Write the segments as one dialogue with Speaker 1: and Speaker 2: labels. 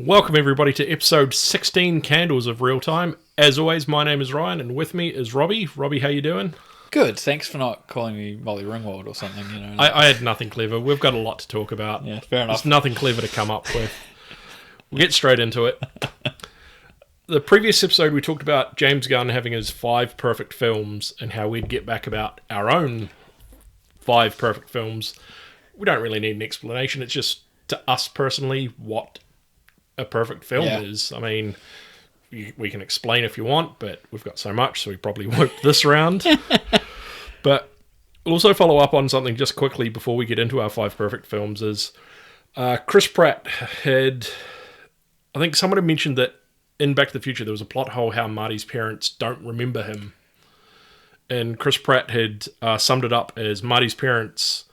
Speaker 1: Welcome everybody to episode 16 Candles of Real Time. As always, my name is Ryan and with me is Robbie. Robbie, how you doing?
Speaker 2: Good, thanks for not calling me Molly Ringwald or something. You know,
Speaker 1: I had nothing clever. We've got a lot to talk about.
Speaker 2: Yeah, fair enough.
Speaker 1: There's nothing clever to come up with. We'll get straight into it. The previous episode we talked about James Gunn having his 5 perfect films and how we'd get back about our own 5 perfect films. We don't really need an explanation. It's just, to us personally, what a perfect film is. I mean, we can explain if you want, but we've got so much, so we probably won't this round. But we'll also follow up on something just quickly before we get into our 5 perfect films is Chris Pratt had... I think someone had mentioned that in Back to the Future there was a plot hole how Marty's parents don't remember him. And Chris Pratt had summed it up as Marty's parents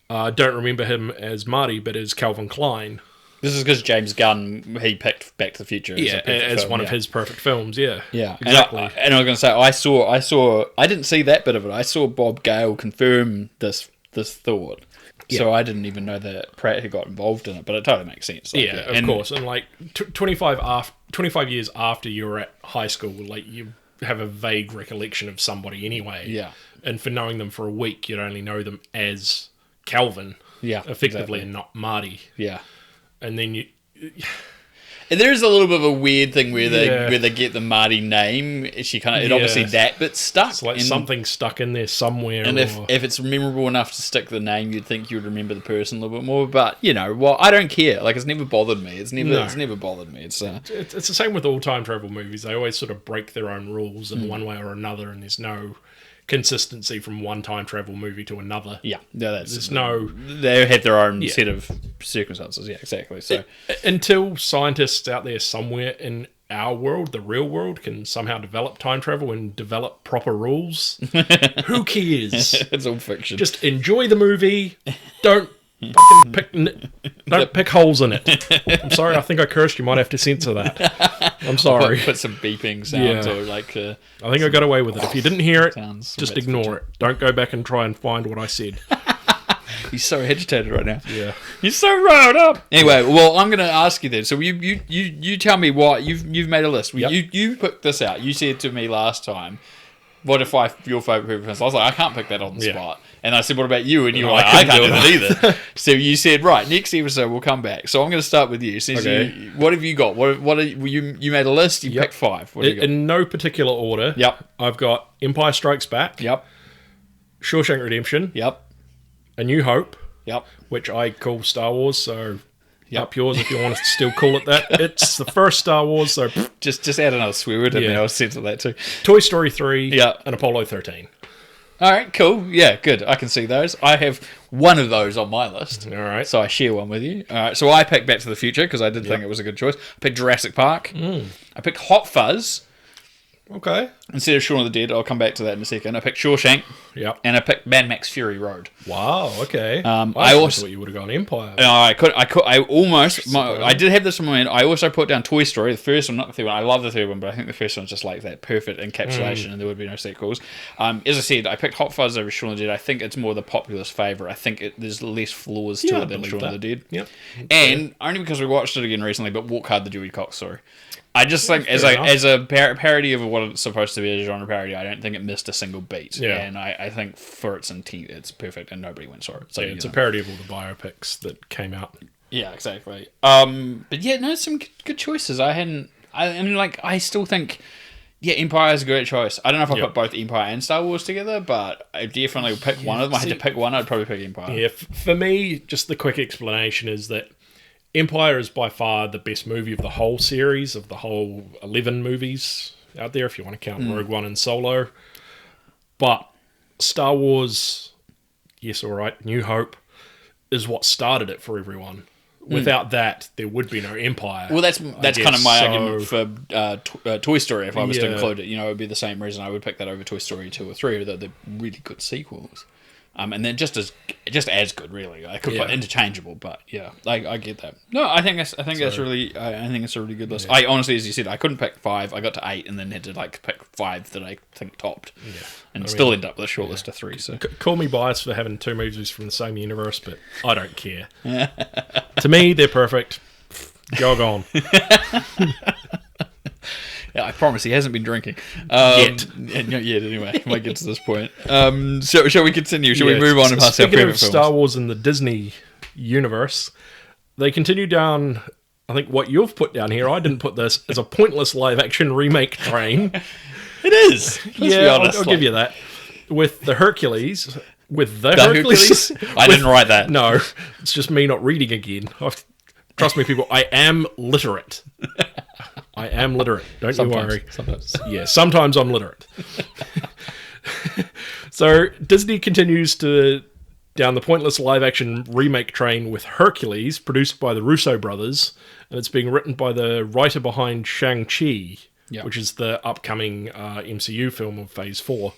Speaker 1: don't remember him as Marty, but as Calvin Klein.
Speaker 2: This is because James Gunn, he picked Back to the Future
Speaker 1: as one of his perfect films,
Speaker 2: Yeah,
Speaker 1: exactly.
Speaker 2: And I was going to say, I didn't see that bit of it. I saw Bob Gale confirm this thought. Yeah. So I didn't even know that Pratt had got involved in it, but it totally makes sense.
Speaker 1: Of course. And like 25 years after you were at high school, like you have a vague recollection of somebody anyway.
Speaker 2: Yeah.
Speaker 1: And for knowing them for a week, you'd only know them as Calvin.
Speaker 2: Yeah,
Speaker 1: effectively,
Speaker 2: exactly.
Speaker 1: and not Marty.
Speaker 2: Yeah.
Speaker 1: And then you...
Speaker 2: And there is a little bit of a weird thing where they get the Marty name. She kind of it obviously that bit stuck.
Speaker 1: It's like something stuck in there somewhere.
Speaker 2: And if it's memorable enough to stick the name, you'd think you would remember the person a little bit more. But you know, well, I don't care. Like it's never bothered me. It's never bothered me. It's
Speaker 1: the same with all time travel movies. They always sort of break their own rules in one way or another, and there's no consistency from one time travel movie to another.
Speaker 2: Yeah,
Speaker 1: there's
Speaker 2: they have their own set of circumstances. Yeah, exactly. So
Speaker 1: until scientists out there somewhere in our world, the real world, can somehow develop time travel and develop proper rules, who cares?
Speaker 2: It's all fiction.
Speaker 1: Just enjoy the movie. Don't fucking pick holes in it. I'm sorry, I think I cursed. You might have to censor that. I'm sorry.
Speaker 2: Put some beeping sounds or like.
Speaker 1: I think I got away with it. If you didn't hear it, just ignore it. Don't go back and try and find what I said.
Speaker 2: He's so agitated right now.
Speaker 1: Yeah,
Speaker 2: he's so riled up. Anyway, well, I'm going to ask you then. So you tell me what you've made a list. Yep. You picked this out. You said to me last time, "What if your favorite films?" I was like, I can't pick that on the spot. And I said, what about you? And you were like, I can't do it either. So you said, right, next episode we'll come back. So I'm going to start with you. Since what have you got? You made a list, you picked 5. What do you got?
Speaker 1: In no particular order.
Speaker 2: Yep.
Speaker 1: I've got Empire Strikes Back.
Speaker 2: Yep.
Speaker 1: Shawshank Redemption.
Speaker 2: Yep.
Speaker 1: A New Hope.
Speaker 2: Yep.
Speaker 1: Which I call Star Wars, so up yours if you want to still call it that. It's the first Star Wars, so...
Speaker 2: Just add another swear word in there, I'll censor that too.
Speaker 1: Toy Story 3 and Apollo 13.
Speaker 2: All right, cool. Yeah, good. I can see those. I have one of those on my list.
Speaker 1: All right.
Speaker 2: So I share one with you. All right. So I picked Back to the Future because I did think it was a good choice. I picked Jurassic Park. I picked Hot Fuzz.
Speaker 1: Okay.
Speaker 2: Instead of Shaun of the Dead, I'll come back to that in a second. I picked Shawshank.
Speaker 1: Yep.
Speaker 2: And I picked Mad Max Fury Road.
Speaker 1: Wow. Okay.
Speaker 2: I also
Speaker 1: thought you would have gone Empire.
Speaker 2: I did have this in mind. I also put down Toy Story, the first one, not the third one. I love the third one, but I think the first one's just like that perfect encapsulation, and there would be no sequels. As I said, I picked Hot Fuzz over Shaun of the Dead. I think it's more the populist favourite. I think there's less flaws to it than Shaun of the Dead.
Speaker 1: Yep.
Speaker 2: And only because we watched it again recently, but Walk Hard, the Dewey Cox story. I just think as a parody of what it's supposed to be, as a genre parody, I don't think it missed a single beat.
Speaker 1: Yeah.
Speaker 2: And I think for its intent, it's perfect, and nobody went saw it. So
Speaker 1: it's a parody of all the biopics that came out.
Speaker 2: Yeah, exactly. But yeah, no, some good choices. I still think, Empire is a great choice. I don't know if I put both Empire and Star Wars together, but I definitely pick one of them. I had to pick one, I'd probably pick Empire.
Speaker 1: Yeah, for me, just the quick explanation is that Empire is by far the best movie of the whole series, of the whole 11 movies out there, if you want to count Rogue One and Solo. But Star Wars, yes, all right, New Hope, is what started it for everyone. Without that, there would be no Empire.
Speaker 2: Well, that's kind of my argument for Toy Story, if I was to include it. It would be the same reason I would pick that over Toy Story 2 or 3, although they're really good sequels. And then just as good, really. I could put interchangeable, but I get that. No, I think it's a really good list. I honestly, as you said, I couldn't pick 5. I got to 8, and then had to pick 5 that I think topped, and still end up with a short list of 3. So
Speaker 1: call me biased for having 2 movies from the same universe, but I don't care. To me, they're perfect. Jog on.
Speaker 2: Yeah, I promise he hasn't been drinking.
Speaker 1: Yet.
Speaker 2: Not yet, anyway. Might get to this point. Shall we continue? Shall we move on and pass our
Speaker 1: Speaking
Speaker 2: favourite
Speaker 1: of
Speaker 2: films?
Speaker 1: Star Wars in the Disney universe, they continue down, I think what you've put down here, I didn't put this, as a pointless live-action remake train.
Speaker 2: It is. Let's be honest.
Speaker 1: I'll give you that. With the Hercules... With the Hercules?
Speaker 2: I didn't write that.
Speaker 1: No, it's just me not reading again. Trust me, people, I am literate. I am literate. Don't you worry.
Speaker 2: Sometimes.
Speaker 1: Yeah, sometimes I'm literate. So Disney continues down the pointless live-action remake train with Hercules, produced by the Russo brothers, and it's being written by the writer behind Shang-Chi, which is the upcoming MCU film of Phase 4.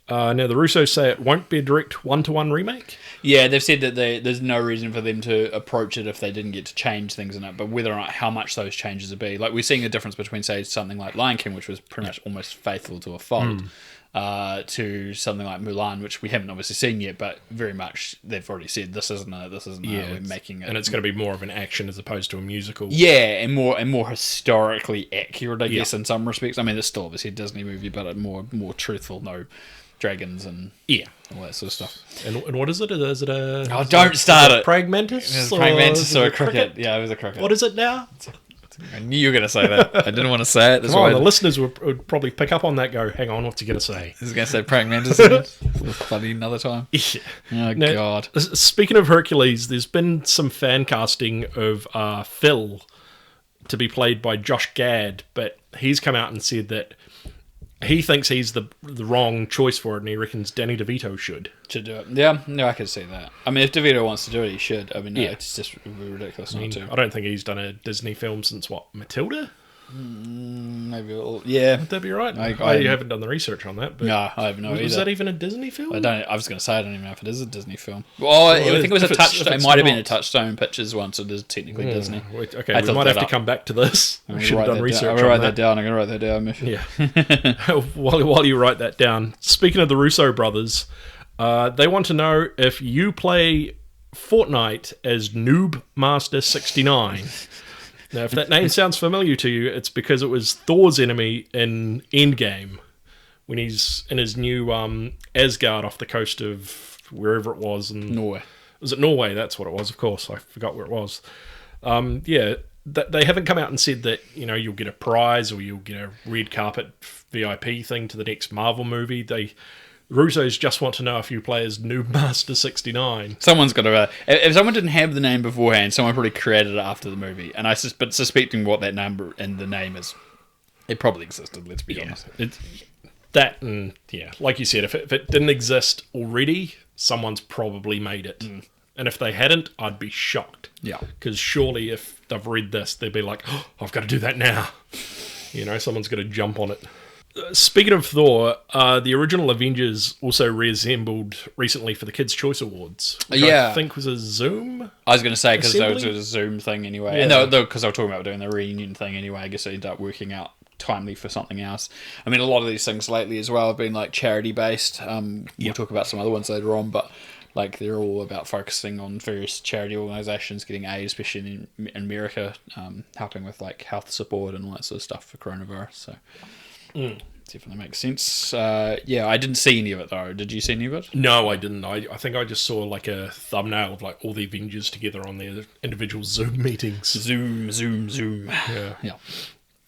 Speaker 1: Now, the Russos say it won't be a direct one-to-one remake.
Speaker 2: Yeah, they've said that there's no reason for them to approach it if they didn't get to change things in it, but whether or not how much those changes would be. Like, we're seeing a difference between, say, something like Lion King, which was pretty much almost faithful to a fault, to something like Mulan, which we haven't obviously seen yet, but very much they've already said this isn't we're making it.
Speaker 1: And it's going to be more of an action as opposed to a musical.
Speaker 2: Yeah, and more historically accurate, I guess, in some respects. I mean, it's still obviously a Disney movie, but more truthful, no dragons and all that sort of stuff.
Speaker 1: And what is it? Is it a...
Speaker 2: Oh, don't start it.
Speaker 1: Pragmantis?
Speaker 2: Pragmantis or a cricket? Yeah, it was a cricket.
Speaker 1: What is it now?
Speaker 2: I knew you were going to say that. I didn't want to say it. That's
Speaker 1: the listeners would probably pick up on that, go, hang on, what's he going to say?
Speaker 2: He's going to say Pragmantis bloody another time.
Speaker 1: Yeah.
Speaker 2: Oh, now, God.
Speaker 1: Speaking of Hercules, there's been some fan casting of Phil to be played by Josh Gad, but he's come out and said that he thinks he's the wrong choice for it, and he reckons Danny DeVito should
Speaker 2: do it. Yeah, no, I can see that. I mean, if DeVito wants to do it, he should. I mean, it's just ridiculous not to.
Speaker 1: I don't think he's done a Disney film since, Matilda?
Speaker 2: Maybe yeah.
Speaker 1: Would that be right? I haven't done the research on that. But
Speaker 2: no, I have no idea.
Speaker 1: Was that even a Disney film?
Speaker 2: I was going to say, I don't even know if it is a Disney film. Well, I think it was a Touchstone. It might have been a Touchstone Pictures one, so it is technically Disney.
Speaker 1: Okay, we might have to come back to this. We should have done research on that.
Speaker 2: I'll write that down. I'm going to write that down.
Speaker 1: Yeah. While you write that down, speaking of the Russo brothers, they want to know if you play Fortnite as Noob Master 69. Now, if that name sounds familiar to you, it's because it was Thor's enemy in Endgame when he's in his new Asgard off the coast of wherever it was.
Speaker 2: Norway. Was
Speaker 1: it Norway? That's what it was, of course. I forgot where it was. They haven't come out and said that, you'll get a prize or you'll get a red carpet VIP thing to the next Marvel movie. Russos just want to know if you play as Noob Master 69.
Speaker 2: Someone's got to... if someone didn't have the name beforehand, someone probably created it after the movie. And but suspecting what that number and the name is, it probably existed, let's be honest.
Speaker 1: Like you said, if it didn't exist already, someone's probably made it. And if they hadn't, I'd be shocked.
Speaker 2: Yeah.
Speaker 1: Because surely if they've read this, they'd be like, oh, I've got to do that now. Someone's got to jump on it. Speaking of Thor, the original Avengers also reassembled recently for the Kids' Choice Awards. Which I think was a Zoom.
Speaker 2: I was going to say, because it was a Zoom thing anyway. Yeah. And because I was talking about doing the reunion thing anyway, I guess it ended up working out timely for something else. I mean, a lot of these things lately as well have been like charity-based. We'll talk about some other ones later on, but like they're all about focusing on various charity organisations getting aid, especially in America, helping with like health support and all that sort of stuff for coronavirus. So... definitely makes sense. I didn't see any of it though. Did you see any of it?
Speaker 1: No, I didn't. I think I just saw like a thumbnail of like all the Avengers together on their individual Zoom meetings.
Speaker 2: Zoom.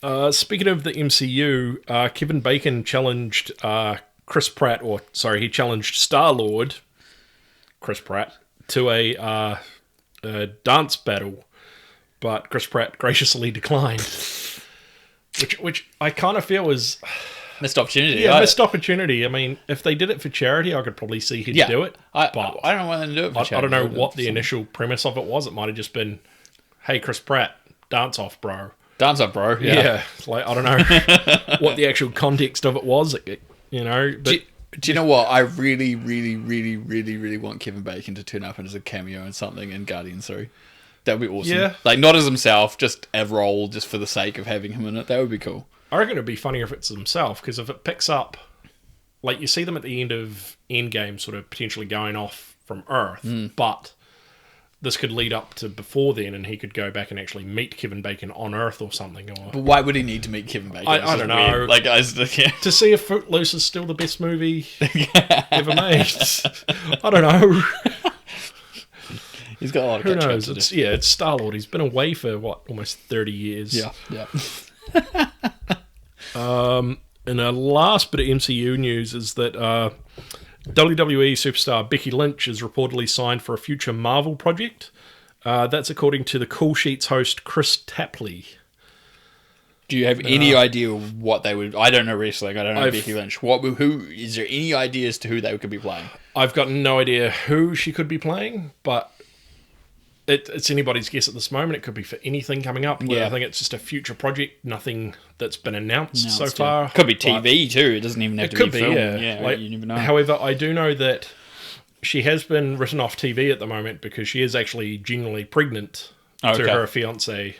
Speaker 1: Yeah. Speaking of the MCU, Kevin Bacon challenged he challenged Star-Lord, Chris Pratt, to a dance battle, but Chris Pratt graciously declined. Which I kind of feel is...
Speaker 2: missed opportunity.
Speaker 1: Yeah, missed opportunity. I mean, if they did it for charity, I could probably see he'd do it.
Speaker 2: I don't know why they do it for charity.
Speaker 1: I don't know what the initial premise of it was. It might have just been, hey, Chris Pratt, dance off, bro.
Speaker 2: Dance off, bro.
Speaker 1: Yeah. Like, I don't know what the actual context of it was, But,
Speaker 2: do you know what? I really, really, really, really, really want Kevin Bacon to turn up as a cameo in something in Guardians 3. That would be awesome. Yeah. Like, not as himself, just a role just for the sake of having him in it. That would be cool.
Speaker 1: I reckon it'd be funnier if it's himself, because if it picks up... Like, you see them at the end of Endgame sort of potentially going off from Earth, but this could lead up to before then, and he could go back and actually meet Kevin Bacon on Earth or something. Or
Speaker 2: But why would he need to meet Kevin Bacon?
Speaker 1: I don't know.
Speaker 2: Weird. Like,
Speaker 1: to see if Footloose is still the best movie ever made. I don't know.
Speaker 2: He's got a lot of
Speaker 1: Who knows? It's Star-Lord. He's been away for almost 30 years.
Speaker 2: Yeah.
Speaker 1: And our last bit of MCU news is that WWE superstar Becky Lynch is reportedly signed for a future Marvel project. That's according to the Cool Sheets host Chris Tapley.
Speaker 2: Do you have any idea what they would... I don't know wrestling. I don't know Becky Lynch. Who is there any idea as to who they could be playing?
Speaker 1: I've got no idea who she could be playing, but it's anybody's guess at this moment. It could be for anything coming up. I think it's just a future project. Nothing that's been announced so far.
Speaker 2: Could be TV too. It doesn't even have to be film. Yeah, you never know.
Speaker 1: However, I do know that she has been written off TV at the moment because she is actually genuinely pregnant to her fiance,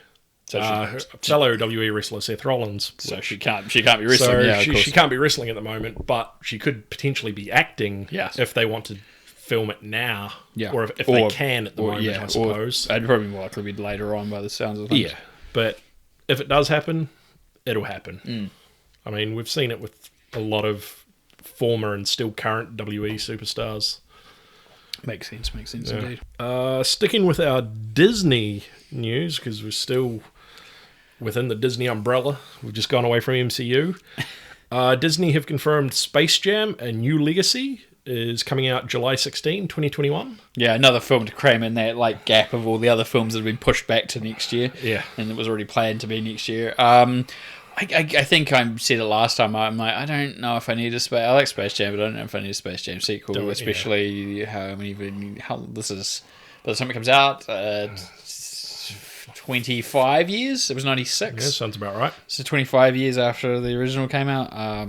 Speaker 1: fellow WWE wrestler Seth Rollins.
Speaker 2: So she can't be wrestling.
Speaker 1: She can't be wrestling at the moment, but she could potentially be acting if they want to film it now, or if they can at the moment, I suppose.
Speaker 2: I'd probably more likely be later on by the sounds of things.
Speaker 1: Yeah, but if it does happen, it'll happen. I mean, we've seen it with a lot of former and still current WWE superstars.
Speaker 2: Makes sense indeed.
Speaker 1: Sticking with our Disney news, because we're still within the Disney umbrella. We've just gone away from MCU. Disney have confirmed Space Jam: A New Legacy is coming out July 16, 2021.
Speaker 2: Yeah, another film to cram in that gap of all the other films that have been pushed back to next year.
Speaker 1: Yeah.
Speaker 2: And it was already planned to be next year. I think I said it last time. I'm like, I don't know if I need I like Space Jam, but I don't know if I need a Space Jam sequel, especially how this is, by the time it comes out, 25 years? It was 96.
Speaker 1: Yeah, sounds about right.
Speaker 2: So 25 years after the original came out.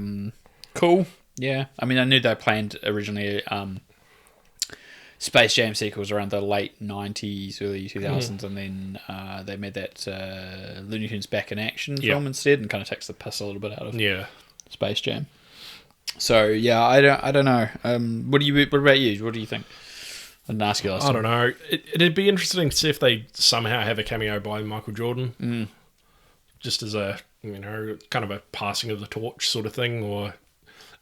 Speaker 2: Cool. Yeah, I mean, I knew they planned originally Space Jam sequels around the late 90s, early 2000s, and then they made that Looney Tunes Back in Action film instead, and kind of takes the piss a little bit out of Space Jam. So yeah, I don't know. What about you? What do you think? I didn't ask you last time.
Speaker 1: I don't know. It'd be interesting to see if they somehow have a cameo by Michael Jordan, just as a kind of a passing of the torch sort of thing, or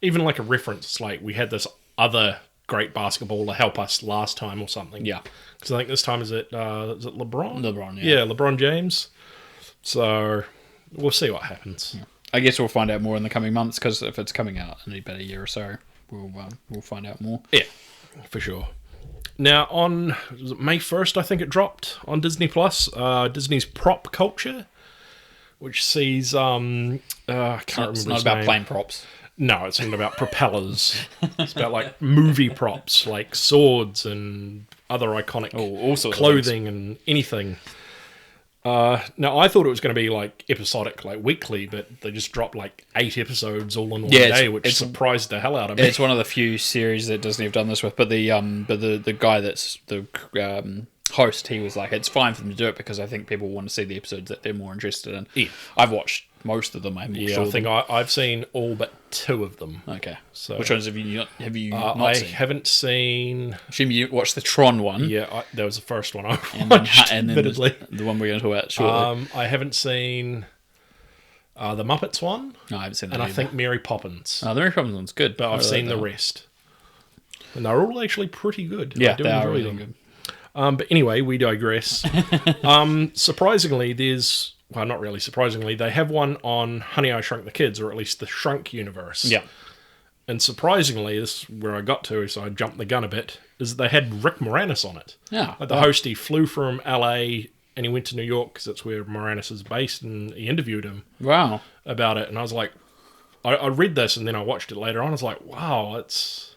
Speaker 1: even like a reference, like we had this other great basketballer help us last time or something.
Speaker 2: Yeah.
Speaker 1: Because I think this time is it LeBron?
Speaker 2: LeBron,
Speaker 1: yeah. Yeah, LeBron James. So we'll see what happens.
Speaker 2: Yeah. I guess we'll find out more in the coming months, because if it's coming out in about a year or so, we'll find out more.
Speaker 1: Yeah, for sure. Now, on May 1st, I think it dropped on Disney+, Disney's Prop Culture, which sees... I can't remember his name.
Speaker 2: It's not about plane props.
Speaker 1: No, it's not about propellers. It's about like movie props, like swords and other iconic
Speaker 2: all sorts
Speaker 1: clothing and anything. Now, I thought it was going to be like episodic, like weekly, but they just dropped like 8 episodes all in one day, which surprised the hell out of me.
Speaker 2: It's one of the few series that Disney have done this with, but the guy that's the host, he was like, it's fine for them to do it because I think people want to see the episodes that they're more interested in.
Speaker 1: Yeah.
Speaker 2: I've watched most of them. I
Speaker 1: think I've seen all but 2 of them.
Speaker 2: Okay. So which ones have you not seen?
Speaker 1: I haven't seen...
Speaker 2: Assume you watched the Tron one.
Speaker 1: Yeah, that was the first one I watched,
Speaker 2: and then the one we're going to talk about shortly.
Speaker 1: I haven't seen the Muppets one.
Speaker 2: No, I haven't seen that
Speaker 1: And
Speaker 2: either.
Speaker 1: I think Mary Poppins.
Speaker 2: The Mary Poppins one's good.
Speaker 1: But I've seen the rest. And they're all actually pretty good.
Speaker 2: Yeah,
Speaker 1: I do
Speaker 2: they
Speaker 1: enjoy
Speaker 2: are really
Speaker 1: them.
Speaker 2: good.
Speaker 1: But anyway, we digress. Surprisingly, there's... Well, not really surprisingly, they have one on Honey, I Shrunk the Kids, or at least the Shrunk universe.
Speaker 2: Yeah.
Speaker 1: And surprisingly, this is where I got to, so I jumped the gun a bit, is that they had Rick Moranis on it.
Speaker 2: Yeah.
Speaker 1: Like the host, he flew from LA and he went to New York because that's where Moranis is based, and he interviewed him about it. And I was like, I read this and then I watched it later on. I was like, wow, it's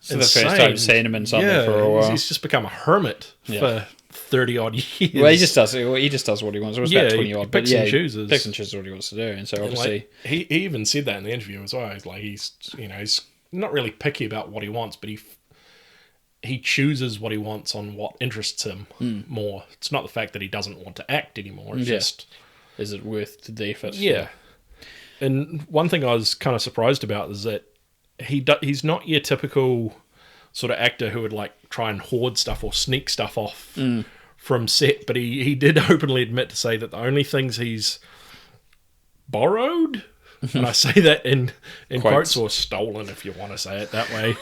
Speaker 2: the first time seeing him in something for a while.
Speaker 1: He's just become a hermit for 30-odd years.
Speaker 2: Well, he just does what he wants. It was about 20-odd.
Speaker 1: Picks and chooses.
Speaker 2: Picks and chooses what he wants to do. And so obviously...
Speaker 1: he even said that in the interview as well. He's like, he's not really picky about what he wants, but he chooses what he wants on what interests him more. It's not the fact that he doesn't want to act anymore. It's just...
Speaker 2: Is it worth the effort?
Speaker 1: Yeah. And one thing I was kind of surprised about is that he's not your typical... sort of actor who would like try and hoard stuff or sneak stuff off from set, but he did openly admit to say that the only things he's borrowed, and I say that in quotes, or stolen if you want to say it that way,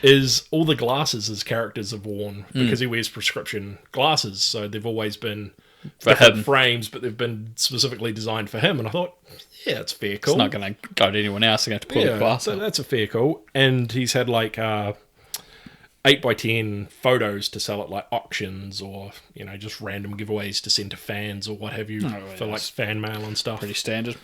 Speaker 1: is all the glasses his characters have worn, because he wears prescription glasses, so they've always been
Speaker 2: for
Speaker 1: different
Speaker 2: him.
Speaker 1: frames, but they've been specifically designed for him. And I thought, yeah, it's fair call.
Speaker 2: It's not going to go to anyone else. They're going to have to pull the glass
Speaker 1: so
Speaker 2: out.
Speaker 1: that's a fair call. And he's had like 8x10 photos to sell at like auctions, or just random giveaways to send to fans or what have you, for like fan mail and stuff.
Speaker 2: Pretty standard.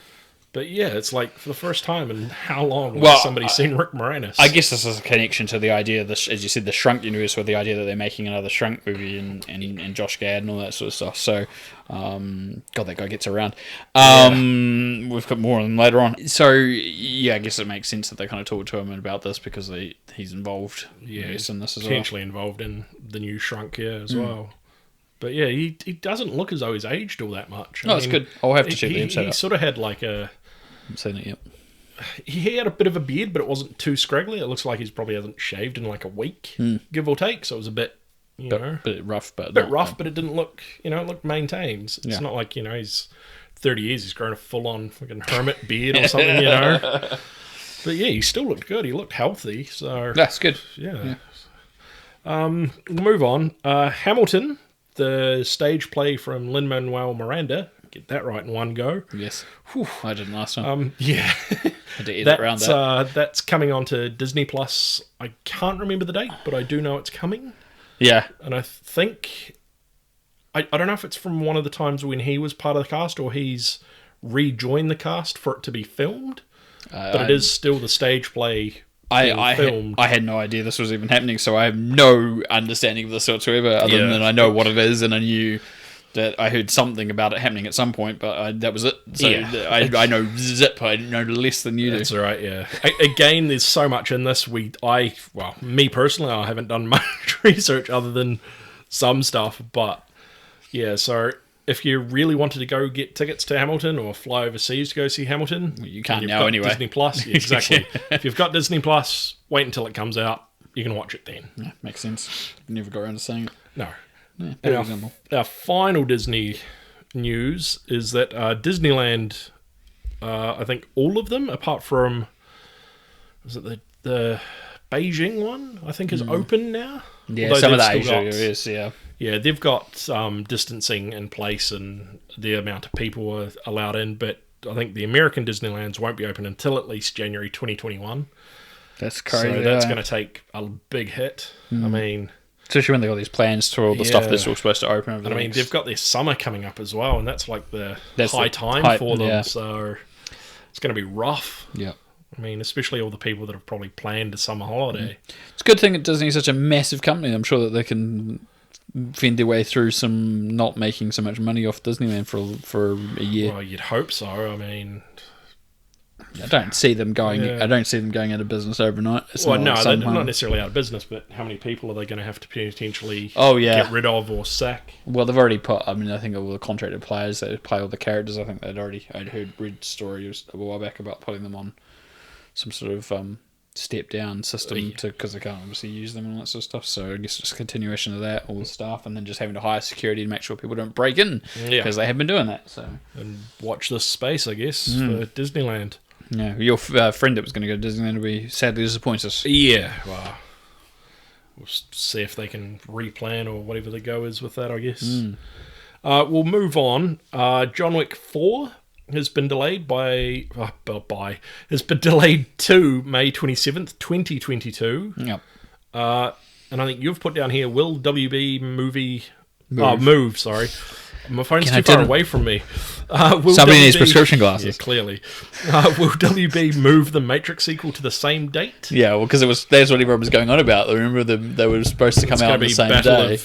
Speaker 1: But yeah, it's like for the first time in how long has somebody seen Rick Moranis?
Speaker 2: I guess this is a connection to the idea of this, as you said, the Shrunk universe, with the idea that they're making another Shrunk movie and Josh Gad and all that sort of stuff. So, God, that guy gets around. We've got more on him later on. So, yeah, I guess it makes sense that they kind of talk to him about this because he's involved.
Speaker 1: Yeah,
Speaker 2: in this as
Speaker 1: potentially involved in the new Shrunk here as well. But yeah, he doesn't look as though he's aged all that much.
Speaker 2: It's good. I'll have to check the episode
Speaker 1: He
Speaker 2: out.
Speaker 1: sort of had like a...
Speaker 2: I haven't seen it yet.
Speaker 1: He had a bit of a beard, but it wasn't too scraggly. It looks like he's probably hasn't shaved in like a week, give or take. So it was a bit,
Speaker 2: bit rough, but
Speaker 1: but it didn't look, it looked maintained. It's not like he's 30 years, he's grown a full on fucking hermit beard or something, But yeah, he still looked good. He looked healthy, so
Speaker 2: that's good.
Speaker 1: Yeah. We'll move on. Hamilton, the stage play from Lin-Manuel Miranda. Get that right in one go.
Speaker 2: Yes.
Speaker 1: Whew.
Speaker 2: I didn't last time.
Speaker 1: Yeah.
Speaker 2: Had to edit around that.
Speaker 1: That's coming on to Disney Plus. I can't remember the date, but I do know it's coming.
Speaker 2: Yeah.
Speaker 1: And I think... I don't know if it's from one of the times when he was part of the cast or he's rejoined the cast for it to be filmed. But it is still the stage play filmed.
Speaker 2: I had no idea this was even happening, so I have no understanding of this whatsoever, other than I know what it is, and I knew that I heard something about it happening at some point, but that was it. So I know zip. I know less than you do.
Speaker 1: That's all right, yeah. Again, there's so much in this. Me personally, I haven't done much research other than some stuff, but yeah, so if you really wanted to go get tickets to Hamilton or fly overseas to go see Hamilton,
Speaker 2: you can't now anyway.
Speaker 1: Disney Plus, yeah, exactly. If you've got Disney Plus, wait until it comes out. You can watch it then.
Speaker 2: Yeah, makes sense. Never got around to saying it.
Speaker 1: No.
Speaker 2: Yeah,
Speaker 1: and our final Disney news is that Disneyland, I think all of them, apart from, is it the Beijing one, I think is open now?
Speaker 2: Yeah,
Speaker 1: although
Speaker 2: some of that Asia is, yeah.
Speaker 1: Yeah, they've got distancing in place and the amount of people are allowed in, but I think the American Disneylands won't be open until at least January 2021.
Speaker 2: That's crazy.
Speaker 1: So that's going to take a big hit. I mean...
Speaker 2: Especially when they've got these plans to all the stuff that's all supposed to open over the
Speaker 1: they've got their summer coming up as well, and that's like that's high time for them, so it's going to be rough.
Speaker 2: Yeah.
Speaker 1: I mean, especially all the people that have probably planned a summer holiday.
Speaker 2: It's a good thing that Disney's such a massive company. I'm sure that they can fend their way through some not making so much money off Disneyland for a year.
Speaker 1: Well, you'd hope so. I mean...
Speaker 2: I don't see them going. Yeah. I don't see them going out of business overnight.
Speaker 1: They're not necessarily out of business, but how many people are they going to have to potentially get rid of or sack?
Speaker 2: Well, they've already put. I mean, I think all the contracted players that play all the characters. I think I'd read stories a while back about putting them on some sort of step down system because they can't obviously use them and all that sort of stuff. So I guess just a continuation of that, all the staff, and then just having to hire security to make sure people don't break in because they have been doing that. So
Speaker 1: and watch this space, I guess, for Disneyland.
Speaker 2: Yeah, your friend that was going to go to Disneyland will be sadly disappointed us.
Speaker 1: Yeah, well, we'll see if they can replan or whatever the go is with that, I guess. We'll move on. John Wick 4 has been delayed has been delayed to May 27th, 2022.
Speaker 2: Yep.
Speaker 1: And I think you've put down here, will WB move, sorry. My phone's too far away from me.
Speaker 2: Somebody needs prescription glasses.
Speaker 1: Yeah, clearly. Will WB move the Matrix sequel to the same date?
Speaker 2: Yeah, well, because that's what everyone was going on about. Remember, they were supposed to come out on the same day.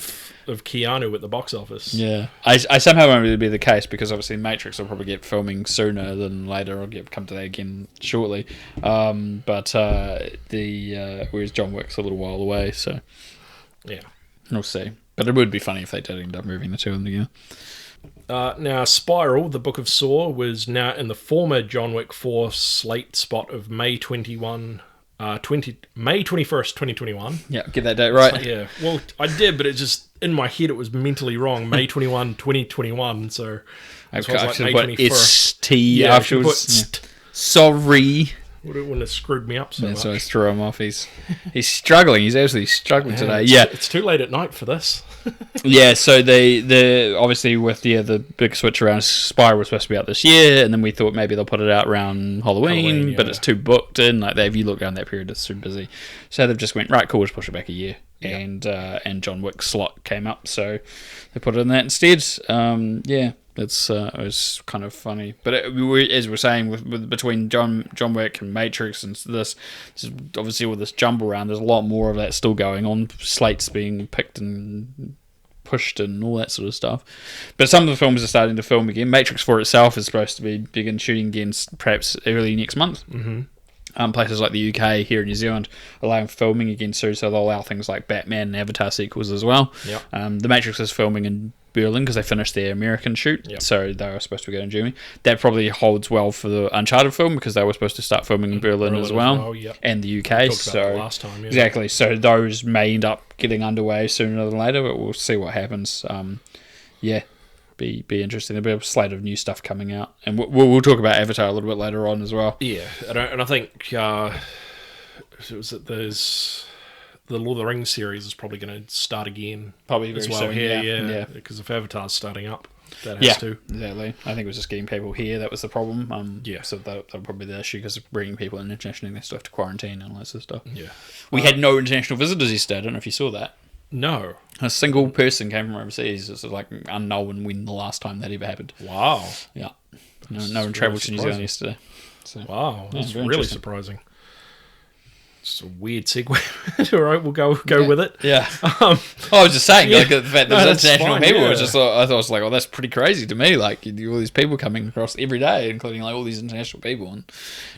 Speaker 1: Of Keanu at the box office.
Speaker 2: Yeah. I somehow want it to be the case because obviously Matrix will probably get filming sooner than later. I'll come to that again shortly. Whereas John Wick's a little while away, so
Speaker 1: yeah.
Speaker 2: We'll see. But it would be funny if they did end up moving the two of them together.
Speaker 1: Now, Spiral, the Book of Saw, was now in the former John Wick 4 slate spot of May 21 May 21st, 2021.
Speaker 2: Yeah, get that date right.
Speaker 1: Yeah, well, I did, but it just, in my head, it was mentally wrong. May 21, 2021, so
Speaker 2: I
Speaker 1: so I was
Speaker 2: like
Speaker 1: like
Speaker 2: May
Speaker 1: May 21st.
Speaker 2: ST afterwards. Sorry.
Speaker 1: Wouldn't have screwed me up so much.
Speaker 2: So I threw him off. He's struggling. He's absolutely struggling today. Yeah,
Speaker 1: it's too late at night for this.
Speaker 2: Yeah, so they obviously with the big switch around, Spire was supposed to be out this year, and then we thought maybe they'll put it out around Halloween, but it's too booked in. Like if you look around that period, it's super busy. So they've just went, right, cool, let's push it back a year. Yeah. And John Wick slot came up, so they put it in that instead. It was kind of funny, but as we're saying, with between John Wick and Matrix and this obviously with this jumble around, there's a lot more of that still going on. Slates being picked and pushed and all that sort of stuff. But some of the films are starting to film again. Matrix 4 itself is supposed to begin shooting again, perhaps early next month. Mm-hmm. Places like the UK, here in New Zealand, allowing filming again soon, so they'll allow things like Batman and Avatar sequels as well. Yep. The Matrix is filming in Berlin because they finished their American shoot, so they were supposed to go in Germany. That probably holds well for the Uncharted film because they were supposed to start filming in Berlin as well, yep. And the UK.
Speaker 1: We talked about that last time,
Speaker 2: exactly. So those may end up getting underway sooner than later, but we'll see what happens. Be interesting. There'll be a slate of new stuff coming out, and we'll talk about Avatar a little bit later on as well.
Speaker 1: Yeah, and I think there's the Lord of the Rings series is probably going to start again,
Speaker 2: probably very soon.
Speaker 1: Yeah, because if Avatar's starting up, that has to.
Speaker 2: Exactly. I think it was just getting people here that was the problem. So that'll probably be the issue because of bringing people in internationally, they still have to quarantine and all that sort of stuff.
Speaker 1: Yeah,
Speaker 2: we had no international visitors yesterday. I don't know if you saw that.
Speaker 1: No.
Speaker 2: A single person came from overseas. It's like unknown when the last time that ever happened.
Speaker 1: Wow.
Speaker 2: Yeah. No one travelled to New Zealand yesterday. So,
Speaker 1: wow. That's really surprising. It's a weird segue. All right, we'll go with it.
Speaker 2: Yeah. I was just saying, like the fact that there's international people, I thought it was like, that's pretty crazy to me. Like all these people coming across every day, including like all these international people, and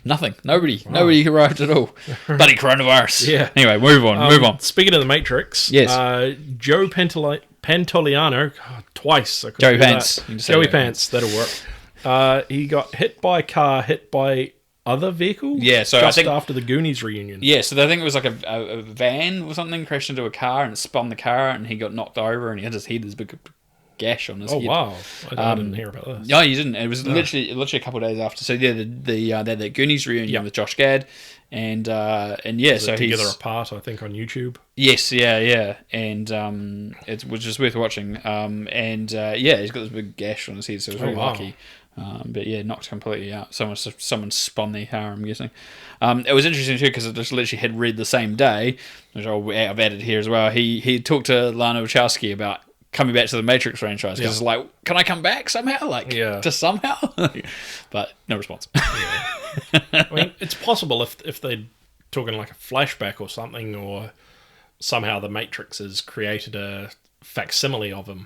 Speaker 2: nobody arrived at all. Bloody coronavirus.
Speaker 1: Yeah.
Speaker 2: Anyway, move on.
Speaker 1: Speaking of the Matrix,
Speaker 2: yes.
Speaker 1: Joe Pantoliano, twice.
Speaker 2: Joey Pants.
Speaker 1: Joey Pants. That'll work. He got hit by a car, hit by other vehicle?
Speaker 2: Yeah, so
Speaker 1: just
Speaker 2: I think
Speaker 1: after the Goonies reunion.
Speaker 2: Yeah, so I think it was like a van or something crashed into a car and it spun the car and he got knocked over and he had his head, this big gash on his head.
Speaker 1: Oh wow, I didn't hear about this.
Speaker 2: No, you didn't. It was literally a couple of days after. So yeah, they had the Goonies reunion with Josh Gad and yeah, so
Speaker 1: Together Apart, I think on YouTube.
Speaker 2: Yes, yeah, and it was just worth watching. Yeah, he's got this big gash on his head, so it was really lucky. But yeah, knocked completely out. Someone spun the car, I'm guessing. It was interesting too because it just literally had read the same day, which I've added here as well. He talked to Lana Wachowski about coming back to the Matrix franchise because it's like, can I come back somehow? Just somehow? But no response.
Speaker 1: I mean, it's possible if they're talking like a flashback or something, or somehow the Matrix has created a facsimile of him.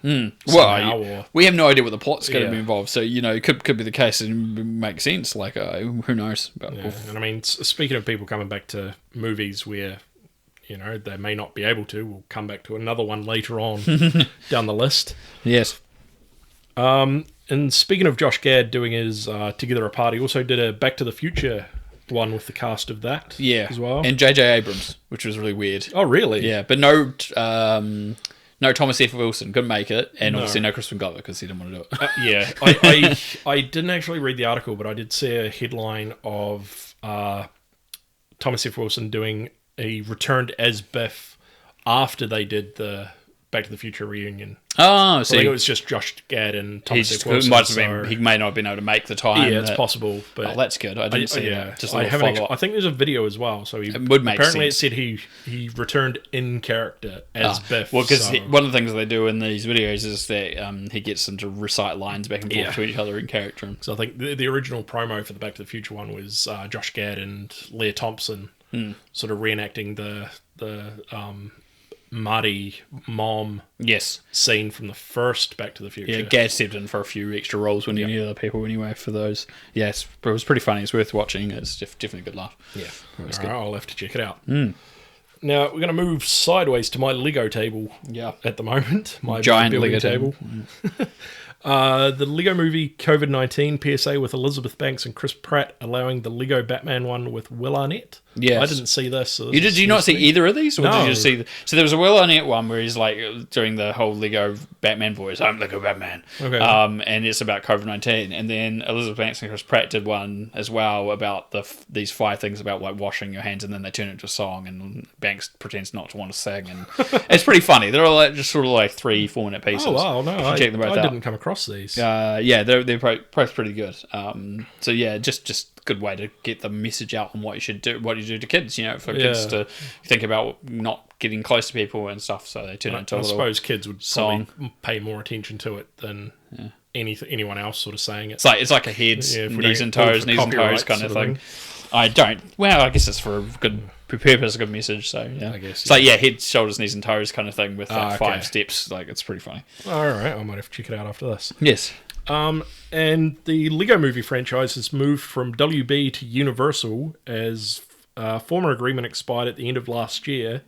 Speaker 2: We have no idea what the plot's going to be involved, so it could be the case and make sense. Like who knows? But
Speaker 1: and I mean, speaking of people coming back to movies where they may not be able to, we'll come back to another one later on down the list.
Speaker 2: Yes.
Speaker 1: And speaking of Josh Gad doing his Together Apart, he also did a Back to the Future one with the cast of that as well,
Speaker 2: and J.J. Abrams, which was really weird.
Speaker 1: Oh really?
Speaker 2: Yeah, but no Thomas F. Wilson couldn't make it, and obviously no Crispin Glover because he didn't want to do
Speaker 1: it. I didn't actually read the article, but I did see a headline of Thomas F. Wilson he returned as Biff after they did the Back to the Future reunion.
Speaker 2: Oh,
Speaker 1: so I think it was just Josh Gad and Thomas F. Wilson.
Speaker 2: He may not have been able to make the time.
Speaker 1: Yeah, it's possible. But
Speaker 2: that's good. I didn't see that. Just
Speaker 1: I think there's a video as well. So
Speaker 2: it would make
Speaker 1: apparently
Speaker 2: sense.
Speaker 1: It said he returned in character as Biff.
Speaker 2: Well, because one of the things they do in these videos is that he gets them to recite lines back and forth to each other in character.
Speaker 1: So I think the original promo for the Back to the Future one was Josh Gad and Leah Thompson sort of reenacting the Marty mom scene from the first Back to the Future.
Speaker 2: Yeah, Gad stepped in for a few extra roles when he needed other people anyway for those. Yes, but it was pretty funny. It's worth watching. It's definitely a good laugh.
Speaker 1: Yeah, all right, I'll have to check it out. Now, we're going to move sideways to my Lego table at the moment. My
Speaker 2: giant Lego table.
Speaker 1: The Lego Movie COVID-19 PSA with Elizabeth Banks and Chris Pratt allowing the Lego Batman one with Will Arnett.
Speaker 2: Yes.
Speaker 1: I didn't see this. So
Speaker 2: Did you not see either of these? Or
Speaker 1: No.
Speaker 2: did you just see... So there was a Will Arnett one where he's like doing the whole Lego Batman voice. I'm Lego Batman.
Speaker 1: Okay.
Speaker 2: And it's about COVID-19. And then Elizabeth Banks and Chris Pratt did one as well about these 5 things about like washing your hands, and then they turn it into a song, and Banks pretends not to want to sing. And it's pretty funny. They're all like, just sort of like 3-4 minute pieces.
Speaker 1: Oh, wow. No, I
Speaker 2: Check them both out.
Speaker 1: didn't come across these.
Speaker 2: Yeah, they're both pretty good. So yeah, just good way to get the message out on what you should do, what you do to kids. You know, for kids to think about not getting close to people and stuff. So they turn it into a little. I suppose
Speaker 1: kids would
Speaker 2: song.
Speaker 1: Probably pay more attention to it than anyone else sort of saying it.
Speaker 2: It's like a heads, knees and toes kind of thing. I don't. Well, I guess it's for a good purpose, a good message. So yeah, I guess. It's like head, shoulders, knees and toes kind of thing with 5 steps. Like it's pretty funny.
Speaker 1: All right, I might have to check it out after this.
Speaker 2: Yes.
Speaker 1: And the Lego Movie franchise has moved from WB to Universal as former agreement expired at the end of last year,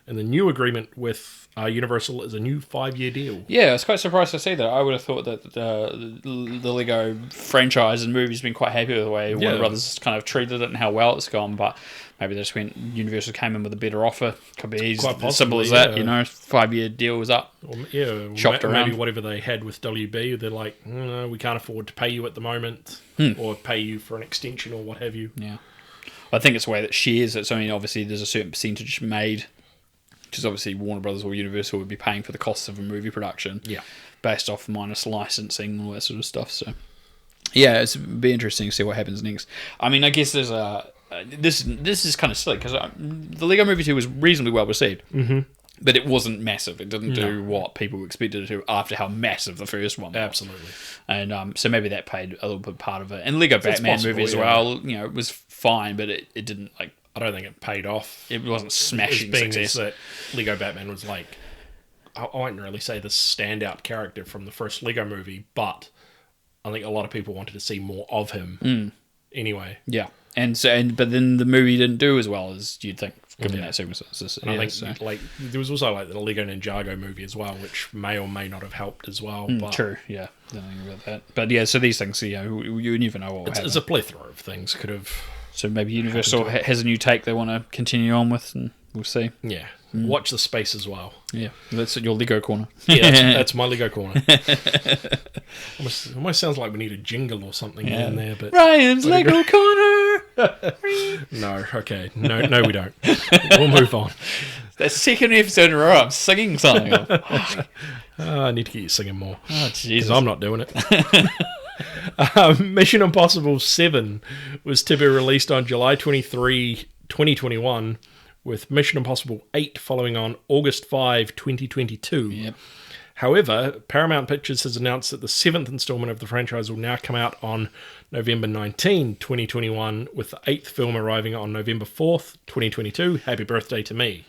Speaker 1: and the new agreement with Universal is a new 5-year deal. Yeah,
Speaker 2: I was quite surprised to see that. I would have thought that the Lego franchise and movies have been quite happy with the way Warner Brothers kind of treated it and how well it's gone, but maybe they just went, Universal came in with a better offer. Could be as simple as that, 5-year deal was up. Shopped around.
Speaker 1: Maybe whatever they had with WB, they're like, no, we can't afford to pay you at the moment, or pay you for an extension or what have you.
Speaker 2: Yeah. I think it's the way that shares it. So, I mean, obviously there's a certain percentage made, because obviously Warner Brothers or Universal would be paying for the costs of a movie production, based off minus licensing and all that sort of stuff. So, yeah, it'd be interesting to see what happens next. I mean, I guess there's a this is kind of silly because the Lego Movie 2 was reasonably well received, but it wasn't massive. It didn't do what people expected it to after how massive the first one was.
Speaker 1: Absolutely.
Speaker 2: And so maybe that played a little bit part of it. And Lego Batman movie as well, it was fine, but it didn't like.
Speaker 1: I don't think it paid off.
Speaker 2: It wasn't smashing success.
Speaker 1: That Lego Batman was like, I won't really say the standout character from the first Lego movie, but I think a lot of people wanted to see more of him. Anyway,
Speaker 2: yeah, but then the movie didn't do as well as you'd think, given that circumstances.
Speaker 1: And I think like there was also like the Lego Ninjago movie as well, which may or may not have helped as well. But
Speaker 2: true, yeah, don't think about that. But yeah, so these things, you never know what will happen.
Speaker 1: It's a plethora of things could have.
Speaker 2: So maybe Universal has a new take they want to continue on with, and we'll see.
Speaker 1: Yeah. Watch the space as well.
Speaker 2: Yeah. That's your Lego corner.
Speaker 1: Yeah, that's my Lego corner. Almost sounds like we need a jingle or something in there. But
Speaker 2: Ryan's Lego corner!
Speaker 1: No, okay. No, we don't. We'll move on.
Speaker 2: That's the second episode in a row I'm singing something.
Speaker 1: I need to get you singing more.
Speaker 2: Oh, Jesus.
Speaker 1: Because I'm not doing it. Mission Impossible 7 was to be released on July 23, 2021, with Mission Impossible 8 following on August 5, 2022.
Speaker 2: Yep.
Speaker 1: However, Paramount Pictures has announced that the 7th installment of the franchise will now come out on November 19, 2021, with the 8th film arriving on November 4th, 2022. Happy birthday to me.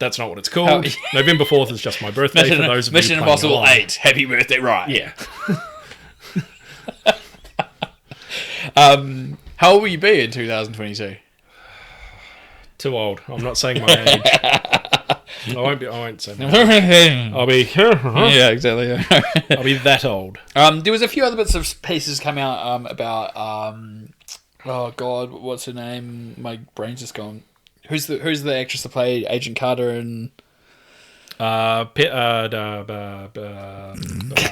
Speaker 1: That's not what it's called. November 4th is just my birthday for those of you
Speaker 2: Mission Impossible 8, happy birthday, right.
Speaker 1: Yeah.
Speaker 2: How old will you be in 2022?
Speaker 1: Too old. I'm not saying my age. I won't say my age. I'll be...
Speaker 2: Yeah, exactly.
Speaker 1: I'll be that old.
Speaker 2: There was a few other bits of pieces come out about... oh, God, what's her name? My brain's just gone. Who's the actress that played Agent Carter in...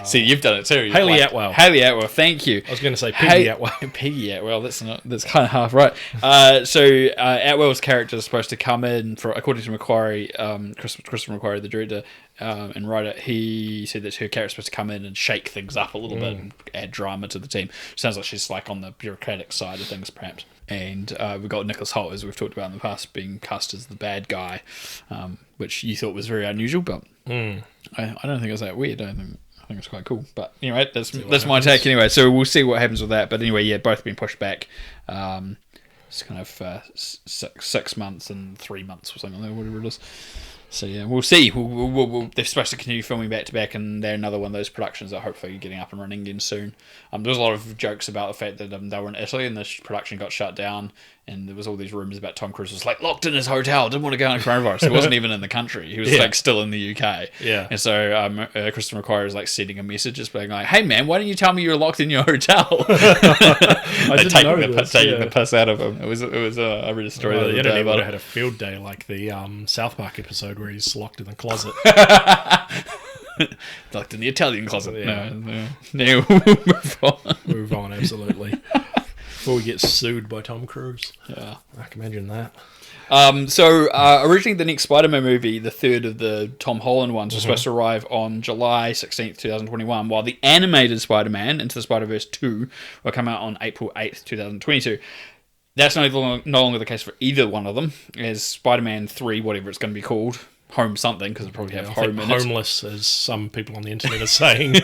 Speaker 2: See, you've done it too.
Speaker 1: Haley Atwell.
Speaker 2: Haley Atwell, thank you.
Speaker 1: I was going to say Peggy Atwell.
Speaker 2: Peggy Atwell, that's kind of half right. So Atwell's character is supposed to come in, according to Macquarie, Christopher Macquarie, the director and writer, he said that her character is supposed to come in and shake things up a little bit and add drama to the team. Sounds like she's like on the bureaucratic side of things, perhaps. And we've got Nicholas Hoult, as we've talked about in the past, being cast as the bad guy, which you thought was very unusual, but I don't think it's that weird. I think it's quite cool. But anyway, that's my take anyway. So we'll see what happens with that. But anyway, yeah, both have been pushed back. It's kind of 6 months and 3 months or something like that, whatever it is. So yeah, we'll see. They're supposed to continue filming back to back, and they're another one of those productions that hopefully are getting up and running again soon. There was a lot of jokes about the fact that they were in Italy and the production got shut down, and there was all these rumors about Tom Cruise was like locked in his hotel, didn't want to go on coronavirus. He wasn't even in the country. He was like still in the UK.
Speaker 1: Yeah.
Speaker 2: And so Christopher McQuarrie was like sending a message, just being like, "Hey man, why didn't you tell me you were locked in your hotel?"
Speaker 1: I didn't know this.
Speaker 2: Taking the piss out of him. It was. I read a story the other day about it.
Speaker 1: Had a field day like the South Park episode where he's locked in the closet.
Speaker 2: Locked in the Italian closet.
Speaker 1: Yeah.
Speaker 2: No, move on.
Speaker 1: Move on, absolutely. Before we get sued by Tom Cruise.
Speaker 2: Yeah.
Speaker 1: I can imagine that.
Speaker 2: Originally the next Spider-Man movie, the third of the Tom Holland ones, was supposed to arrive on July 16th, 2021, while the animated Spider-Man, Into the Spider-Verse 2, will come out on April 8th, 2022. That's no longer the case for either one of them, as Spider-Man 3, whatever it's going to be called, Home something, because it probably have home in it.
Speaker 1: Homeless, as some people on the internet are saying.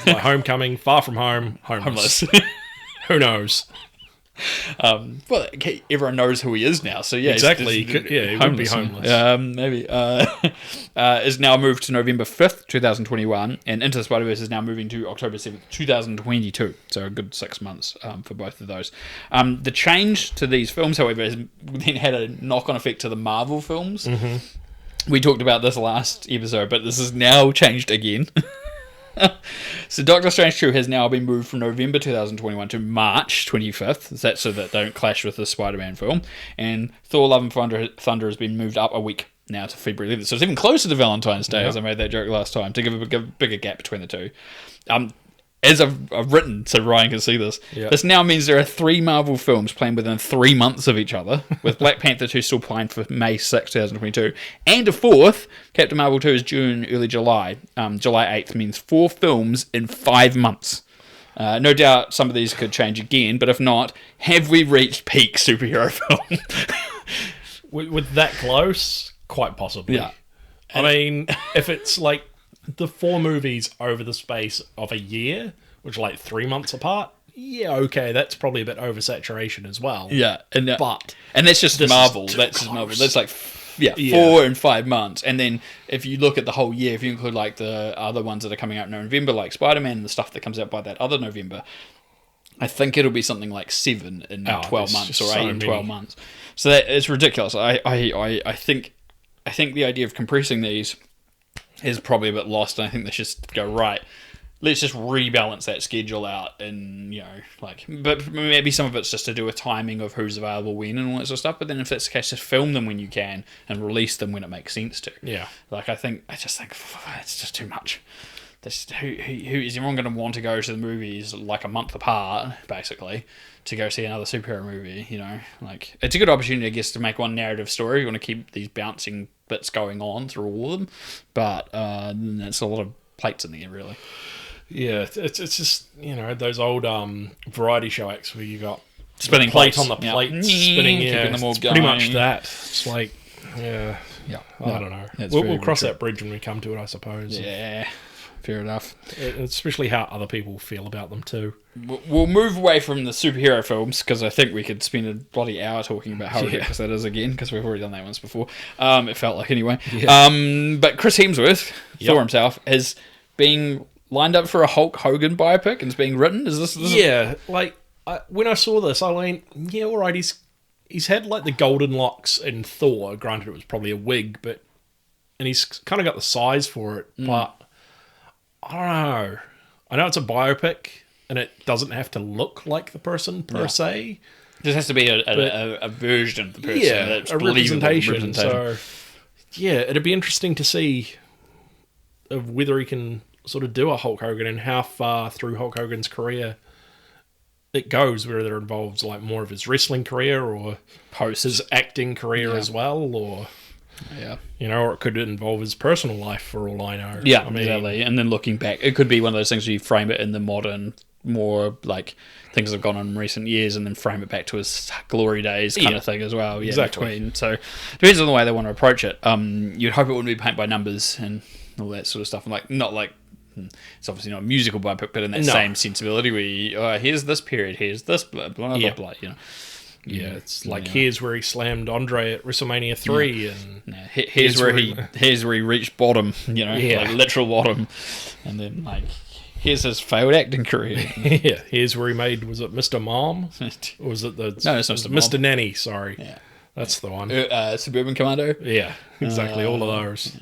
Speaker 1: Like Homecoming, Far From Home, homeless. Who knows?
Speaker 2: Well, everyone knows who he is now, so yeah,
Speaker 1: exactly. He would be homeless.
Speaker 2: Maybe is now moved to November 5th, 2021, and Into the Spider-Verse is now moving to October 7th, 2022. So a good 6 months for both of those. The change to these films, however, has then had a knock-on effect to the Marvel films. We talked about this last episode, but this has now changed again. So Doctor Strange 2 has now been moved from November 2021 to March 25th. That's so that they don't clash with the Spider-Man film. And Thor Love and Thunder has been moved up a week now to February 11th. So it's even closer to Valentine's Day, as I made that joke last time, to give a bigger gap between the two. As I've written, so Ryan can see this, this now means there are 3 Marvel films planned within 3 months of each other, with Black Panther 2 still planned for May 6, 2022, and a 4th, Captain Marvel 2 is June, early July. July 8th means 4 films in 5 months. No doubt some of these could change again, but if not, have we reached peak superhero film?
Speaker 1: With that close, quite possibly.
Speaker 2: Yeah.
Speaker 1: I mean, if it's like the 4 movies over the space of a year, which are like 3 months apart, yeah, okay, that's probably a bit oversaturation as well.
Speaker 2: Yeah, and
Speaker 1: but
Speaker 2: that's just Marvel. That's just Marvel. That's like 4 and 5 months, and then if you look at the whole year, if you include like the other ones that are coming out in November, like Spider-Man and the stuff that comes out by that other November, I think it'll be something like 7 in 12 months or 8 in 12 months. So that it's ridiculous. I think the idea of compressing these is probably a bit lost, and I think they should go, right, let's just rebalance that schedule out, and but maybe some of it's just to do with timing of who's available when and all that sort of stuff, but then if that's the case, just film them when you can and release them when it makes sense to.
Speaker 1: Yeah.
Speaker 2: I just think it's just too much. Who is everyone going to want to go to the movies like a month apart, basically, to go see another superhero movie? It's a good opportunity, I guess, to make one narrative story. You want to keep these bouncing bits going on through all of them, but that's a lot of plates in the air, really.
Speaker 1: Yeah, it's just those old variety show acts where you got
Speaker 2: spinning
Speaker 1: plate
Speaker 2: plates
Speaker 1: on the plate, spinning,
Speaker 2: keeping them all going.
Speaker 1: Pretty much that. It's like, I don't know. We'll cross that bridge when we come to it, I suppose.
Speaker 2: Yeah. Fair enough.
Speaker 1: Especially how other people feel about them too.
Speaker 2: We'll move away from the superhero films, because I think we could spend a bloody hour talking about how ridiculous that is again, because we've already done that once before. It felt like anyway. Yeah. But Chris Hemsworth, Thor himself, is being lined up for a Hulk Hogan biopic and is being written. Is this?
Speaker 1: Yeah. When I saw this, I went, yeah, all right. He's had like the golden locks in Thor. Granted, it was probably a wig, and he's kind of got the size for it, but. I don't know. I know it's a biopic, and it doesn't have to look like the person per se.
Speaker 2: It just has to be a version of the person.
Speaker 1: Yeah,
Speaker 2: that's
Speaker 1: a representation. So, yeah, it'd be interesting to see whether he can sort of do a Hulk Hogan and how far through Hulk Hogan's career it goes, whether it involves like more of his wrestling career or post his acting career as well, or...
Speaker 2: Yeah.
Speaker 1: Or it could involve his personal life for all I know.
Speaker 2: Yeah, exactly. And then looking back, it could be one of those things where you frame it in the modern, more like things that have gone on in recent years, and then frame it back to his glory days kind of thing as well. Yeah,
Speaker 1: exactly.
Speaker 2: So it depends on the way they want to approach it. You'd hope it wouldn't be paint by numbers and all that sort of stuff. And not like it's obviously not a musical biopic, but in that same sensibility where here's this period, here's this blah blah blah blah.
Speaker 1: Yeah, it's like here's where he slammed Andre at WrestleMania 3, and
Speaker 2: here's where he reached bottom, like literal bottom, and then like here's his failed acting career.
Speaker 1: Yeah, here's where he made, was it Mr. Mom? Or was it the...
Speaker 2: No, it's not
Speaker 1: Mr. Nanny, sorry.
Speaker 2: Yeah.
Speaker 1: That's the one.
Speaker 2: Suburban Commando?
Speaker 1: Yeah, exactly, all of those.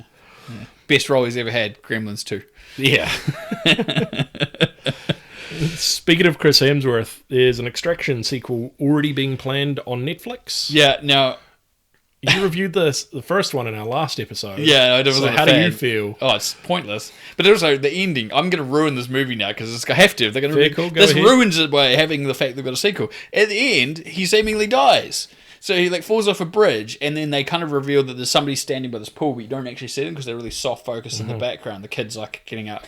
Speaker 2: Yeah. Best role he's ever had, Gremlins 2.
Speaker 1: Yeah. Speaking of Chris Hemsworth, there's an Extraction sequel already being planned on Netflix.
Speaker 2: Yeah, now...
Speaker 1: You reviewed the first one in our last episode.
Speaker 2: Yeah, I wasn't a fan.
Speaker 1: How do you feel?
Speaker 2: Oh, it's pointless. But also, the ending. I'm going to ruin this movie now because it's going to have to. They're going to. This ruins it by having the fact they've got a sequel. At the end, he seemingly dies. So he falls off a bridge, and then they kind of reveal that there's somebody standing by this pool, but you don't actually see them because they're really soft focus in the background. The kid's getting out,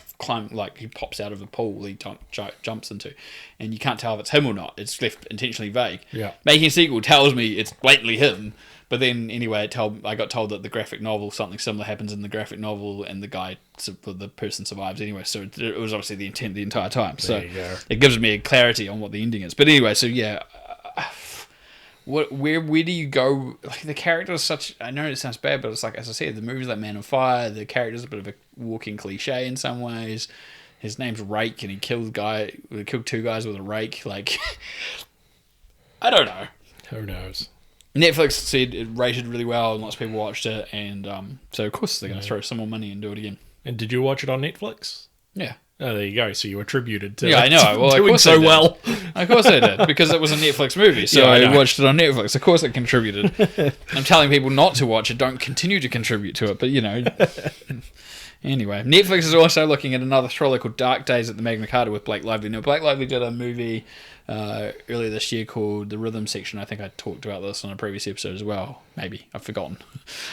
Speaker 2: he pops out of a pool he jumps into, and you can't tell if it's him or not. It's left intentionally vague.
Speaker 1: Yeah.
Speaker 2: Making a sequel tells me it's blatantly him. But then, anyway, I got told that the graphic novel, something similar happens in the graphic novel, and the person survives anyway. So it was obviously the intent the entire time. So it gives me a clarity on what the ending is. But anyway, so yeah, where do you go? Like the character is such. I know it sounds bad, but it's like, as I said, the movie's like Man on Fire. The character's a bit of a walking cliche in some ways. His name's Rake, and he killed two guys with a rake. Like, I don't know.
Speaker 1: Who knows?
Speaker 2: Netflix said it rated really well and lots of people watched it, and so of course they're going to throw some more money and do it again.
Speaker 1: And did you watch it on Netflix?
Speaker 2: Yeah.
Speaker 1: Oh, there you go. So you attributed to
Speaker 2: I know. Well,
Speaker 1: doing so well.
Speaker 2: Of course I did, because it was a Netflix movie, so I watched it on Netflix. Of course it contributed. I'm telling people not to watch it, don't continue to contribute to it, but Anyway, Netflix is also looking at another thriller called Dark Days at the Magna Carta with Blake Lively. Now, Blake Lively did a movie earlier this year called The Rhythm Section. I think I talked about this on a previous episode as well. Maybe. I've forgotten.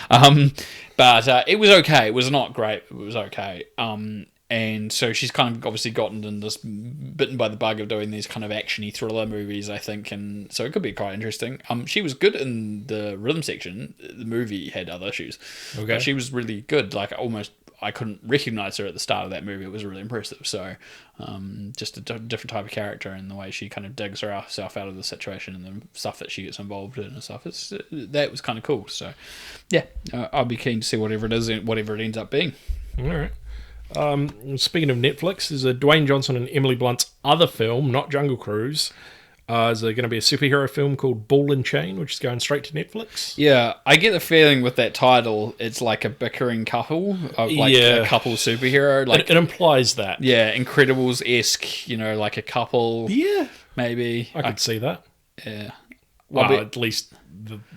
Speaker 2: But it was okay. It was not great. It was okay. And so she's kind of obviously gotten in this, bitten by the bug of doing these kind of actiony thriller movies, I think, and so it could be quite interesting. She was good in The Rhythm Section. The movie had other issues. Okay. But she was really good. I couldn't recognise her at the start of that movie. It was really impressive. So, just a different type of character, and the way she kind of digs herself out of the situation and the stuff that she gets involved in and stuff. That was kind of cool. So, yeah, I'll be keen to see whatever it is, whatever it ends up being.
Speaker 1: All right. Speaking of Netflix, there's a Dwayne Johnson and Emily Blunt's other film, not Jungle Cruise. Is there going to be a superhero film called Ball and Chain, which is going straight to Netflix?
Speaker 2: Yeah, I get the feeling with that title, it's like a bickering couple, a couple superhero.
Speaker 1: It implies that.
Speaker 2: Yeah, Incredibles-esque, like a couple.
Speaker 1: Yeah.
Speaker 2: Maybe.
Speaker 1: I could see that.
Speaker 2: Yeah.
Speaker 1: Well, at least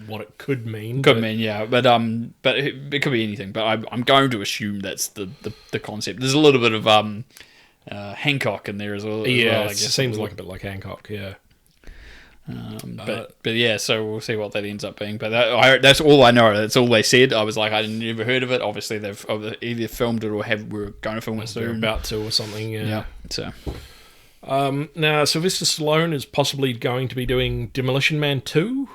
Speaker 1: what it could mean.
Speaker 2: Yeah. But it could be anything. But I'm going to assume that's the concept. There's a little bit of Hancock in there as well.
Speaker 1: Yeah, I guess. It seems like a bit like Hancock, yeah.
Speaker 2: But yeah, so we'll see what that ends up being. But that's all I know. That's all they said. I was like, I'd never heard of it. Obviously, they've either filmed it or we're going to film it soon.
Speaker 1: They're about to or something. Yeah.
Speaker 2: So,
Speaker 1: now Sylvester Stallone is possibly going to be doing Demolition Man 2.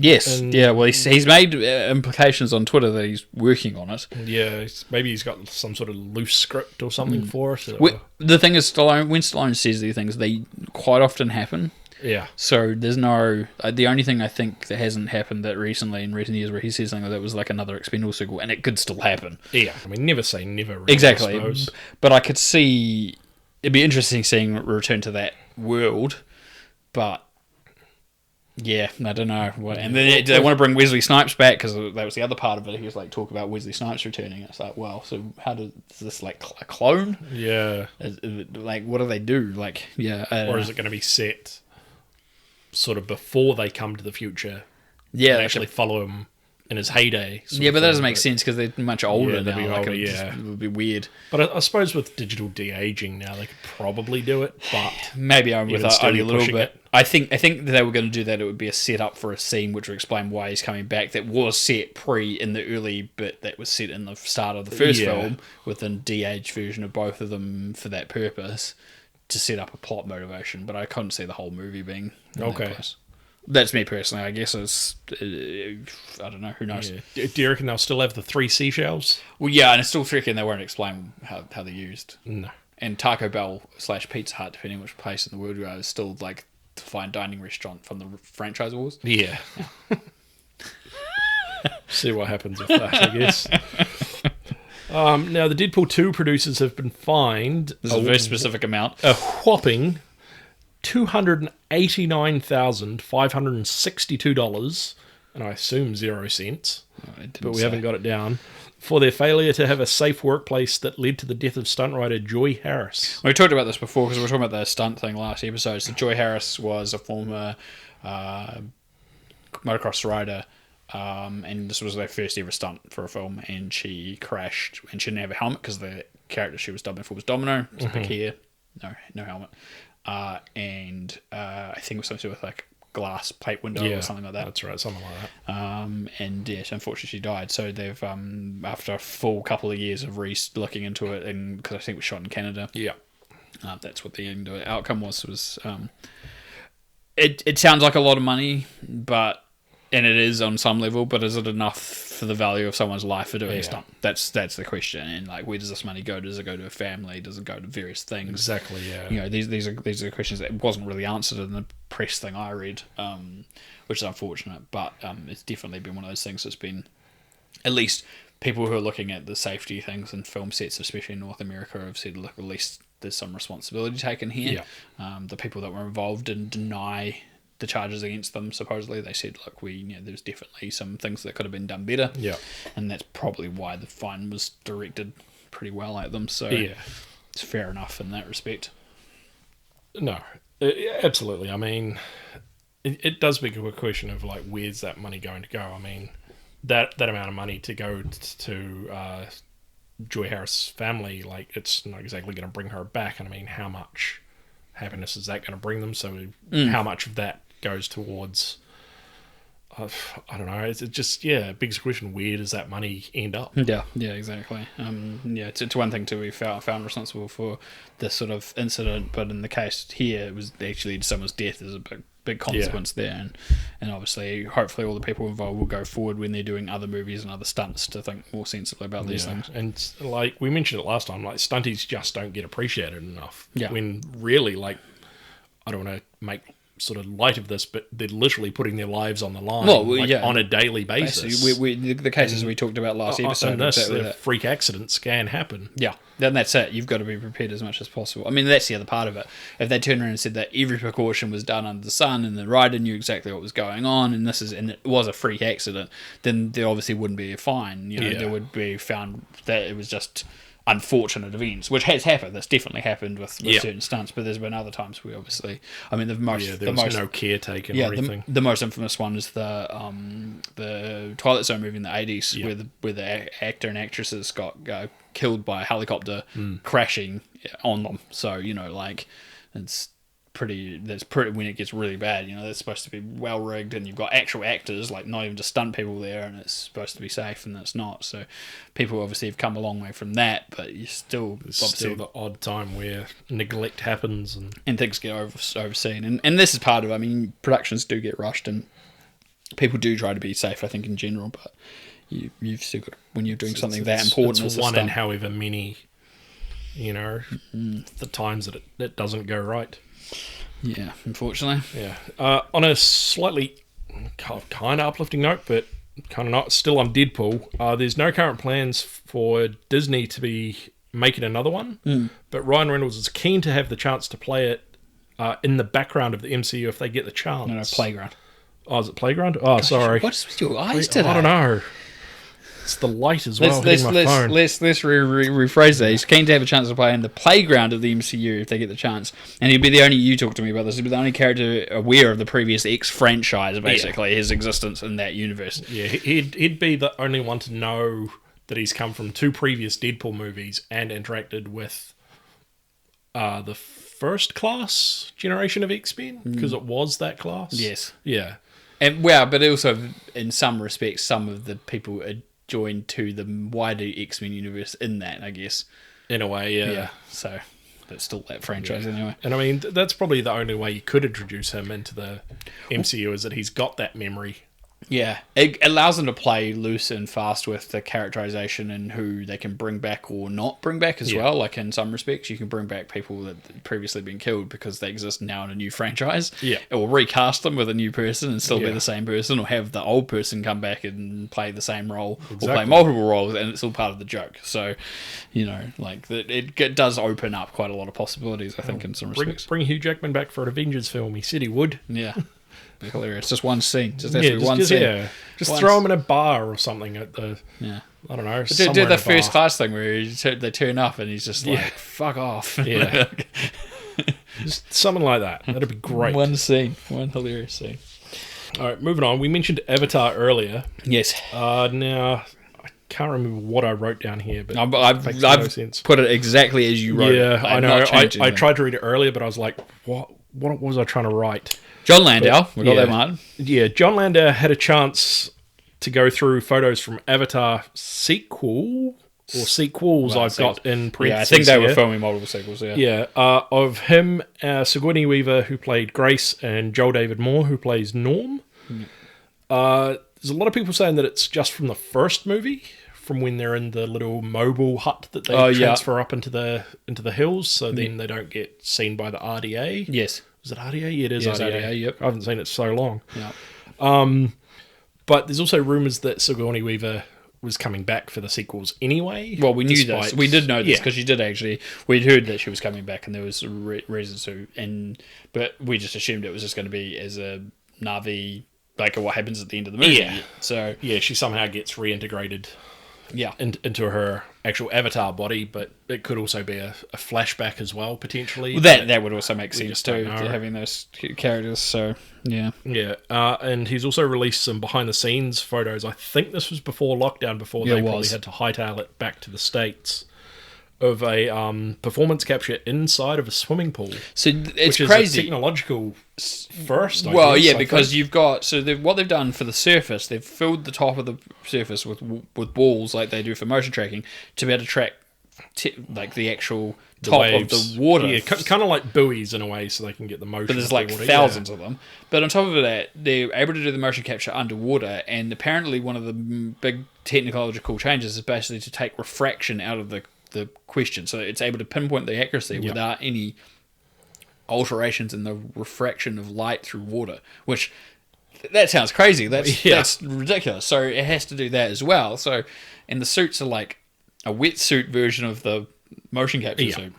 Speaker 2: Yes. Well, he's made implications on Twitter that he's working on it.
Speaker 1: Yeah. Maybe he's got some sort of loose script or something for it.
Speaker 2: The thing is, when Stallone says these things, they quite often happen.
Speaker 1: Yeah.
Speaker 2: So there's no... the only thing I think that hasn't happened that recently in recent years where he says something like that was like another Expendables sequel, and it could still happen.
Speaker 1: Yeah. I mean, never say never. Really,
Speaker 2: exactly.
Speaker 1: I suppose.
Speaker 2: But I could see... It'd be interesting seeing a return to that world, but... Yeah, I don't know. And then they want to bring Wesley Snipes back because that was the other part of it. He was like, talk about Wesley Snipes returning. It's like, well, so is this like a clone?
Speaker 1: Yeah.
Speaker 2: Like, what do they do? Like, yeah.
Speaker 1: Or is it going to be set sort of before they come to the future?
Speaker 2: Yeah.
Speaker 1: And actually follow him in his heyday.
Speaker 2: Yeah, but that doesn't make sense because they're much older now.
Speaker 1: It
Speaker 2: would be weird.
Speaker 1: But I suppose with digital de-aging now, they could probably do it, but...
Speaker 2: Maybe I'm with only a little bit. I think that they were going to do that. It would be a setup for a scene which would explain why he's coming back. That was set in the early bit that was set in the start of the first film with a de-aged version of both of them for that purpose to set up a plot motivation. But I couldn't see the whole movie being
Speaker 1: okay.
Speaker 2: That's me personally. I guess it's... I don't know. Who knows?
Speaker 1: Yeah. Do you reckon they'll still have the 3 seashells?
Speaker 2: Well, yeah, and I still reckon they won't explain how they're used.
Speaker 1: No.
Speaker 2: And Taco Bell / Pizza Hut, depending which place in the world you are, is still like fine dining restaurant from the franchise wars.
Speaker 1: Yeah. See what happens with that, I guess. Now, the Deadpool 2 producers have been fined...
Speaker 2: There's a very specific amount.
Speaker 1: A whopping $289,562, and I assume 0 cents, but we haven't got it down, for their failure to have a safe workplace that led to the death of stunt rider Joy Harris.
Speaker 2: We talked about this before because we were talking about the stunt thing last episode. So Joy Harris was a former motocross rider, and this was their first ever stunt for a film, and she crashed, and she didn't have a helmet because the character she was dubbing for was Domino. It was big hair, no helmet. And I think it was something to do with like glass plate window or something like that.
Speaker 1: That's right, something like that.
Speaker 2: And yes, unfortunately she died. So they've after a full couple of years of looking into it, and because I think it was shot in Canada.
Speaker 1: Yeah,
Speaker 2: that's what the outcome was. It sounds like a lot of money, and it is on some level, but is it enough for the value of someone's life for doing a stunt? That's the question. And like, where does this money go? Does it go to a family? Does it go to various things?
Speaker 1: Exactly. Yeah.
Speaker 2: You know, these are questions that wasn't really answered in the press thing I read, which is unfortunate. But it's definitely been one of those things that's been, at least people who are looking at the safety things in film sets, especially in North America, have said, look, at least there's some responsibility taken here. Yeah. The people that were involved didn't deny the charges against them. Supposedly they said, look, there's definitely some things that could have been done better. Yeah, and that's probably why the fine was directed pretty well at them. So it's fair enough in that respect.
Speaker 1: No, absolutely. I mean, it does beg a question of like, where's that money going to go? I mean, that amount of money to go to Joy Harris' family, like, it's not exactly going to bring her back. And I mean, how much happiness is that going to bring them? So how much of that goes towards, I don't know, it's just, big question, where does that money end up?
Speaker 2: Yeah, exactly. It's one thing to be found responsible for this sort of incident, but in the case here, it was actually someone's death is a big consequence there, and obviously, hopefully all the people involved will go forward when they're doing other movies and other stunts to think more sensibly about these things. And
Speaker 1: like we mentioned it last time, like, stunties just don't get appreciated enough. Yeah. When really, like, I don't want to make sort of light of this, but they're literally putting their lives on the line on a daily basis.
Speaker 2: The cases we talked about last episode,
Speaker 1: the freak accidents can happen.
Speaker 2: Yeah, then that's it. You've got to be prepared as much as possible. I mean, that's the other part of it. If they turned around and said that every precaution was done under the sun and the rider knew exactly what was going on, and it was a freak accident, then there obviously wouldn't be a fine. There would be found that it was just unfortunate events, which has happened. That's definitely happened with certain stunts, but there's been other times where obviously, I mean, there was no
Speaker 1: care taken or anything.
Speaker 2: The most infamous one is the Twilight Zone movie in the 80s, where the actor and actresses got killed by a helicopter crashing on them. So it's pretty when it gets really bad, that's supposed to be well rigged, and you've got actual actors, like not even just stunt people there, and it's supposed to be safe, and it's not. So people obviously have come a long way from that, but you still
Speaker 1: the odd time where neglect happens
Speaker 2: and things get overseen, and this is part of it. I mean, productions do get rushed, and people do try to be safe, I think, in general, but you've still got, when you're doing something that important,
Speaker 1: it's one in however many, the times that it doesn't go right.
Speaker 2: Yeah, unfortunately.
Speaker 1: Yeah. On a slightly kind of uplifting note, but kind of not, still on Deadpool, there's no current plans for Disney to be making another one, but Ryan Reynolds is keen to have the chance to play it in the background of the MCU if they get the chance.
Speaker 2: No, Playground.
Speaker 1: Oh, is it Playground? Oh, gosh, sorry.
Speaker 2: What's with your eyes today?
Speaker 1: I don't know. It's the light as well. Let's
Speaker 2: rephrase that. He's keen to have a chance to play in the playground of the MCU if they get the chance. And he'd be the only, you talked to me about this, he'd be the only character aware of the previous X franchise, basically, his existence in that universe.
Speaker 1: Yeah, he'd be the only one to know that he's come from 2 previous Deadpool movies and interacted with the first class generation of X-Men, because it was that class.
Speaker 2: Yes.
Speaker 1: Yeah.
Speaker 2: And but also, in some respects, some of the people joined to the wider X-Men universe in that, I guess.
Speaker 1: In a way, yeah.
Speaker 2: So, but still that franchise anyway.
Speaker 1: And I mean, that's probably the only way you could introduce him into the MCU, is that he's got that memory
Speaker 2: Yeah, it allows them to play loose and fast with the characterization and who they can bring back or not bring back as well. Like in some respects, you can bring back people that had previously been killed because they exist now in a new franchise.
Speaker 1: Yeah.
Speaker 2: Or recast them with a new person and still be the same person, or have the old person come back and play the same role or play multiple roles, and it's all part of the joke. So, like it does open up quite a lot of possibilities, I think, in some respects.
Speaker 1: Bring Hugh Jackman back for an Avengers film. He said he would.
Speaker 2: Yeah. Be hilarious. Just one scene. Just one scene. Yeah.
Speaker 1: Just throw him in a bar or something at the.
Speaker 2: Yeah.
Speaker 1: I don't know.
Speaker 2: Do the first class thing where they turn up and he's just like, fuck off.
Speaker 1: Yeah. Just something like that. That'd be great.
Speaker 2: One scene. One hilarious scene.
Speaker 1: All right, moving on. We mentioned Avatar earlier.
Speaker 2: Yes.
Speaker 1: Now, I can't remember what I wrote down here, but
Speaker 2: I've put it exactly as you wrote it.
Speaker 1: Yeah, I know. I tried to read it earlier, but I was like, what was I trying to write?
Speaker 2: John Landau, we got that one.
Speaker 1: Yeah, John Landau had a chance to go through photos from Avatar sequels I've got in parentheses.
Speaker 2: Yeah, I think they were filming multiple sequels,
Speaker 1: Yeah, of him, Sigourney Weaver, who played Grace, and Joel David Moore, who plays Norm. There's a lot of people saying that it's just from the first movie, from when they're in the little mobile hut that they transfer up into the hills, so then they don't get seen by the RDA.
Speaker 2: Yes.
Speaker 1: Is it RDA? Yeah, it is RDA.
Speaker 2: Yep.
Speaker 1: I haven't seen it so long.
Speaker 2: Yep.
Speaker 1: But there's also rumours that Sigourney Weaver was coming back for the sequels anyway.
Speaker 2: Well, we knew this. We did know this because she did actually. We'd heard that she was coming back, and there was reasons to. But we just assumed it was just going to be as a Na'vi, like what happens at the end of the movie.
Speaker 1: Yeah.
Speaker 2: So
Speaker 1: she somehow gets reintegrated.
Speaker 2: Yeah.
Speaker 1: Into her actual avatar body, but it could also be a flashback as well, potentially.
Speaker 2: Well, that would also make sense too, having those characters. So yeah.
Speaker 1: And he's also released some behind the scenes photos. I think this was before lockdown, before they probably had to hightail it back to the States, of a performance capture inside of a swimming pool.
Speaker 2: So it's
Speaker 1: which
Speaker 2: crazy.
Speaker 1: Is a technological first.
Speaker 2: I guess, because you've got what they've done for the surface, they've filled the top of the surface with balls like they do for motion tracking to be able to track like the actual top of the water.
Speaker 1: Yeah, kind of like buoys in a way, so they can get the motion.
Speaker 2: But there's like thousands of them. But on top of that, they're able to do the motion capture underwater, and apparently one of the big technological changes is basically to take refraction out of the question, so it's able to pinpoint the accuracy without any alterations in the refraction of light through water, which that sounds crazy. That's ridiculous. So it has to do that as well. So, and the suits are like a wetsuit version of the motion capture suit.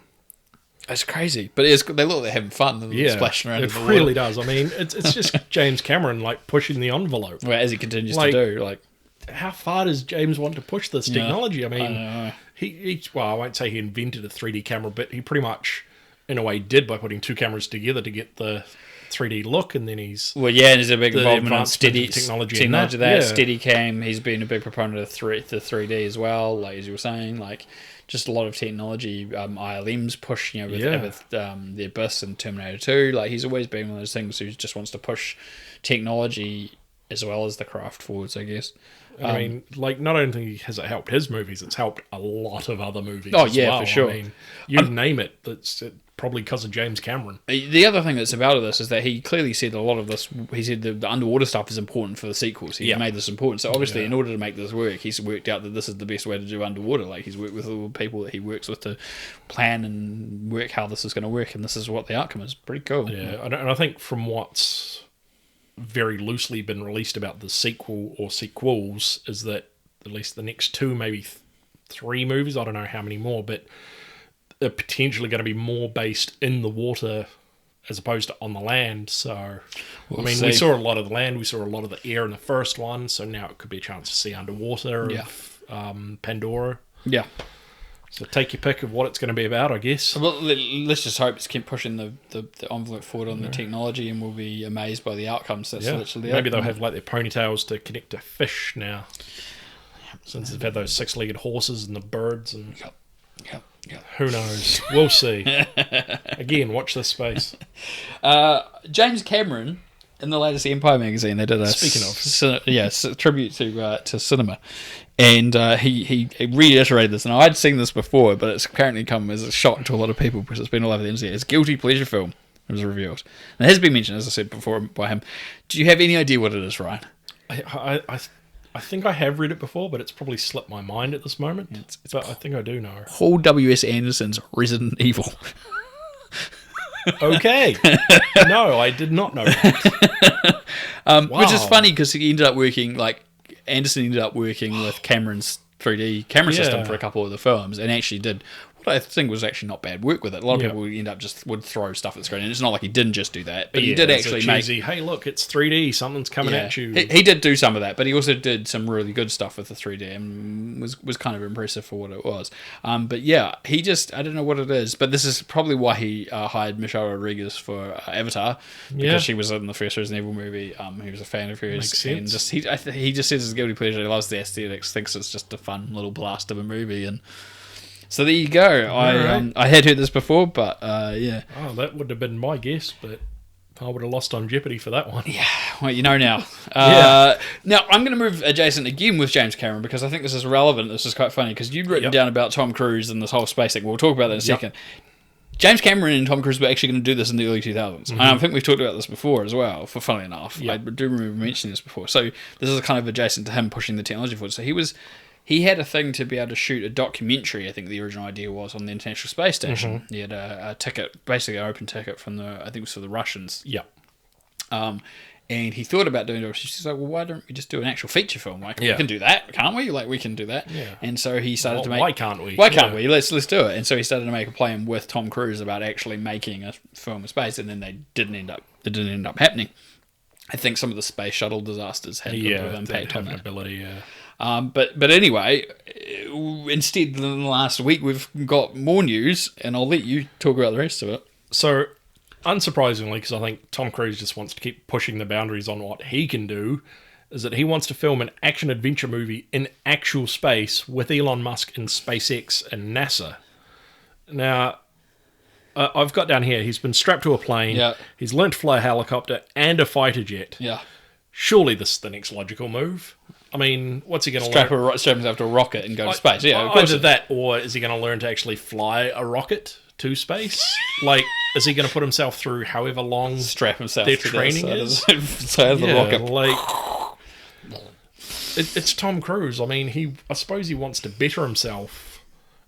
Speaker 2: It's crazy, but they look like they're having fun and splashing around.
Speaker 1: It really does. I mean, it's just James Cameron like pushing the envelope,
Speaker 2: as he continues to do. Like,
Speaker 1: how far does James want to push this technology? I mean, I won't say he invented a 3D camera, but he pretty much, in a way, did by putting two cameras together to get the 3D look, and then he's...
Speaker 2: Well, yeah, and there's a big involvement in
Speaker 1: technology
Speaker 2: that. Steadicam, he's been a big proponent of the 3D as well, like as you were saying, like just a lot of technology. ILM's push, with The Abyss and Terminator 2, like he's always been one of those things who just wants to push technology as well as the craft forwards, I guess.
Speaker 1: I mean, like, not only has it helped his movies, it's helped a lot of other movies
Speaker 2: for sure.
Speaker 1: I mean, you name it, that's probably because of James Cameron.
Speaker 2: The other thing that's about this is that he clearly said a lot of this, he said the underwater stuff is important for the sequels. He made this important. So obviously, in order to make this work, he's worked out that this is the best way to do underwater. Like, he's worked with all the people that he works with to plan and work how this is going to work, and this is what the outcome is. Pretty cool.
Speaker 1: Yeah, and I think from what's very loosely been released about the sequel or sequels is that at least the next two, maybe three movies, I don't know how many more, but they're potentially going to be more based in the water as opposed to on the land. So, we saw a lot of the land, we saw a lot of the air in the first one, so now it could be a chance to see underwater of Pandora.
Speaker 2: Yeah.
Speaker 1: So take your pick of what it's going to be about, I guess.
Speaker 2: Well, let's just hope it's keep pushing the envelope forward on the technology, and we'll be amazed by the outcomes. That's literally
Speaker 1: maybe they'll have like their ponytails to connect to fish now, since they've had those six-legged horses and the birds and who knows? We'll see. Again, watch this space.
Speaker 2: James Cameron, in the latest Empire magazine, they did a tribute to cinema. And he reiterated this, and I'd seen this before, but it's apparently come as a shock to a lot of people because it's been all over the internet. It's guilty pleasure film. It was revealed, and it has been mentioned, as I said before, by him. Do you have any idea what it is, Ryan?
Speaker 1: I think I have read it before, but it's probably slipped my mind at this moment. But I think I do know.
Speaker 2: Paul W.S. Anderson's Resident Evil.
Speaker 1: Okay. No, I did not know that.
Speaker 2: Which is funny because he ended up working, Anderson ended up working with Cameron's 3D camera system for a couple of the films, and actually did what I think was actually not bad work with it. A lot of people end up would throw stuff at the screen, and it's not like he didn't just do that, but he did actually make...
Speaker 1: Hey, look, it's 3D, something's coming at you.
Speaker 2: He did do some of that, but he also did some really good stuff with the 3D, and was kind of impressive for what it was. But yeah, he just, I don't know what it is, but this is probably why he hired Michelle Rodriguez for Avatar, because she was in the first Resident Evil movie. He was a fan of hers.
Speaker 1: Makes sense.
Speaker 2: And he just says it's guilty pleasure. He loves the aesthetics, thinks it's just a fun little blast of a movie, and so there you go. I had heard this before, but yeah.
Speaker 1: Oh, that would have been my guess, but I would have lost on Jeopardy for that one.
Speaker 2: Yeah, well, you know now. Now, I'm going to move adjacent again with James Cameron, because I think this is relevant. This is quite funny, because you'd written down about Tom Cruise and this whole space thing. We'll talk about that in a second. James Cameron and Tom Cruise were actually going to do this in the early 2000s. And I think we've talked about this before as well, funnily enough. I do remember mentioning this before. So this is kind of adjacent to him pushing the technology forward. So he had a thing to be able to shoot a documentary, I think the original idea was, on the International Space Station. He had a ticket, basically an open ticket from I think it was for the Russians.
Speaker 1: Yeah.
Speaker 2: And he thought about doing it. She's like, well, why don't we just do an actual feature film? We can do that, can't we? We can do that.
Speaker 1: Yeah.
Speaker 2: And so he started to make...
Speaker 1: Why can't we?
Speaker 2: Why can't we? Let's do it. And so he started to make a plan with Tom Cruise about actually making a film of space, and then it didn't end up happening. I think some of the space shuttle disasters had a bit of impact on that.
Speaker 1: Ability,
Speaker 2: But anyway, instead, in the last week, we've got more news, and I'll let you talk about the rest of it.
Speaker 1: So, unsurprisingly, because I think Tom Cruise just wants to keep pushing the boundaries on what he can do, is that he wants to film an action-adventure movie in actual space with Elon Musk and SpaceX and NASA. Now, I've got down here, he's been strapped to a plane, he's learnt to fly a helicopter and a fighter jet.
Speaker 2: Yeah.
Speaker 1: Surely this is the next logical move. I mean, what's he going to learn?
Speaker 2: Strap himself to a rocket and go to space. Yeah, of
Speaker 1: course. Either that, or is he going to learn to actually fly a rocket to space? Is he going to put himself through however long
Speaker 2: strap himself
Speaker 1: their
Speaker 2: to
Speaker 1: training is?
Speaker 2: So the rocket.
Speaker 1: It's Tom Cruise. I mean, I suppose he wants to better himself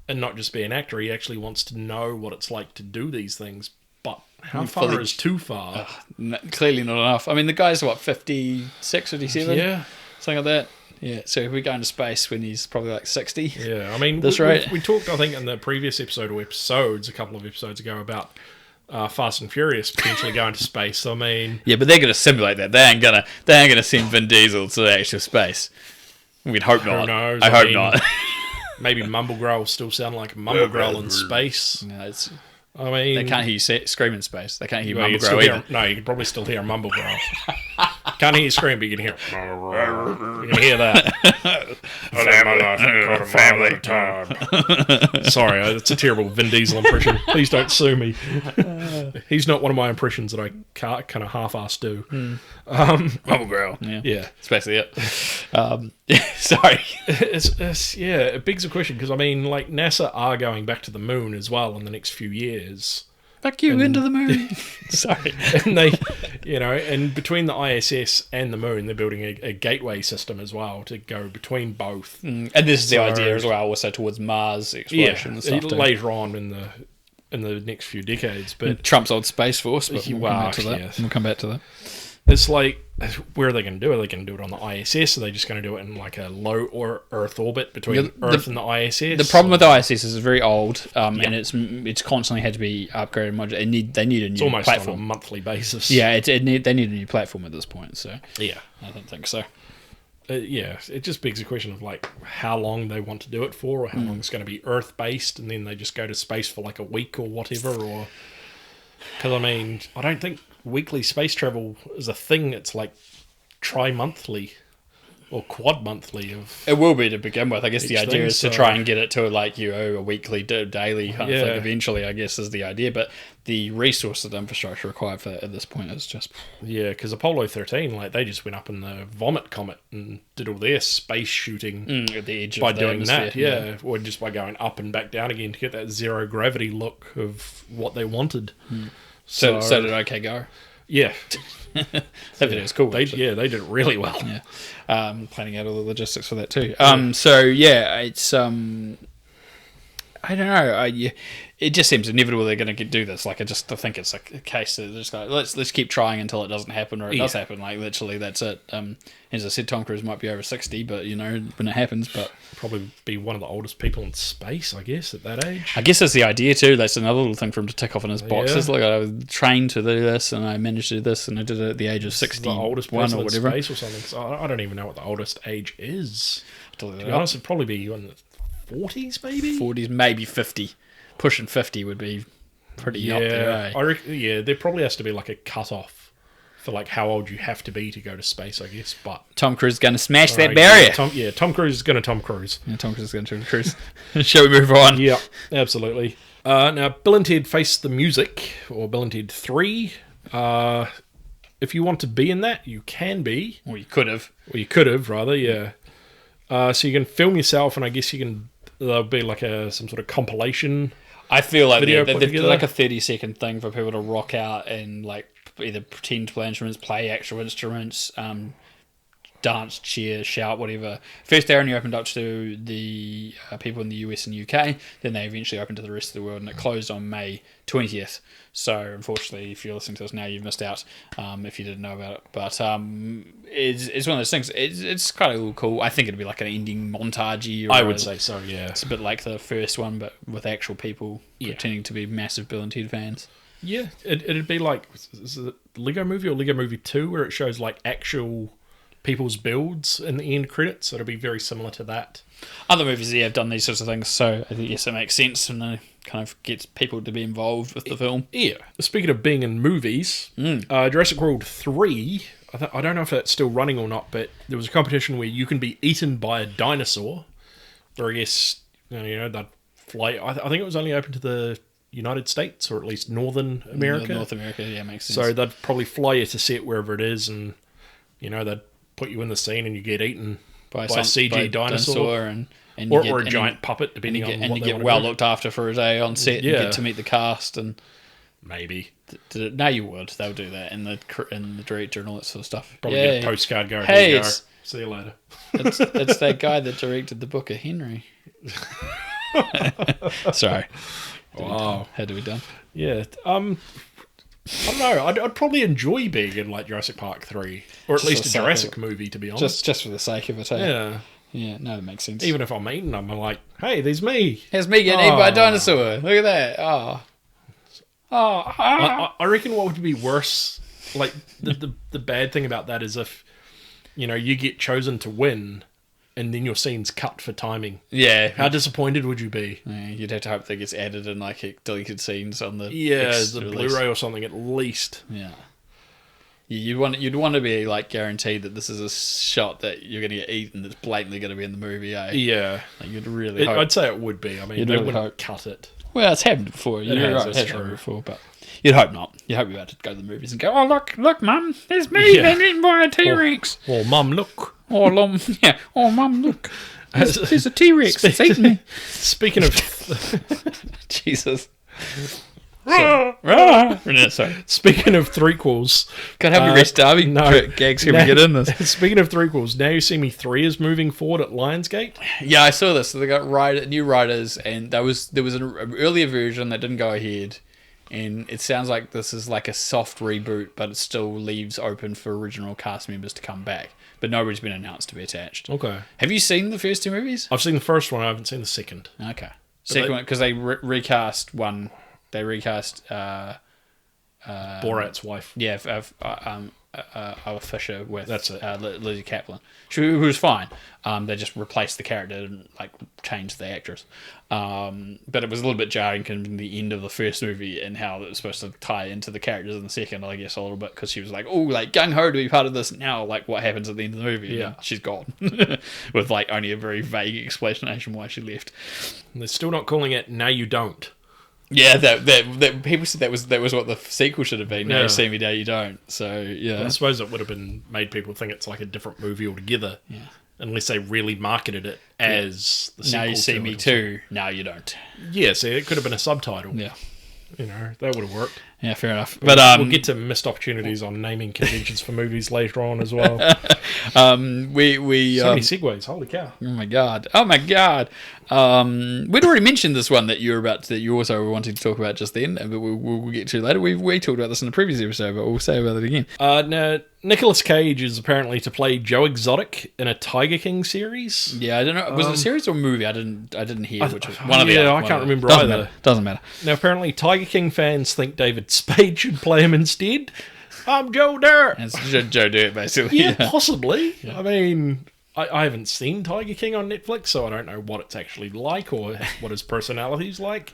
Speaker 1: and not just be an actor. He actually wants to know what it's like to do these things. But how far is too far?
Speaker 2: Clearly not enough. I mean, the guy's, 56, 57?
Speaker 1: Yeah.
Speaker 2: Something like that. Yeah, so if we go into space when he's probably 60.
Speaker 1: Yeah, I mean, we talked, I think, in the previous episode or episodes, a couple of episodes ago, about Fast and Furious potentially going to space. I mean...
Speaker 2: Yeah, but they're going to simulate that. They ain't gonna send Vin Diesel to the actual space. We'd hope not.
Speaker 1: Who knows?
Speaker 2: I hope not.
Speaker 1: Maybe Mumble Growl will still sound like Mumble Growl in space.
Speaker 2: No,
Speaker 1: I mean...
Speaker 2: They can't hear you scream in space. They can't hear Mumble Growl either.
Speaker 1: No, you can probably still hear Mumble Growl. Can't hear you scream, but you can hear... You can hear that. Family time. Sorry, it's a terrible Vin Diesel impression. Please don't sue me. He's not one of my impressions that I can't kind of half-ass do.
Speaker 2: Mumble Growl. Yeah. That's basically it. Sorry.
Speaker 1: It begs a question, because I mean, NASA are going back to the moon as well in the next few years.
Speaker 2: Fuck you, into the moon. Sorry.
Speaker 1: And they, and between the ISS and the moon, they're building a gateway system as well to go between both.
Speaker 2: And this is the idea as well, also towards Mars exploration and stuff.
Speaker 1: Later on in the next few decades. But
Speaker 2: Trump's old Space Force, but we'll come back to that. Yes. We'll come back to that.
Speaker 1: It's where are they going to do it? Are they going to do it on the ISS? Are they just going to do it in a low or Earth orbit between Earth and the ISS?
Speaker 2: The problem with the ISS is it's very old, and it's constantly had to be upgraded. They need a new
Speaker 1: almost
Speaker 2: platform
Speaker 1: on a monthly basis.
Speaker 2: Yeah, they need a new platform at this point. So
Speaker 1: yeah,
Speaker 2: I don't think so.
Speaker 1: It just begs a question of how long they want to do it for, or how long it's going to be Earth based, and then they just go to space for a week or whatever. Or because I mean, I don't think weekly space travel is a thing. It's tri-monthly or quad-monthly.
Speaker 2: It will be to begin with. I guess the idea is to try and get it to a weekly, daily kind of thing eventually, I guess, is the idea. But the resources and infrastructure required for that at this point is just...
Speaker 1: Yeah, because Apollo 13, they just went up in the Vomit Comet and did all their space shooting
Speaker 2: at the edge
Speaker 1: by
Speaker 2: of the
Speaker 1: doing
Speaker 2: atmosphere,
Speaker 1: that, or just by going up and back down again to get that zero gravity look of what they wanted.
Speaker 2: So did OK go?
Speaker 1: Yeah.
Speaker 2: That video is cool.
Speaker 1: They did it really well.
Speaker 2: Yeah. Planning out all the logistics for that too. So yeah, it's I don't know. It just seems inevitable they're going to do this. Like I think it's like a case that they're just like let's keep trying until it doesn't happen, or it does happen. Like literally, that's it. As I said, Tom Cruise might be over 60, but when it happens, but
Speaker 1: probably be one of the oldest people in space, I guess, at that age.
Speaker 2: I guess that's the idea too. That's another little thing for him to tick off in his boxes.
Speaker 1: Yeah.
Speaker 2: Like I was trained to do this, and I managed to do this, and I did it at the age of 61
Speaker 1: the oldest person
Speaker 2: or whatever.
Speaker 1: in space or something. So I don't even know what the oldest age is.
Speaker 2: To
Speaker 1: be honest, it'd probably be in the 40s, maybe.
Speaker 2: 40s, maybe 50. Pushing 50 would be pretty up there. Eh?
Speaker 1: I reckon, there probably has to be like a cut-off for like how old you have to be to go to space, I guess. But
Speaker 2: Tom Cruise is going to smash that barrier.
Speaker 1: Tom Cruise is going to Tom Cruise.
Speaker 2: Yeah, Tom Cruise is going to Tom Cruise. Shall we move on?
Speaker 1: Yeah, absolutely. Now, Bill and Ted Face the Music, or Bill and Ted 3. If you want to be in that, you can be.
Speaker 2: Or you could have.
Speaker 1: Or you could have, rather, yeah. So you can film yourself, and I guess there'll be like some sort of compilation.
Speaker 2: I feel like
Speaker 1: they've
Speaker 2: like a 30-second thing for people to rock out and like either pretend to play instruments, play actual instruments, dance, cheer, shout, whatever. First they only opened up to the people in the US and UK, then they eventually opened to the rest of the world, and it closed on May 20th. So unfortunately, if you're listening to this now, you've missed out if you didn't know about it. But it's one of those things. It's kind of cool. I think it'd be like an ending montage.
Speaker 1: I would say so, yeah.
Speaker 2: It's a bit like the first one, but with actual people pretending to be massive Bill and Ted fans.
Speaker 1: Yeah, it'd be like, is it Lego Movie or Lego Movie 2, where it shows like actual people's builds in the end credits. So it'll be very similar to that.
Speaker 2: Other movies have done these sorts of things, so I think yes, it makes sense, and it kind of gets people to be involved with the film.
Speaker 1: Yeah. Speaking of being in movies, Jurassic World 3, I don't know if that's still running or not, but there was a competition where you can be eaten by a dinosaur, or I guess they'd fly. I think it was only open to the United States, or at least Northern America.
Speaker 2: North America, yeah, makes sense.
Speaker 1: So they'd probably fly you to set wherever it is, and they'd put you in the scene, and you get eaten by a CG dinosaur, or a giant puppet, depending on what they want to do.
Speaker 2: And you get well looked after for a day on set, and get to meet the cast, and
Speaker 1: maybe.
Speaker 2: No, you would. They'll do that, and the director and all that sort of stuff.
Speaker 1: Probably get a postcard going.
Speaker 2: Hey,
Speaker 1: see you later.
Speaker 2: It's that guy that directed the Book of Henry. Sorry.
Speaker 1: Wow.
Speaker 2: Had to be done.
Speaker 1: Yeah. I don't know. I'd probably enjoy being in like Jurassic Park 3, or at least a Jurassic movie, to be honest.
Speaker 2: Just for the sake of it. Eh?
Speaker 1: Yeah.
Speaker 2: Yeah. No, that makes sense.
Speaker 1: Even if I'm eating them, I'm like, hey, there's me.
Speaker 2: Here's me getting eaten by a dinosaur. Look at that.
Speaker 1: I reckon what would be worse, like the bad thing about that is if you get chosen to win, and then your scene's cut for timing.
Speaker 2: Yeah.
Speaker 1: How disappointed would you be?
Speaker 2: Yeah, you'd have to hope that gets added in like deleted scenes on the
Speaker 1: the Blu-ray or something at least.
Speaker 2: Yeah. You'd want to be like guaranteed that this is a shot that you're going to get eaten that's blatantly going to be in the movie. Eh?
Speaker 1: Yeah.
Speaker 2: Like you'd really hope.
Speaker 1: I'd say it would be. I mean, they wouldn't cut it.
Speaker 2: Well, it's happened before. You're right. It's happened before, but you'd hope not. You hope you're about to go to the movies and go, oh, look, Mum, there's me being eaten by a T-Rex.
Speaker 1: Or Mum, look.
Speaker 2: Oh, Mum, look. There's a T-Rex that's eating me.
Speaker 1: Speaking of...
Speaker 2: Jesus.
Speaker 1: Sorry. Speaking of threequels...
Speaker 2: Can't have me rest Darby gags here we get in this.
Speaker 1: Speaking of threequels, Now You See Me 3 is moving forward at Lionsgate.
Speaker 2: Yeah, I saw this. So they got new writers, and there was an earlier version that didn't go ahead. And it sounds like this is like a soft reboot, but it still leaves open for original cast members to come back. But nobody's been announced to be attached.
Speaker 1: Okay.
Speaker 2: Have you seen the first two movies?
Speaker 1: I've seen the first one. I haven't seen the second.
Speaker 2: Okay. Second one, because they recast one. They recast...
Speaker 1: Borat's wife.
Speaker 2: Yeah, Ella Fisher with
Speaker 1: That's it.
Speaker 2: Lizzie Kaplan, who was fine. They just replaced the character and like changed the actress. But it was a little bit jarring in the end of the first movie and how it was supposed to tie into the characters in the second, I guess, a little bit, because she was like, oh, like gung ho to be part of this. Now, like, what happens at the end of the movie?
Speaker 1: Yeah,
Speaker 2: she's gone with like only a very vague explanation why she left.
Speaker 1: And they're still not calling it Now You Don't.
Speaker 2: Yeah, that people said that was what the sequel should have been. Now You See Me, Now You Don't. So yeah,
Speaker 1: but I suppose it would have been made people think it's like a different movie altogether.
Speaker 2: Yeah,
Speaker 1: unless they really marketed it as the sequel.
Speaker 2: Now You See Me Too, Now You Don't.
Speaker 1: Yeah, see, it could have been a subtitle.
Speaker 2: Yeah,
Speaker 1: that would have worked.
Speaker 2: Yeah, fair enough. But
Speaker 1: we'll get to missed opportunities on naming conventions for movies later on as well.
Speaker 2: so many
Speaker 1: segues, holy cow!
Speaker 2: Oh my god! We'd already mentioned this one that you also were wanting to talk about just then, but we'll get to later. We talked about this in the previous episode, but we'll say about it again.
Speaker 1: Now, Nicolas Cage is apparently to play Joe Exotic in a Tiger King series.
Speaker 2: Yeah, I don't know. Was it a series or a movie? I didn't hear which one of the other.
Speaker 1: I can't remember either.
Speaker 2: Doesn't matter.
Speaker 1: Now, apparently, Tiger King fans think David Spade should play him instead. I'm Joe Dirt.
Speaker 2: It's Joe Dirt, basically.
Speaker 1: Yeah, possibly. Yeah. I mean, I haven't seen Tiger King on Netflix, so I don't know what it's actually like or what his personality's like.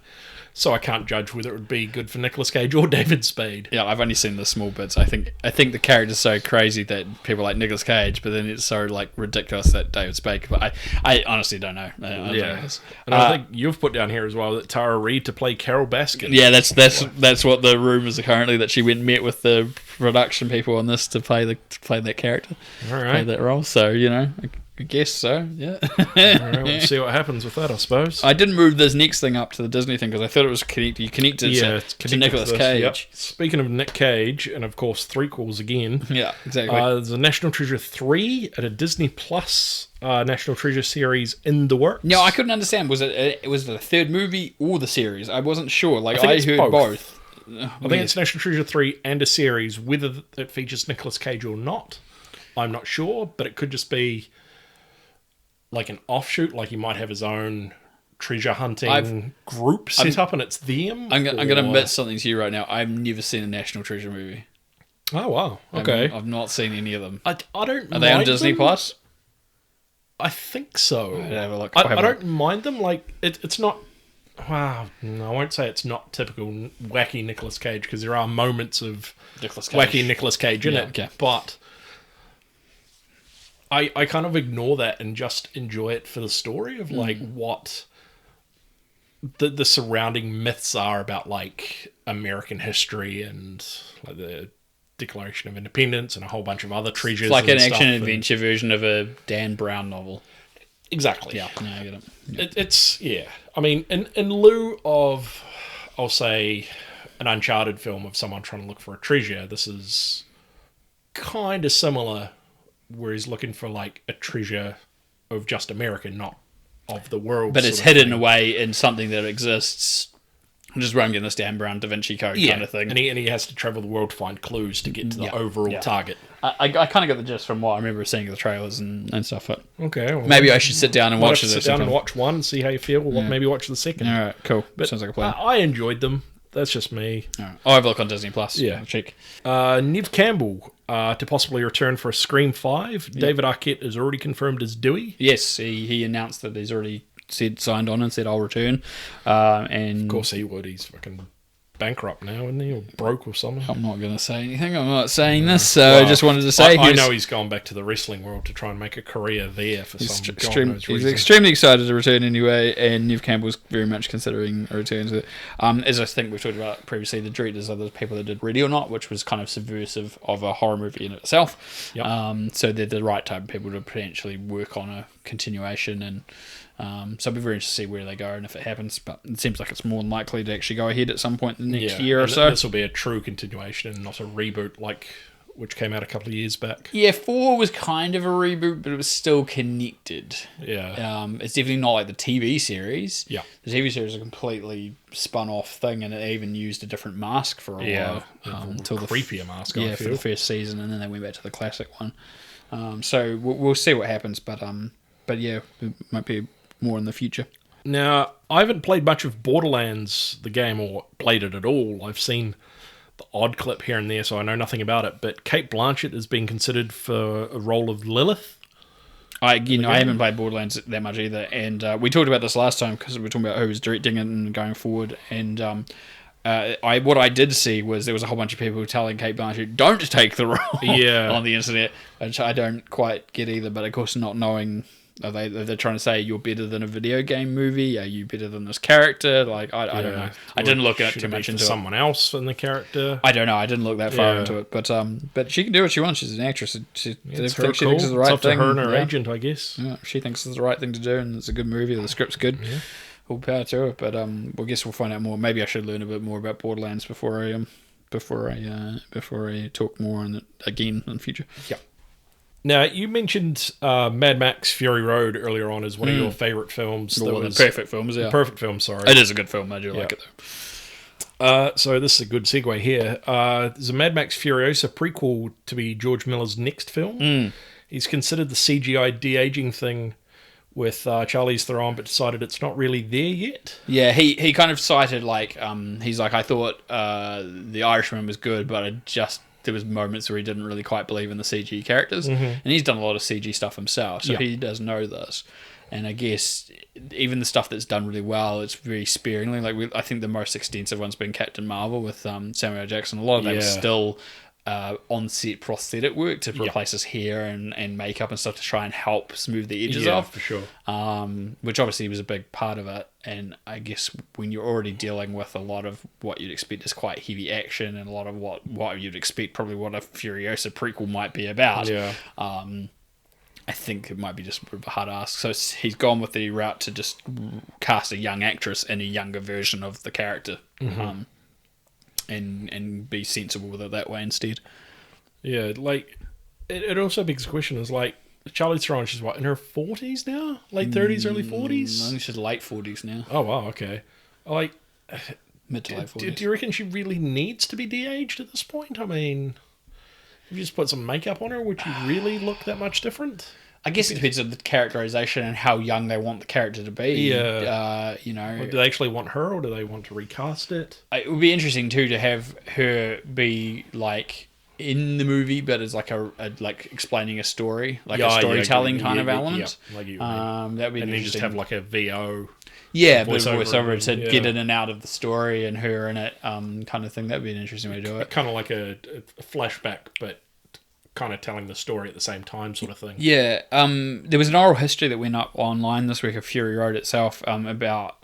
Speaker 1: So I can't judge whether it would be good for Nicolas Cage or David Spade.
Speaker 2: Yeah, I've only seen the small bits. I think the character's so crazy that people like Nicolas Cage, but then it's so like ridiculous that David Spade. But I honestly don't know. I don't know.
Speaker 1: And I think you've put down here as well that Tara Reid to play Carol Baskin.
Speaker 2: Yeah, that's what the rumours are currently, that she went and met with the production people on this to play that character,
Speaker 1: all right,
Speaker 2: play that role. So I guess so, yeah.
Speaker 1: All right, we'll see what happens with that, I suppose.
Speaker 2: I didn't move this next thing up to the Disney thing because I thought it was connected to Nicolas Cage.
Speaker 1: Yep. Speaking of Nick Cage, and of course threequels again.
Speaker 2: Yeah, exactly.
Speaker 1: There's a National Treasure 3 at a Disney Plus National Treasure series in the works.
Speaker 2: No, I couldn't understand. Was it the third movie or the series? I wasn't sure. Like
Speaker 1: I
Speaker 2: heard both.
Speaker 1: I think it's National Treasure 3 and a series. Whether it features Nicolas Cage or not, I'm not sure, but it could just be like an offshoot, like he might have his own treasure hunting group set up and it's them.
Speaker 2: I'm going to admit something to you right now. I've never seen a National Treasure movie.
Speaker 1: Oh, wow. Okay.
Speaker 2: I've not seen any of them.
Speaker 1: I don't
Speaker 2: Are they on Disney Plus?
Speaker 1: I think so.
Speaker 2: Have a look.
Speaker 1: I don't mind them. Like, it's not... Wow, no, I won't say it's not typical wacky Nicolas Cage, because there are moments of wacky Nicolas Cage in it. Okay. But I kind of ignore that and just enjoy it for the story of like what the surrounding myths are about like American history and like the Declaration of Independence and a whole bunch of other treasures.
Speaker 2: It's like an action adventure version of a Dan Brown novel.
Speaker 1: Exactly.
Speaker 2: Yeah, I get it. Yeah.
Speaker 1: It's I mean, in lieu of, I'll say, an Uncharted film of someone trying to look for a treasure, this is kind of similar, where he's looking for like a treasure of just America, not of the world.
Speaker 2: But it's hidden away in something that exists. I'm just running this Dan Brown Da Vinci Code kind of thing.
Speaker 1: And he has to travel the world to find clues to get to the overall target.
Speaker 2: I kind of got the gist from what I remember seeing the trailers and stuff. But
Speaker 1: okay. Well,
Speaker 2: maybe I should sit down and watch it.
Speaker 1: Sit down and watch one and see how you feel. Maybe watch the second.
Speaker 2: All right, cool.
Speaker 1: But
Speaker 2: sounds like a plan.
Speaker 1: I enjoyed them. That's just me.
Speaker 2: All right. I'll have a look on Disney Plus.
Speaker 1: Yeah.
Speaker 2: Check.
Speaker 1: Neve Campbell to possibly return for a Scream 5. Yep. David Arquette is already confirmed as Dewey.
Speaker 2: Yes, he announced that he's already signed on and said I'll return. And
Speaker 1: of course he would. He's fucking bankrupt now, isn't he? Or broke or something.
Speaker 2: I'm not going to say anything. I'm not saying this, so I just wanted to say...
Speaker 1: I know he's gone back to the wrestling world to try and make a career there for some
Speaker 2: He's extremely excited to return anyway, and Neve Campbell's very much considering a return to it. As I think we've talked about previously, the directors are the people that did Ready or Not, which was kind of subversive of a horror movie in itself. Yep. So they're the right type of people to potentially work on a continuation, and so I'll be very interested to see where they go and if it happens, but it seems like it's more than likely to actually go ahead at some point in the next year or so.
Speaker 1: This will be a true continuation and not a reboot like which came out a couple of years back.
Speaker 2: Yeah, 4 was kind of a reboot, but it was still connected.
Speaker 1: Yeah.
Speaker 2: It's definitely not like the TV series.
Speaker 1: Yeah.
Speaker 2: The TV series is a completely spun off thing, and it even used a different mask for a while.
Speaker 1: Until the creepier mask,
Speaker 2: I feel. For the first season, and then they went back to the classic one. So we'll see what happens, but yeah, it might be more in the future.
Speaker 1: Now, I haven't played much of Borderlands, the game, or played it at all. I've seen the odd clip here and there, so I know nothing about it. But Cate Blanchett is being considered for a role of Lilith.
Speaker 2: I haven't played Borderlands that much either, and we talked about this last time because we were talking about who was directing it and going forward. And what I did see was there was a whole bunch of people telling Cate Blanchett, "Don't take the role," on the internet, which I don't quite get either. But of course, not knowing. They're trying to say you're better than a video game movie? Are you better than this character? Like I don't know. I didn't look too much into
Speaker 1: someone else in the character.
Speaker 2: I don't know. I didn't look that far into it. But she can do what she wants. She's an actress. She thinks it's the right
Speaker 1: it's
Speaker 2: thing.
Speaker 1: Up to her and her agent, I guess.
Speaker 2: Yeah, she thinks it's the right thing to do, and it's a good movie. The script's good. Yeah. All power to it. But I guess we'll find out more. Maybe I should learn a bit more about Borderlands before I before I talk more on it again in the future.
Speaker 1: Yeah. Now, you mentioned Mad Max Fury Road earlier on as one of your favourite films.
Speaker 2: Well, the perfect films, yeah.
Speaker 1: The perfect film, sorry.
Speaker 2: It is a good film. I do like it, though.
Speaker 1: So this is a good segue here. There's a Mad Max Furiosa prequel to be George Miller's next film. He's considered the CGI de-aging thing with Charlize Theron, but decided it's not really there yet.
Speaker 2: Yeah, he kind of cited, like, he's like, I thought The Irishman was good, but there was moments where he didn't really quite believe in the CG characters. And he's done a lot of CG stuff himself, so he does know this. And I guess even the stuff that's done really well, it's very sparingly. Like I think the most extensive one's been Captain Marvel with Samuel L. Jackson. A lot of that was still on-set prosthetic work to replace his hair and makeup and stuff to try and help smooth the edges off.
Speaker 1: For sure.
Speaker 2: Which obviously was a big part of it. And I guess when you're already dealing with a lot of what you'd expect is quite heavy action and a lot of what you'd expect probably what a Furiosa prequel might be about.
Speaker 1: Yeah.
Speaker 2: I think it might be just a bit of a hard ask. So he's gone with the route to just cast a young actress in a younger version of the character. And be sensible with it that way instead.
Speaker 1: Yeah, like, it also begs the question is, like, Charlize Theron, she's what, in her 40s now? Late 30s, early 40s?
Speaker 2: I think she's late 40s now.
Speaker 1: Oh, wow, okay. Like,
Speaker 2: mid to late 40s.
Speaker 1: Do you reckon she really needs to be de-aged at this point? I mean, if you just put some makeup on her, would she really look that much different?
Speaker 2: I guess it depends on the characterization and how young they want the character to be.
Speaker 1: Yeah.
Speaker 2: Or
Speaker 1: do they actually want her, or do they want to recast it?
Speaker 2: It would be interesting too to have her be like in the movie, but as like a like explaining a story, like a storytelling kind of element.
Speaker 1: Yeah, like
Speaker 2: that'd be
Speaker 1: and then just have like a VO.
Speaker 2: Yeah, but voiceover to get in and out of the story and her in it, kind of thing. That'd be an interesting way to do it.
Speaker 1: Kind of like a flashback, but kind of telling the story at the same time, sort of thing.
Speaker 2: Yeah, there was an oral history that went up online this week of Fury Road itself, about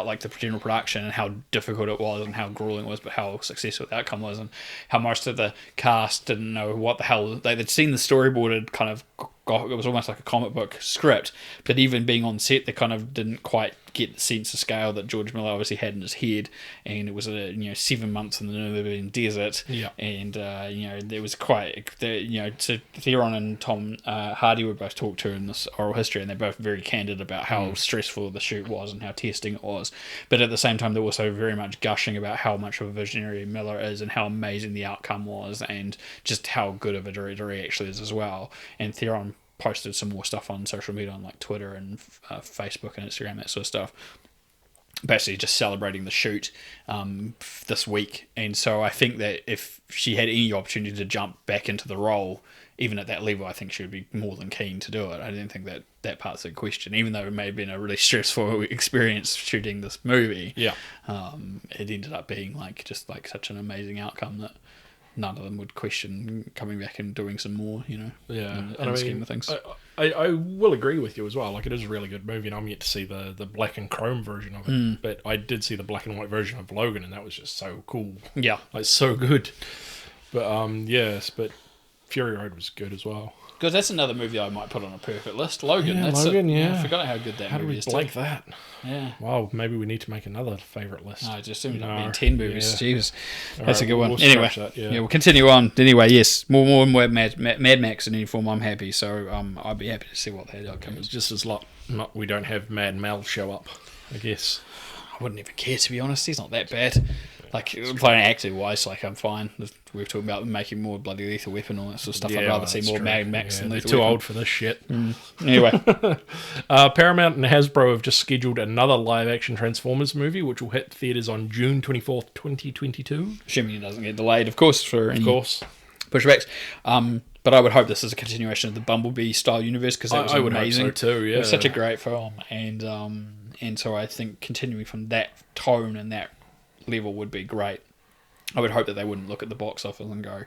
Speaker 2: like the general production and how difficult it was and how grueling it was, but how successful the outcome was, and how most of the cast didn't know what the hell they'd seen. The storyboarded kind of it was almost like a comic book script, but even being on set, they kind of didn't quite get the sense of scale that George Miller obviously had in his head. And it was 7 months in the Nubian desert, and there was quite so Theron and Tom Hardy were both talked to in this oral history, and they're both very candid about how stressful the shoot was and how testing it was. But at the same time, they're also very much gushing about how much of a visionary Miller is and how amazing the outcome was, and just how good of a director he actually is as well. And Theron posted some more stuff on social media, on like Twitter and Facebook and Instagram, that sort of stuff, basically just celebrating the shoot this week. And so I think that if she had any opportunity to jump back into the role, even at that level, I think she would be more than keen to do it. I didn't think that part's the question, even though it may have been a really stressful experience shooting this movie. It ended up being just such an amazing outcome that none of them would question coming back and doing some more, in the scheme of things.
Speaker 1: I will agree with you as well. Like, it is a really good movie, and I'm yet to see the black and chrome version of it. But I did see the black and white version of Logan, and that was just so cool. Yeah. Like, so good. But, but Fury Road was good as well.
Speaker 2: Because that's another movie I might put on a perfect list. Logan.
Speaker 1: Yeah,
Speaker 2: that's
Speaker 1: Logan,
Speaker 2: I forgot how good that movie is.
Speaker 1: How did we blank that?
Speaker 2: Yeah.
Speaker 1: Wow, maybe we need to make another favourite list.
Speaker 2: No, just soon being 10 movies. Yeah. Jeez. That's a good one.
Speaker 1: We'll
Speaker 2: anyway,
Speaker 1: that,
Speaker 2: we'll continue on. Anyway, yes, more Mad Max in any form, I'm happy. So I'd be happy to see what that outcome is.
Speaker 1: Just as we don't have Mad Mel show up, I guess.
Speaker 2: I wouldn't even care, to be honest. He's not that bad. Like, playing acting wise, I'm fine. We were talking about making more bloody Lethal Weapon and all that sort of stuff. I'd rather see more Mad Max than Lethal Weapon.
Speaker 1: They're too old for this shit.
Speaker 2: Anyway.
Speaker 1: Paramount and Hasbro have just scheduled another live-action Transformers movie, which will hit theatres on June 24th, 2022.
Speaker 2: Assuming it doesn't get delayed, of course, for any pushbacks. But I would hope this is a continuation of the Bumblebee-style universe, because that was amazing.
Speaker 1: I would hope so too, yeah.
Speaker 2: It was such a great film. And so I think continuing from that tone and that level would be great. I would hope that they wouldn't look at the box office and go,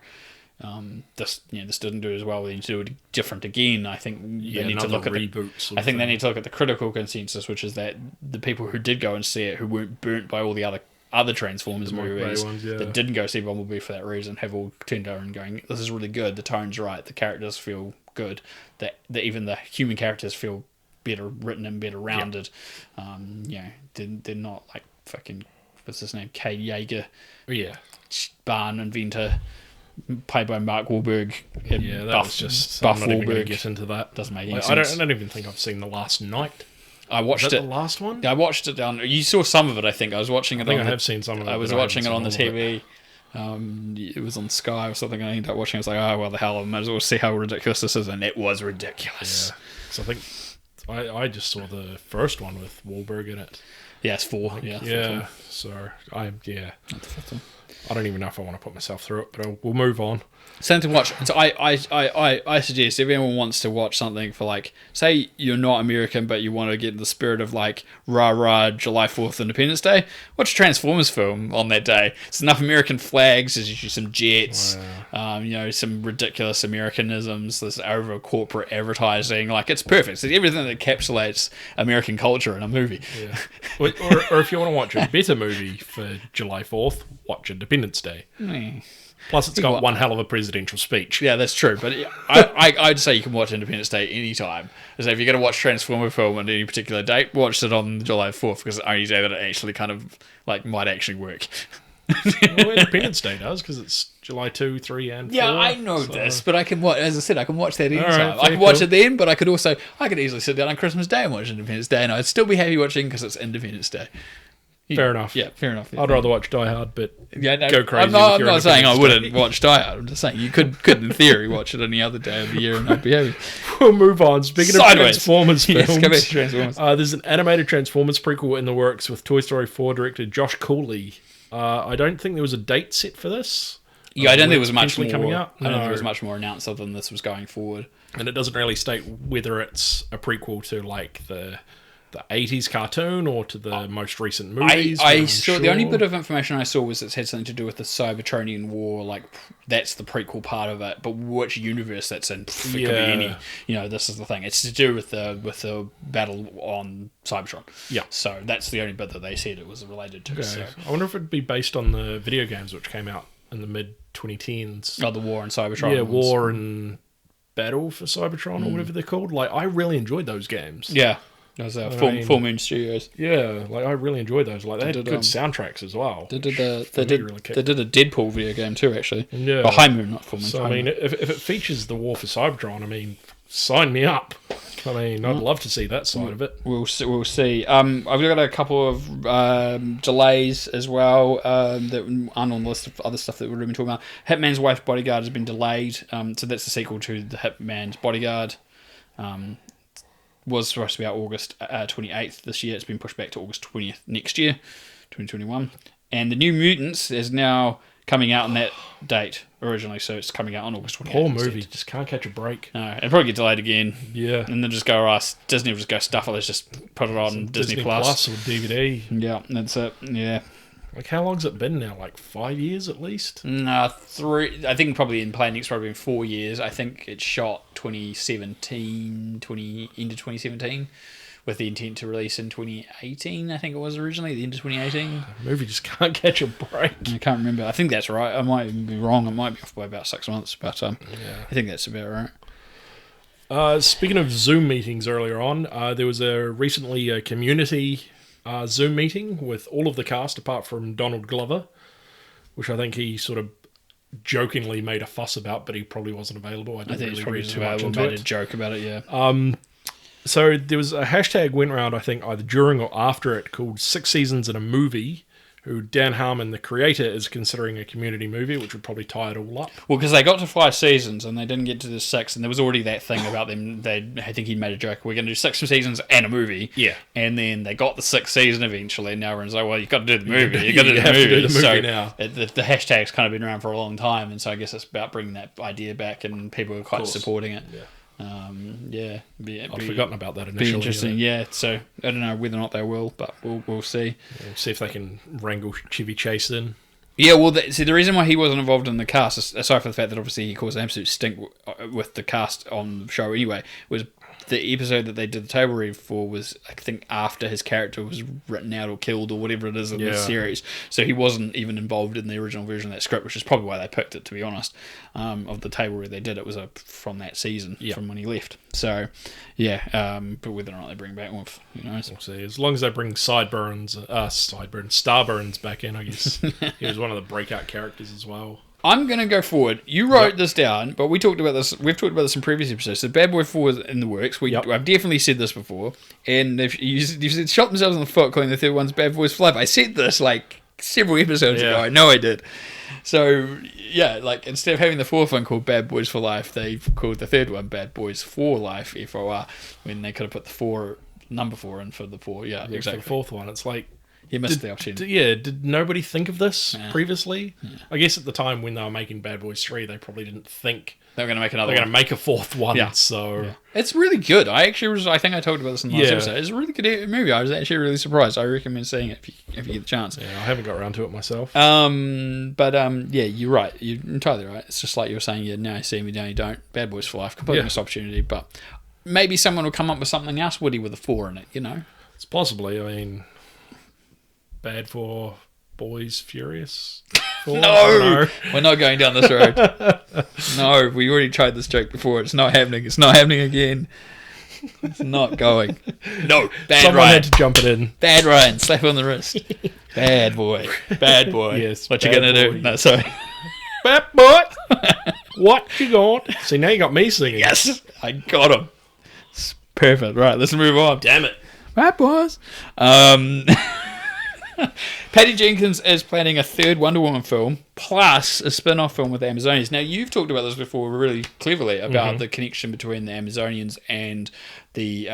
Speaker 2: this didn't do as well, we need to do it different again. I think they need to look at they need to look at the critical consensus, which is that the people who did go and see it, who weren't burnt by all the other Transformers movies, that didn't go see Bumblebee for that reason, have all turned over and going, this is really good, the tone's right, the characters feel good, that even the human characters feel better written and better rounded. They're not like fucking what's his name? Kay Yeager,
Speaker 1: Yeah.
Speaker 2: barn inventor, played by Mark Wahlberg.
Speaker 1: Yeah, that was just...
Speaker 2: Buff
Speaker 1: I'm not even going to
Speaker 2: Wahlberg.
Speaker 1: get into that.
Speaker 2: Doesn't make any
Speaker 1: I
Speaker 2: sense.
Speaker 1: don't even think I've seen The Last Night.
Speaker 2: I watched
Speaker 1: Was that
Speaker 2: it.
Speaker 1: the last one?
Speaker 2: I watched it down. You saw some of it, I think. I was watching it.
Speaker 1: I think I have seen some of it.
Speaker 2: I was
Speaker 1: but
Speaker 2: watching it on the
Speaker 1: haven't seen all of
Speaker 2: TV. It was on Sky or something. I ended up watching. I was like, oh well, the hell! I might as well see how ridiculous this is, and it was ridiculous.
Speaker 1: Yeah. So I think I just saw the first one with Wahlberg in it.
Speaker 2: Yeah, it's 4.
Speaker 1: Yeah. So I don't even know if I want to put myself through it, but we'll move on.
Speaker 2: Something to watch. So I suggest if anyone wants to watch something for like, say you're not American but you want to get in the spirit of like rah July 4th Independence Day, watch a Transformers film on that day. It's enough American flags, there's usually some jets, some ridiculous Americanisms, there's over corporate advertising. Like it's perfect. It's everything that encapsulates American culture in a movie.
Speaker 1: Yeah. or if you want to watch a better movie for July 4th, watch Independence Day. Plus, it's got one hell of a presidential speech.
Speaker 2: Yeah, that's true. But I'd say you can watch Independence Day anytime. So if you're going to watch Transformer film on any particular date, watch it on July 4th because it's the only day that it actually kind of like might actually work.
Speaker 1: Well, Independence Day does because it's July 2, 3, and 4.
Speaker 2: Yeah, I know this, but I can watch. As I said, I can watch that anytime.
Speaker 1: Right,
Speaker 2: I can watch it then, but I could easily sit down on Christmas Day and watch Independence Day, and I'd still be happy watching because it's Independence Day.
Speaker 1: Fair enough.
Speaker 2: Yeah, fair enough. Yeah.
Speaker 1: I'd rather watch Die Hard, but
Speaker 2: no,
Speaker 1: go crazy.
Speaker 2: I'm not saying I wouldn't watch Die Hard. I'm just saying you could in theory watch it any other day of the year and I'd be happy.
Speaker 1: We'll move on. Speaking of Transformers films,
Speaker 2: yes, go back to Transformers.
Speaker 1: There's an animated Transformers prequel in the works with Toy Story 4 director Josh Cooley. I don't think there was a date set for this.
Speaker 2: Yeah, I don't think there was much more
Speaker 1: coming out.
Speaker 2: I don't think there was much more announced other than this was going forward.
Speaker 1: And it doesn't really state whether it's a prequel to like the 80s cartoon or to the most recent movies.
Speaker 2: I saw the only bit of information I saw was it had something to do with the Cybertronian War, like that's the prequel part of it, but which universe that's in, it could be any. This is the thing. It's to do with the battle on Cybertron.
Speaker 1: Yeah.
Speaker 2: So that's the only bit that they said it was related to.
Speaker 1: Okay.
Speaker 2: So.
Speaker 1: I wonder if it'd be based on the video games which came out in the mid-2010s.
Speaker 2: Oh, the War and Cybertron.
Speaker 1: Yeah, War and Battle for Cybertron or whatever they're called. Like, I really enjoyed those games.
Speaker 2: Yeah. Those Full Moon Studios.
Speaker 1: Yeah, like I really enjoyed those. Like they had good soundtracks as well.
Speaker 2: They did a Deadpool video game too, actually.
Speaker 1: Yeah.
Speaker 2: Oh, High Moon, not Full Moon.
Speaker 1: So I mean, if it features the War for Cybertron, I mean, sign me up. I mean, I'd love to see that side of it.
Speaker 2: We'll see. I've got a couple of delays as well that aren't on the list of other stuff that we've been talking about. Hitman's Wife's Bodyguard has been delayed. So that's the sequel to the Hitman's Bodyguard. Was supposed to be out August 28th this year. It's been pushed back to August 20th next year, 2021. And the New Mutants is now coming out on that date originally, so it's coming out on August 28th.
Speaker 1: Poor movie, just can't catch a break.
Speaker 2: No, it'll probably get delayed again.
Speaker 1: Yeah.
Speaker 2: And then just go, Disney will just go stuff it, let's just put it on Disney Plus.
Speaker 1: Or DVD.
Speaker 2: Yeah, that's it. Yeah.
Speaker 1: Like, how long's it been now? Like 5 years at least?
Speaker 2: No, 3. I think probably in planning it's probably been 4 years. I think it shot 2017, into 2017, with the intent to release in 2018. I think it was originally the end of 2018.
Speaker 1: The movie just can't catch a break.
Speaker 2: I can't remember. I think that's right. I might be wrong. It might be off by about 6 months, but I think that's about right.
Speaker 1: Speaking of Zoom meetings earlier on, there was recently a community Zoom meeting with all of the cast apart from Donald Glover, which I think he sort of jokingly made a fuss about, but he probably wasn't available. I think really read too much into
Speaker 2: made
Speaker 1: it.
Speaker 2: A joke about it, yeah.
Speaker 1: So there was a hashtag went around, I think, either during or after it, called 6 Seasons in a Movie, who Dan Harmon, the creator, is considering a community movie, which would probably tie it all up.
Speaker 2: Well, because they got to 5 seasons and they didn't get to the 6, and there was already that thing about them. I think he'd made a joke. We're going to do 6 seasons and a movie.
Speaker 1: Yeah.
Speaker 2: And then they got the 6th season eventually, and now everyone's like, well, you've got to do the movie. You've got to
Speaker 1: do the movie now.
Speaker 2: The hashtag's kind of been around for a long time, and so I guess it's about bringing that idea back, and people are quite supporting it.
Speaker 1: Yeah.
Speaker 2: I'd
Speaker 1: forgotten about that initially.
Speaker 2: Be interesting, yeah. So I don't know whether or not they will, but we'll see.
Speaker 1: We'll see if they can wrangle Chevy Chase in.
Speaker 2: Yeah, well, see, the reason why he wasn't involved in the cast, aside from the fact that obviously he caused an absolute stink with the cast on the show anyway, was the episode that they did the table read for was, I think, after his character was written out or killed or whatever it is in the series. So he wasn't even involved in the original version of that script, which is probably why they picked it, to be honest. Of the table read they did, it was from that season, from when he left. So, yeah, but whether or not they bring back Wolf, who knows?
Speaker 1: We'll see. As long as they bring Starburns back in, I guess. He was one of the breakout characters as well.
Speaker 2: I'm going to go forward. You wrote this down, but we talked about this. We've talked about this in previous episodes. So Bad Boy 4 is in the works. I've definitely said this before. And if you said shot themselves in the foot calling the third one's Bad Boys for Life. I said this like several episodes ago. I know I did. So, yeah, like instead of having the fourth one called Bad Boys for Life, they've called the third one Bad Boys for Life, FOR, when they could have put the number 4 in for the 4. Yeah, exactly.
Speaker 1: For the fourth one, it's like...
Speaker 2: You missed the opportunity.
Speaker 1: Did nobody think of this previously? Yeah. I guess at the time when they were making Bad Boys 3, they probably didn't think
Speaker 2: they were going to make another.
Speaker 1: They're going to make a fourth one. So
Speaker 2: it's really good. I think I talked about this in the last episode. It's a really good movie. I was actually really surprised. I recommend seeing it if you get the chance.
Speaker 1: Yeah, I haven't got around to it myself.
Speaker 2: Yeah, you're right. You're entirely right. It's just like you were saying. Yeah, now you see me, now you don't. Bad Boys for Life. Completely missed opportunity. But maybe someone will come up with something else witty with a 4 in it. You know,
Speaker 1: it's possibly. I mean. Bad for Boys Furious?
Speaker 2: No! We're not going down this road. No, we already tried this joke before. It's not happening. It's not happening again. It's not going. No, bad
Speaker 1: Someone
Speaker 2: Ryan.
Speaker 1: had to jump it in.
Speaker 2: Bad Ryan, slap on the wrist. Bad boy. Bad boy.
Speaker 1: Yes.
Speaker 2: What you gonna do? No, sorry.
Speaker 1: Bad boy. What you got? See, now you got me singing.
Speaker 2: Yes, I got him. It's perfect. Right, let's move on.
Speaker 1: Damn it.
Speaker 2: Bad boys. Patty Jenkins is planning a third Wonder Woman film plus a spin-off film with the Amazonians. Now, you've talked about this before really cleverly about the connection between the Amazonians and the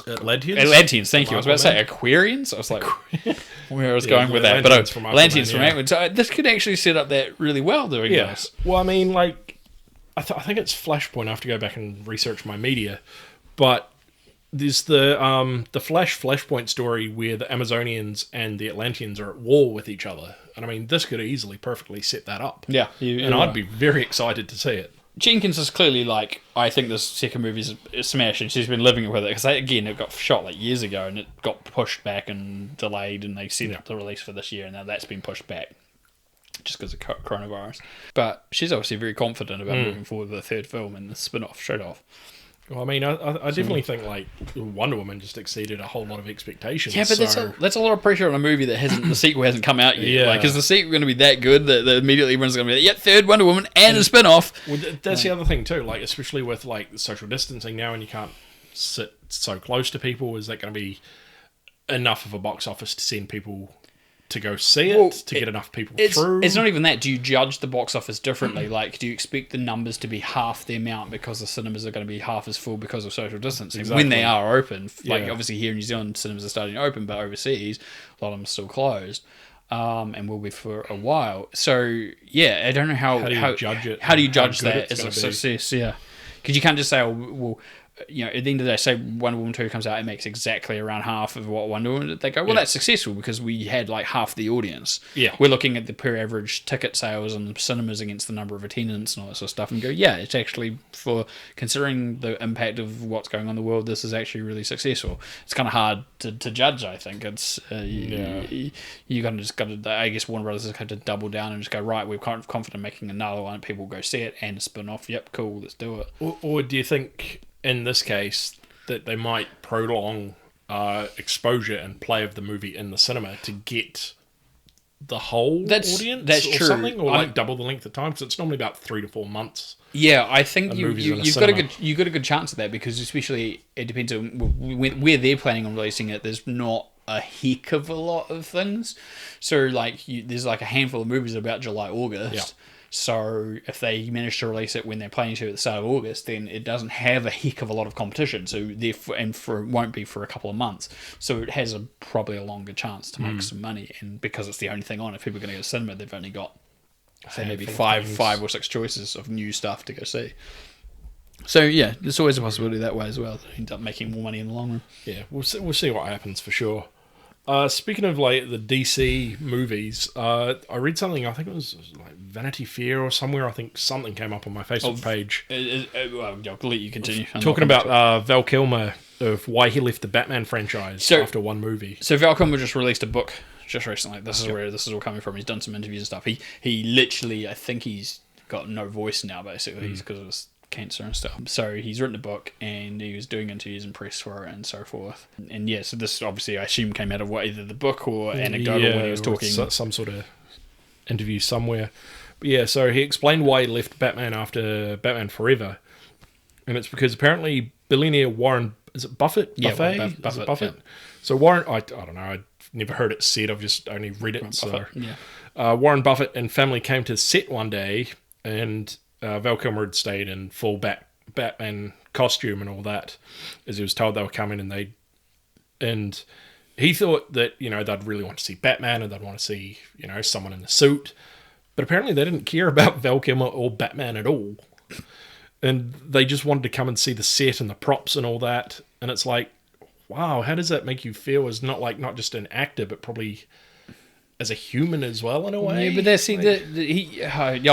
Speaker 2: Atlanteans. Thank you. I was about to say Aquarians. I was like, where I was going with that. But Atlanteans from Aquaman. So this could actually set up that really well doing this.
Speaker 1: Well, I mean, like, I think it's Flashpoint. I have to go back and research my media. But there's the Flashpoint story where the Amazonians and the Atlanteans are at war with each other. And I mean, this could easily perfectly set that up.
Speaker 2: Yeah.
Speaker 1: I'd be very excited to see it.
Speaker 2: Jenkins is clearly like, I think this second movie is a smash, and she's been living with it. Because, again, it got shot like years ago, and it got pushed back and delayed, and they set up the release for this year, and now that's been pushed back just because of coronavirus. But she's obviously very confident about moving forward with the third film and the spin-off straight off.
Speaker 1: Well, I mean, I definitely think like Wonder Woman just exceeded a whole lot of expectations.
Speaker 2: Yeah, but that's a lot of pressure on a movie that the sequel hasn't come out yet. Yeah. Like, is the sequel going to be that good that immediately everyone's going to be like, third Wonder Woman and a spin-off?
Speaker 1: Well, that's the other thing too. Like, especially with like social distancing now, and you can't sit so close to people. Is that going to be enough of a box office to send people to go see it, get enough people through?
Speaker 2: It's not even that. Do you judge the box office differently? Like, do you expect the numbers to be half the amount because the cinemas are going to be half as full because of social distancing when they are open? Like, obviously here in New Zealand, cinemas are starting to open, but overseas, a lot of them are still closed, and will be for a while. So, yeah, I don't know how
Speaker 1: do you judge it?
Speaker 2: How do you judge that as a success? Yeah, because you can't just say, you know, at the end of the day, say Wonder Woman 2 comes out, it makes exactly around half of what Wonder Woman did. They go, that's successful because we had like half the audience.
Speaker 1: Yeah.
Speaker 2: We're looking at the per average ticket sales and the cinemas against the number of attendance and all that sort of stuff and go, it's actually, for considering the impact of what's going on in the world, this is actually really successful. It's kind of hard to judge, I think. It's you kind of just got to, I guess Warner Brothers has got to double down and just go, right, we're kind of confident making another one, people go see it and a spin-off. Yep, cool, let's do it.
Speaker 1: Or do you think in this case that they might prolong exposure and play of the movie in the cinema to get the whole audience?
Speaker 2: That's
Speaker 1: or
Speaker 2: true.
Speaker 1: Something, or like double the length of time, because it's normally about 3 to 4 months.
Speaker 2: Yeah, I think you've got a good chance of that, because especially it depends on where they're planning on releasing it. There's not a heck of a lot of things, so like there's like a handful of movies about July, August.
Speaker 1: Yeah.
Speaker 2: So if they manage to release it when they're planning to at the start of August, then it doesn't have a heck of a lot of competition. So therefore, it won't be for a couple of months. So it has probably a longer chance to make some money. And because it's the only thing on, if people are going to go to cinema, they've only got maybe five or six choices of new stuff to go see. So yeah, there's always a possibility that way as well. They end up making more money in the long run.
Speaker 1: Yeah, we'll see what happens for sure. Speaking of like the DC movies, I read something. I think it was like Vanity Fair or somewhere. I think something came up on my Facebook page.
Speaker 2: Well, I'll let you continue.
Speaker 1: Talking about Val Kilmer of why he left the Batman franchise after one movie.
Speaker 2: So Val Kilmer just released a book just recently. This is where this is all coming from. He's done some interviews and stuff. He literally, I think he's got no voice now. Basically, he's because of his cancer and stuff. So he's written a book and he was doing interviews and press for it and so forth. And yeah, so this obviously I assume came out of either the book or anecdotal when he was talking.
Speaker 1: Some sort of interview somewhere. But yeah, so he explained why he left Batman after Batman Forever. And it's because apparently billionaire Warren, is it Buffett?
Speaker 2: Yeah,
Speaker 1: Buffett?
Speaker 2: Buffett.
Speaker 1: Buffett? Yeah. So Warren, I don't know, I've never heard it said, I've just only read it. Warren Buffett and family came to set one day and Val Kilmer had stayed in full Batman costume and all that, as he was told they were coming, and he thought that they'd really want to see Batman and they'd want to see someone in a suit, but apparently they didn't care about Val Kilmer or Batman at all, and they just wanted to come and see the set and the props and all that, and it's like, wow, how does that make you feel as not just an actor but probably as a human as well, in a way?
Speaker 2: Yeah, but that's I'll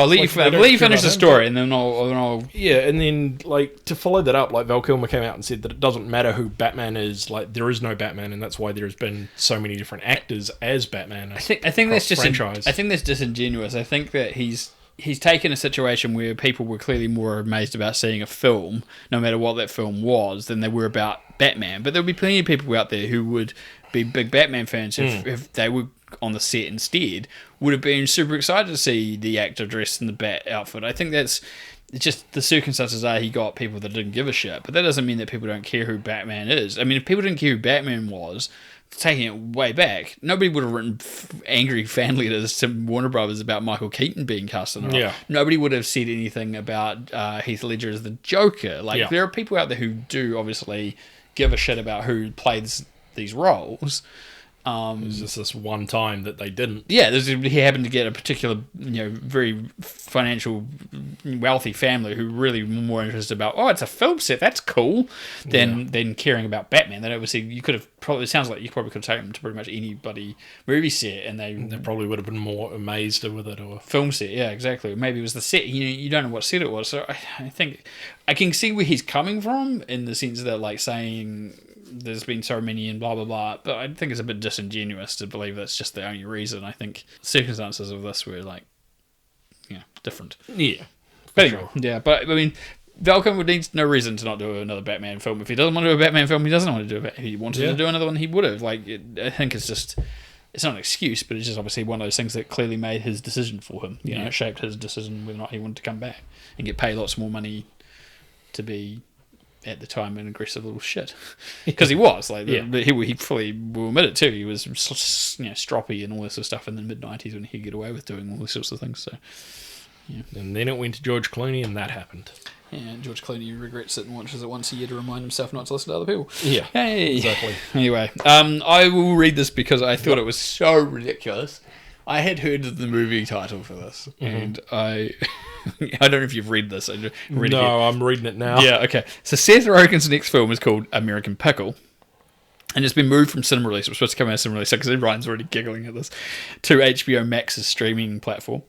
Speaker 2: let you finish the story, and then I'll.
Speaker 1: Yeah, and then to follow that up, Val Kilmer came out and said that it doesn't matter who Batman is. There is no Batman, and that's why there's been so many different actors as Batman.
Speaker 2: I think that's just I think that's disingenuous. I think that he's taken a situation where people were clearly more amazed about seeing a film, no matter what that film was, than they were about Batman. But there'll be plenty of people out there who would be big Batman fans if they were on the set instead, would have been super excited to see the actor dressed in the Bat outfit. I think it's just the circumstances are he got people that didn't give a shit, but that doesn't mean that people don't care who Batman is. I mean, if people didn't care who Batman was, taking it way back, nobody would have written angry fan letters to Warner Brothers about Michael Keaton being cast in it.
Speaker 1: Yeah.
Speaker 2: Nobody would have said anything about Heath Ledger as the Joker. There are people out there who do obviously give a shit about who plays these roles.
Speaker 1: It was just this one time that they didn't.
Speaker 2: Yeah, he happened to get a particular, very financial, wealthy family who really were more interested about, it's a film set, that's cool, than caring about Batman. Then obviously you could have probably, it sounds like you probably could have taken them to pretty much anybody movie set, and they
Speaker 1: probably would have been more amazed with it, or
Speaker 2: film set. Yeah, exactly. Maybe it was the set. You don't know what set it was. So I think I can see where he's coming from in the sense that saying there's been so many and blah blah blah, but I think it's a bit disingenuous to believe that's just the only reason. I think circumstances of this were different.
Speaker 1: Yeah,
Speaker 2: but anyway, yeah. But I mean, Val Kilmer needs no reason to not do another Batman film. If he doesn't want to do a Batman film, he doesn't want to do it. If he wanted to do another one, he would have. I think it's just, it's not an excuse, but it's just obviously one of those things that clearly made his decision for him. It shaped his decision whether or not he wanted to come back and get paid lots more money to be, at the time, an aggressive little shit, because he was he fully will admit it too. He was stroppy and all this sort of stuff in the mid-90s when he could get away with doing all these sorts of things. So,
Speaker 1: and then it went to George Clooney, and that happened.
Speaker 2: Yeah, George Clooney regrets it and watches it once a year to remind himself not to listen to other people.
Speaker 1: Yeah,
Speaker 2: hey,
Speaker 1: exactly.
Speaker 2: Anyway, I will read this because I thought it was so ridiculous. I had heard the movie title for this, and I don't know if you've read this. I'm
Speaker 1: reading it now.
Speaker 2: Yeah, okay. So Seth Rogen's next film is called American Pickle, and it's been moved from cinema release. It was supposed to come out of cinema release, because Ryan's already giggling at this, to HBO Max's streaming platform.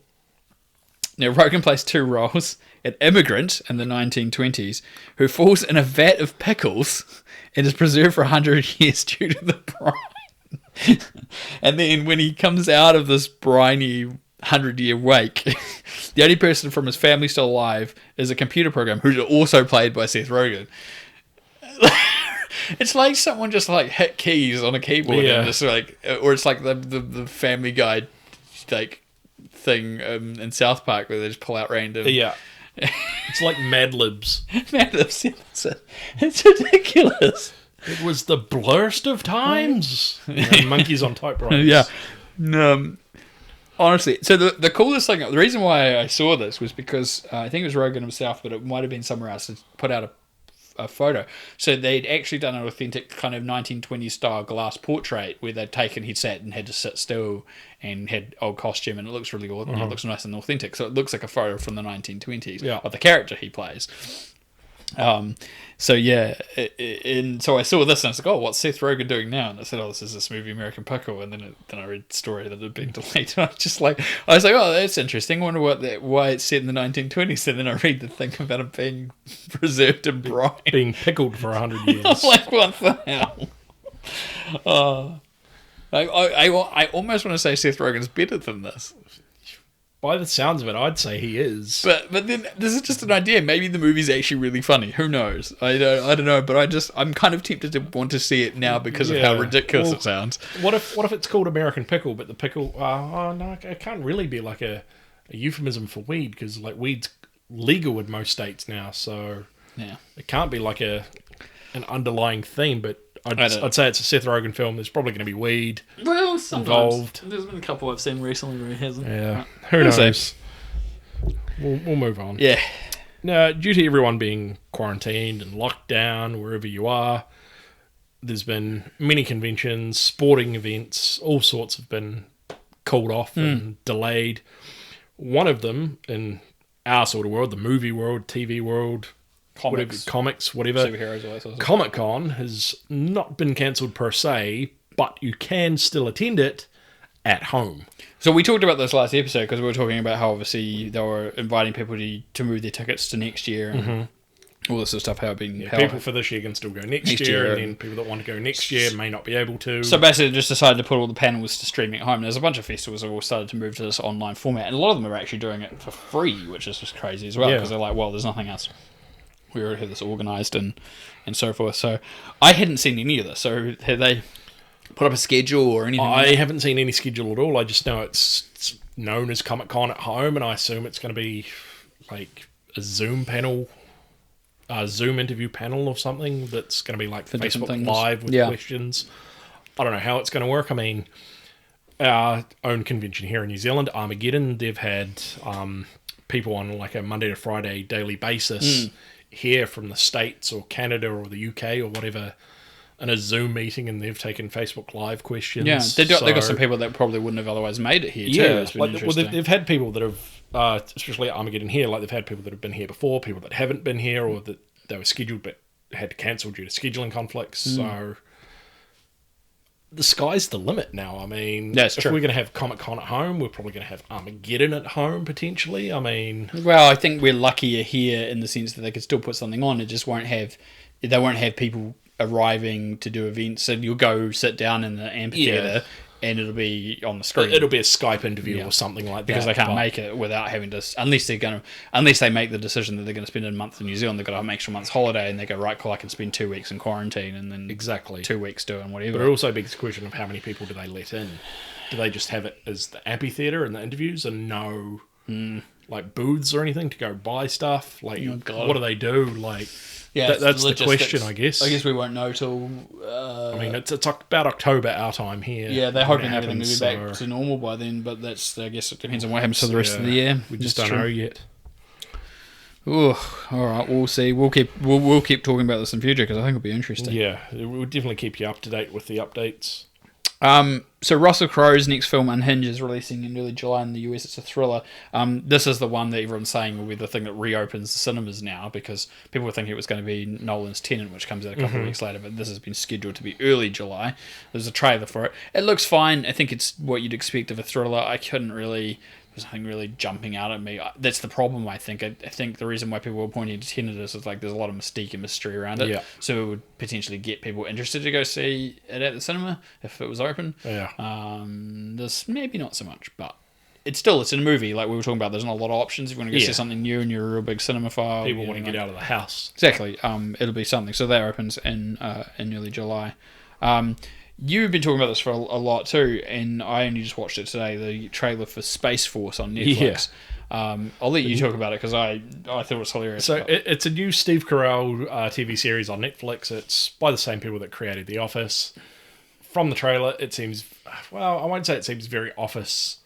Speaker 2: Now, Rogen plays two roles: an immigrant in the 1920s who falls in a vat of pickles and is preserved for 100 years due to the brine. And then when he comes out of this briny 100-year wake, the only person from his family still alive is a computer program who's also played by Seth Rogen. It's like someone just hit keys on a keyboard and just or it's like the Family Guy thing in South Park where they just pull out random.
Speaker 1: Yeah, it's like Mad Libs.
Speaker 2: Mad Libs. It's ridiculous.
Speaker 1: It was the blurst of times. Monkeys on typewriters.
Speaker 2: Yeah. Honestly, so the coolest thing, the reason why I saw this was because I think it was Rogen himself, but it might have been somewhere else, to put out a photo. So they'd actually done an authentic kind of 1920s style glass portrait where he'd sat and had to sit still and had old costume, and it looks really good. It looks nice and authentic. So it looks like a photo from the 1920s of the character he plays. So yeah, and so I saw this and I was like, oh, what's Seth Rogen doing now? And I said, oh, this is this movie American Pickle. And then I read the story that it had been delayed. And I was like, oh, that's interesting. I wonder why it's set in the 1920s. And then I read the thing about it being preserved in brine,
Speaker 1: being pickled for 100 years.
Speaker 2: I'm like, what the hell? I almost want to say Seth Rogen's better than this.
Speaker 1: By the sounds of it, I'd say he is.
Speaker 2: But then this is just an idea. Maybe the movie's actually really funny. Who knows? I don't know. But I'm kind of tempted to want to see it now because of how ridiculous it sounds.
Speaker 1: What if it's called American Pickle, but the pickle? Oh no, it can't really be like a euphemism for weed, because like weed's legal in most states now. So
Speaker 2: yeah,
Speaker 1: it can't be like an underlying theme. But I'd say it's a Seth Rogen film. There's probably going to be weed involved.
Speaker 2: There's been a couple I've seen recently where he hasn't.
Speaker 1: Yeah, who knows? We'll move on.
Speaker 2: Yeah.
Speaker 1: Now, due to everyone being quarantined and locked down wherever you are, there's been many conventions, sporting events, all sorts have been called off and delayed. One of them in our sort of world, the movie world, TV world, comics, whatever.
Speaker 2: Superheroes, all that sort of stuff.
Speaker 1: Comic-Con has not been cancelled per se, but you can still attend it at home.
Speaker 2: So we talked about this last episode because we were talking about how obviously they were inviting people to move their tickets to next year and all this sort of stuff. How it been
Speaker 1: people for this year can still go next year, and then people that want to go next year may not be able to.
Speaker 2: So basically, just decided to put all the panels to streaming at home. There's a bunch of festivals that all started to move to this online format, and a lot of them are actually doing it for free, which is just crazy as well because they're like, well, there's nothing else. We already have this organised and so forth. So I hadn't seen any of this. So have they put up a schedule or anything?
Speaker 1: I haven't seen any schedule at all. I just know it's known as Comic-Con at home, and I assume it's going to be like a Zoom panel, a Zoom interview panel or something that's going to be like
Speaker 2: For
Speaker 1: Facebook Live with questions. I don't know how it's going to work. I mean, our own convention here in New Zealand, Armageddon, they've had people on like a Monday to Friday daily basis here from the States or Canada or the UK or whatever in a Zoom meeting, and they've taken Facebook Live questions.
Speaker 2: Yeah, they've got some people that probably wouldn't have otherwise made it here too.
Speaker 1: Yeah, it's been interesting. They've had people that have, especially at Armageddon here, like they've had people that have been here before, people that haven't been here, or that they were scheduled but had to cancel due to scheduling conflicts. So the sky's the limit now. I mean,
Speaker 2: that's
Speaker 1: if
Speaker 2: true.
Speaker 1: We're going to have Comic-Con at home, we're probably going to have Armageddon at home, potentially. I mean...
Speaker 2: Well, I think we're luckier here in the sense that they could still put something on. It just won't have people arriving to do events, and you'll go sit down in the amphitheatre and it'll be on the screen.
Speaker 1: It'll be a Skype interview or something like that.
Speaker 2: Because they can't make it without having to... Unless they make the decision that they're going to spend a month in New Zealand, they've got an extra month's holiday, and they go, right, cool, I can spend 2 weeks in quarantine, and then 2 weeks doing whatever.
Speaker 1: But it also begs the question of how many people do they let in? Do they just have it as the amphitheatre and the interviews and no like booths or anything to go buy stuff? Like, what do they do? Like...
Speaker 2: Yeah,
Speaker 1: that's the question, I guess.
Speaker 2: I guess we won't know till...
Speaker 1: I mean, it's about October our time here.
Speaker 2: Yeah, they're hoping everything will be back to normal by then, but I guess it depends on what happens for the rest of the year.
Speaker 1: We just don't know yet.
Speaker 2: Ooh, all right, we'll see. We'll keep talking about this in future because I think it'll be interesting.
Speaker 1: Yeah, we'll definitely keep you up to date with the updates.
Speaker 2: So Russell Crowe's next film, Unhinged, is releasing in early July in the US. It's a thriller. This is the one that everyone's saying will be the thing that reopens the cinemas now, because people were thinking it was going to be Nolan's Tenet, which comes out a couple of weeks later, but this has been scheduled to be early July. There's a trailer for it. It looks fine. I think it's what you'd expect of a thriller. There's nothing really jumping out at me. That's the problem, I think. I think the reason why people were pointing to Tenet is like there's a lot of mystique and mystery around it. Yeah. So it would potentially get people interested to go see it at the cinema if it was open.
Speaker 1: Yeah.
Speaker 2: There's maybe not so much, but it's in a movie. Like we were talking about, there's not a lot of options. If you want to go see something new and you're a real big cinemaphile.
Speaker 1: People want to get out of the house.
Speaker 2: Exactly. It'll be something. So that opens in early July. You've been talking about this for a lot too, and I only just watched it today, the trailer for Space Force on Netflix. Yeah. I'll let you talk about it because I thought it was hilarious. So
Speaker 1: it's a new Steve Carell TV series on Netflix. It's by the same people that created The Office. From the trailer, it seems... Well, I won't say it seems very Office...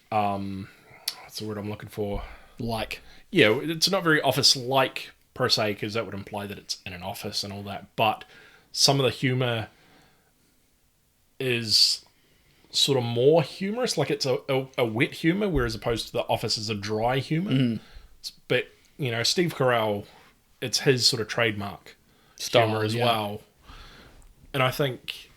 Speaker 1: what's the word I'm looking for?
Speaker 2: Like.
Speaker 1: Yeah, it's not very Office-like per se, because that would imply that it's in an office and all that. But some of the humour is sort of more humorous, like it's a wet humour, whereas opposed to The Office is a dry humour. But, Steve Carell it's his sort of trademark
Speaker 2: Style
Speaker 1: humor as well. And I think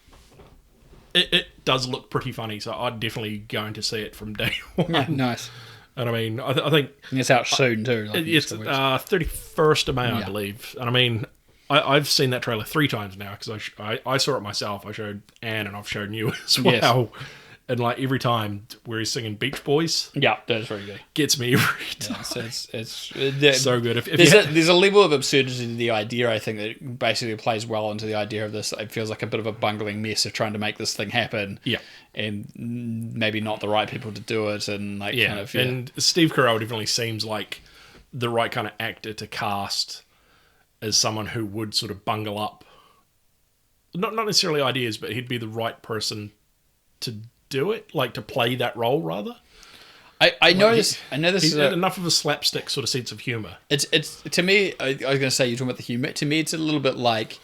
Speaker 1: it does look pretty funny, so I'm definitely going to see it from day one.
Speaker 2: Yeah, nice.
Speaker 1: And I mean, I think
Speaker 2: it's out soon too. Like
Speaker 1: it's 31st of May, I believe. And I mean, I've seen that trailer 3 times now because I saw it myself. I showed Anne and I've shown you as well. Yes. And like every time where he's singing Beach Boys,
Speaker 2: yeah, that's very good.
Speaker 1: Gets me every time.
Speaker 2: Yeah, it's
Speaker 1: so good.
Speaker 2: There's a level of absurdity to the idea, I think, that basically plays well into the idea of this. It feels like a bit of a bungling mess of trying to make this thing happen.
Speaker 1: Yeah,
Speaker 2: and maybe not the right people to do it, and like kind of
Speaker 1: And Steve Carell definitely seems like the right kind of actor to cast as someone who would sort of bungle up, not necessarily ideas, but he'd be the right person to do it, like to play that role rather.
Speaker 2: I know this.
Speaker 1: He's got enough of a slapstick sort of sense of humor.
Speaker 2: It's to me. I was going to say, you're talking about the humor. To me, it's a little bit like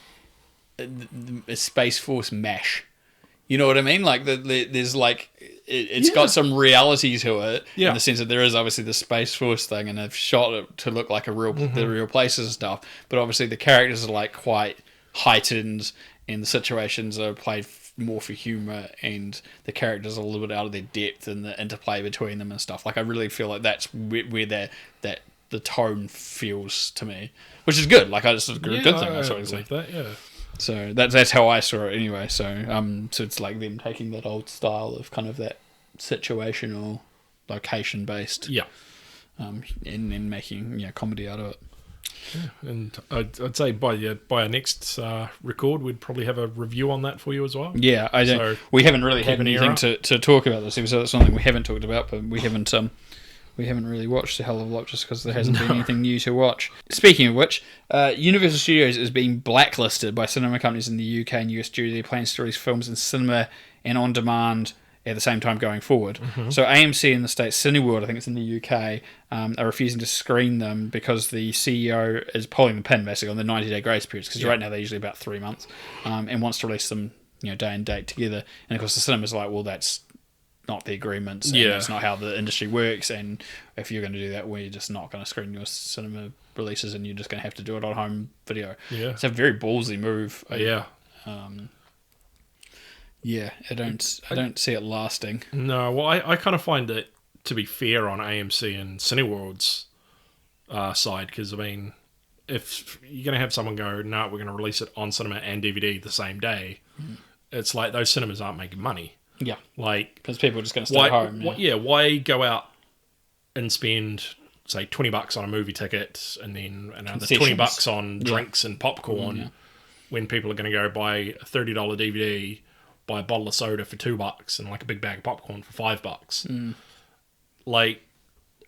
Speaker 2: a Space Force MASH. You know what I mean? Like there's like it's got some reality to it in the sense that there is obviously the Space Force thing, and they've shot it to look like the real places and stuff. But obviously the characters are like quite heightened, and the situations are played more for humor, and the characters are a little bit out of their depth, and the interplay between them and stuff. Like I really feel like that's where that the tone feels to me, which is good. Like it's a good thing. I sort of
Speaker 1: like that. Yeah.
Speaker 2: So that's how I saw it anyway. So so it's like them taking that old style of kind of that situational, location based, and then making comedy out of it.
Speaker 1: Yeah, and I'd say by our next record, we'd probably have a review on that for you as well.
Speaker 2: Yeah, we haven't really had anything to talk about this episode. It's something we haven't talked about, but we haven't really watched a hell of a lot just because there hasn't been anything new to watch. Speaking of which, Universal Studios is being blacklisted by cinema companies in the UK and US due to their plans to release films in cinema and on demand at the same time going forward. Mm-hmm. So AMC in the States, Cineworld, I think it's in the UK, are refusing to screen them because the CEO is pulling the pin basically on the 90-day grace periods, because right now they're usually about 3 months, and wants to release them day and date together. And of course the cinema's like, well, that's not the agreements, and it's not how the industry works, and if you're going to do that, we're just not going to screen your cinema releases, and you're just going to have to do it on home video. Yeah. It's a very ballsy move. I don't see it lasting.
Speaker 1: No, well, I kind of find it to be fair on AMC and Cineworld's side, because, I mean, if you're going to have someone go, no, we're going to release it on cinema and DVD the same day, it's like those cinemas aren't making money.
Speaker 2: Yeah.
Speaker 1: Like,
Speaker 2: because people are just going to stay at home.
Speaker 1: Why go out and spend, say, $20 on a movie ticket and then another $20 on drinks and popcorn when people are going to go buy a $30 DVD, buy a bottle of soda for $2 and like a big bag of popcorn for $5. Like,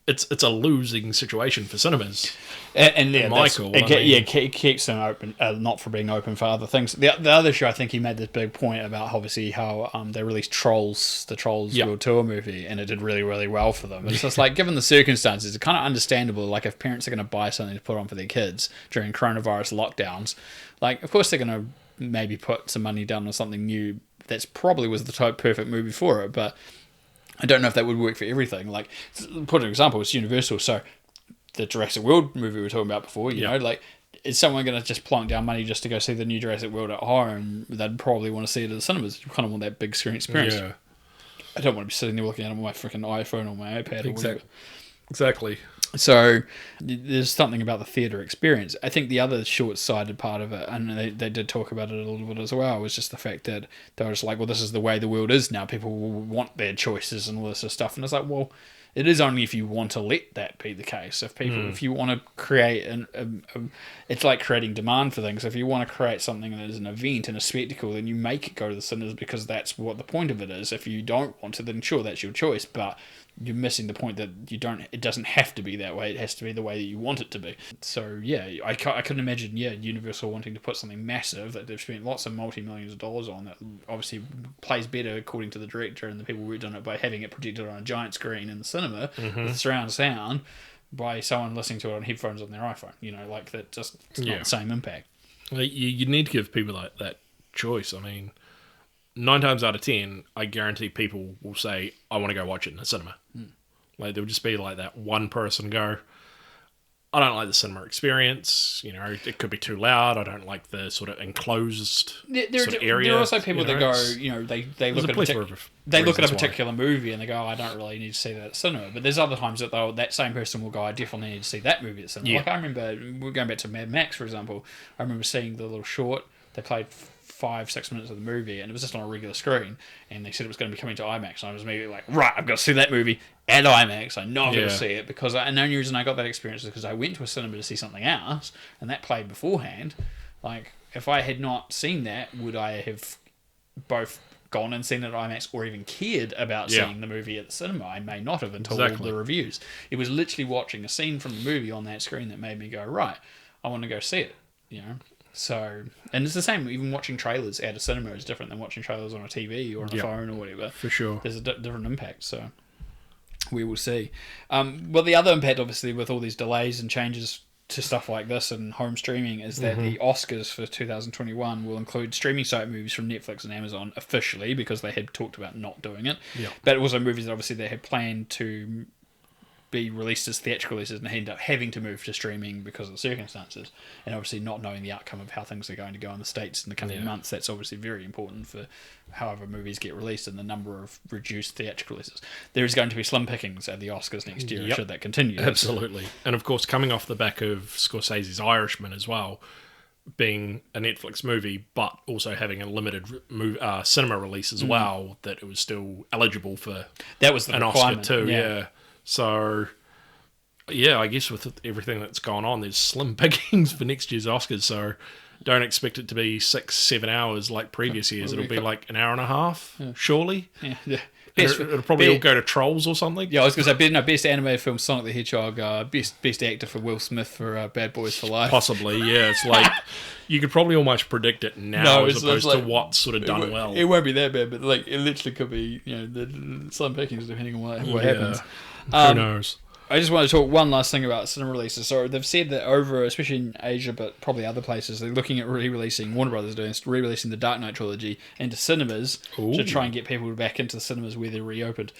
Speaker 1: it's a losing situation for cinemas.
Speaker 2: And Michael, it keeps them open, not for being open for other things. The other issue, I think he made this big point about obviously how they released the Trolls World Tour movie, and it did really, really well for them. It's just like, given the circumstances, it's kind of understandable. Like, if parents are going to buy something to put on for their kids during coronavirus lockdowns, like, of course they're going to maybe put some money down on something new. That's probably was the perfect movie for it, but I don't know if that would work for everything. Like, put an example, it's Universal, so the Jurassic World movie we were talking about before, you know, like, is someone going to just plonk down money just to go see the new Jurassic World at home? They'd probably want to see it at the cinemas. You kind of want that big screen experience. Yeah. I don't want to be sitting there looking at it on my freaking iPhone or my iPad or whatever.
Speaker 1: Exactly.
Speaker 2: So there's something about the theatre experience. I think the other short-sighted part of it, and they did talk about it a little bit as well, was just the fact that they were just like, well, this is the way the world is now. People will want their choices and all this sort of stuff. And it's like, well, it is only if you want to let that be the case. If you want to create it's like creating demand for things. If you want to create something that is an event and a spectacle, then you make it go to the cinemas because that's what the point of it is. If you don't want to, then sure, that's your choice. But you're missing the point that it doesn't have to be that way. It has to be the way that you want it to be. So yeah, I couldn't imagine Universal wanting to put something massive that they've spent lots of multi-millions of dollars on that obviously plays better according to the director and the people who worked on it by having it projected on a giant screen in the cinema with surround sound by someone listening to it on headphones on their iPhone. Like that, just it's not the same impact.
Speaker 1: You need to give people that choice. I mean, 9 times out of 10, I guarantee people will say, I want to go watch it in the cinema. Like, there'll just be like that one person go, I don't like the cinema experience. It could be too loud. I don't like the sort of enclosed sort of area.
Speaker 2: There are also people that go, they look at a particular movie and they go, oh, I don't really need to see that at cinema. But there's other times that that same person will go, I definitely need to see that movie at cinema.
Speaker 1: Yeah.
Speaker 2: Like I remember, we're going back to Mad Max, for example. I remember seeing the little short. They played 5-6 minutes of the movie, and it was just on a regular screen. And they said it was going to be coming to IMAX, and I was immediately like, right, I've got to see that movie at IMAX. I know I'm going to see it and the only reason I got that experience is because I went to a cinema to see something else, and that played beforehand. Like, if I had not seen that, would I have both gone and seen it at IMAX or even cared about seeing the movie at the cinema? I may not have until all the reviews. It was literally watching a scene from the movie on that screen that made me go, right, I want to go see it. So, and it's the same, even watching trailers at a cinema is different than watching trailers on a TV or on a phone or whatever.
Speaker 1: For sure.
Speaker 2: There's a different impact, so we will see. Well, the other impact, obviously, with all these delays and changes to stuff like this and home streaming is that the Oscars for 2021 will include streaming site movies from Netflix and Amazon officially, because they had talked about not doing it.
Speaker 1: Yeah.
Speaker 2: But also movies that obviously they had planned to be released as theatrical releases and end up having to move to streaming because of the circumstances, and obviously not knowing the outcome of how things are going to go in the States in the coming months. That's obviously very important for however movies get released and the number of reduced theatrical releases. There is going to be slim pickings at the Oscars next year should that continue.
Speaker 1: Absolutely. And of course, coming off the back of Scorsese's Irishman as well, being a Netflix movie, but also having a limited cinema release as well, that it was still eligible for
Speaker 2: that was the
Speaker 1: an Oscar too. Yeah. So, I guess with everything that's gone on, there's slim pickings for next year's Oscars. So, don't expect it to be 6-7 hours like previous years. It'll be like an hour and a half, surely.
Speaker 2: Yeah.
Speaker 1: It'll probably all go to Trolls or something.
Speaker 2: Yeah, I was going to say, best animated film, Sonic the Hedgehog, best actor for Will Smith for Bad Boys for Life.
Speaker 1: Possibly, yeah. It's like, you could probably almost predict it now as opposed to what's sort of done well.
Speaker 2: It won't be that bad, but like it literally could be, the slim pickings depending on what happens.
Speaker 1: Who knows?
Speaker 2: I just want to talk one last thing about cinema releases. So they've said that over, especially in Asia, but probably other places, they're looking at re-releasing, Warner Brothers doing this, re-releasing the Dark Knight trilogy into cinemas to try and get people back into the cinemas where they're reopened,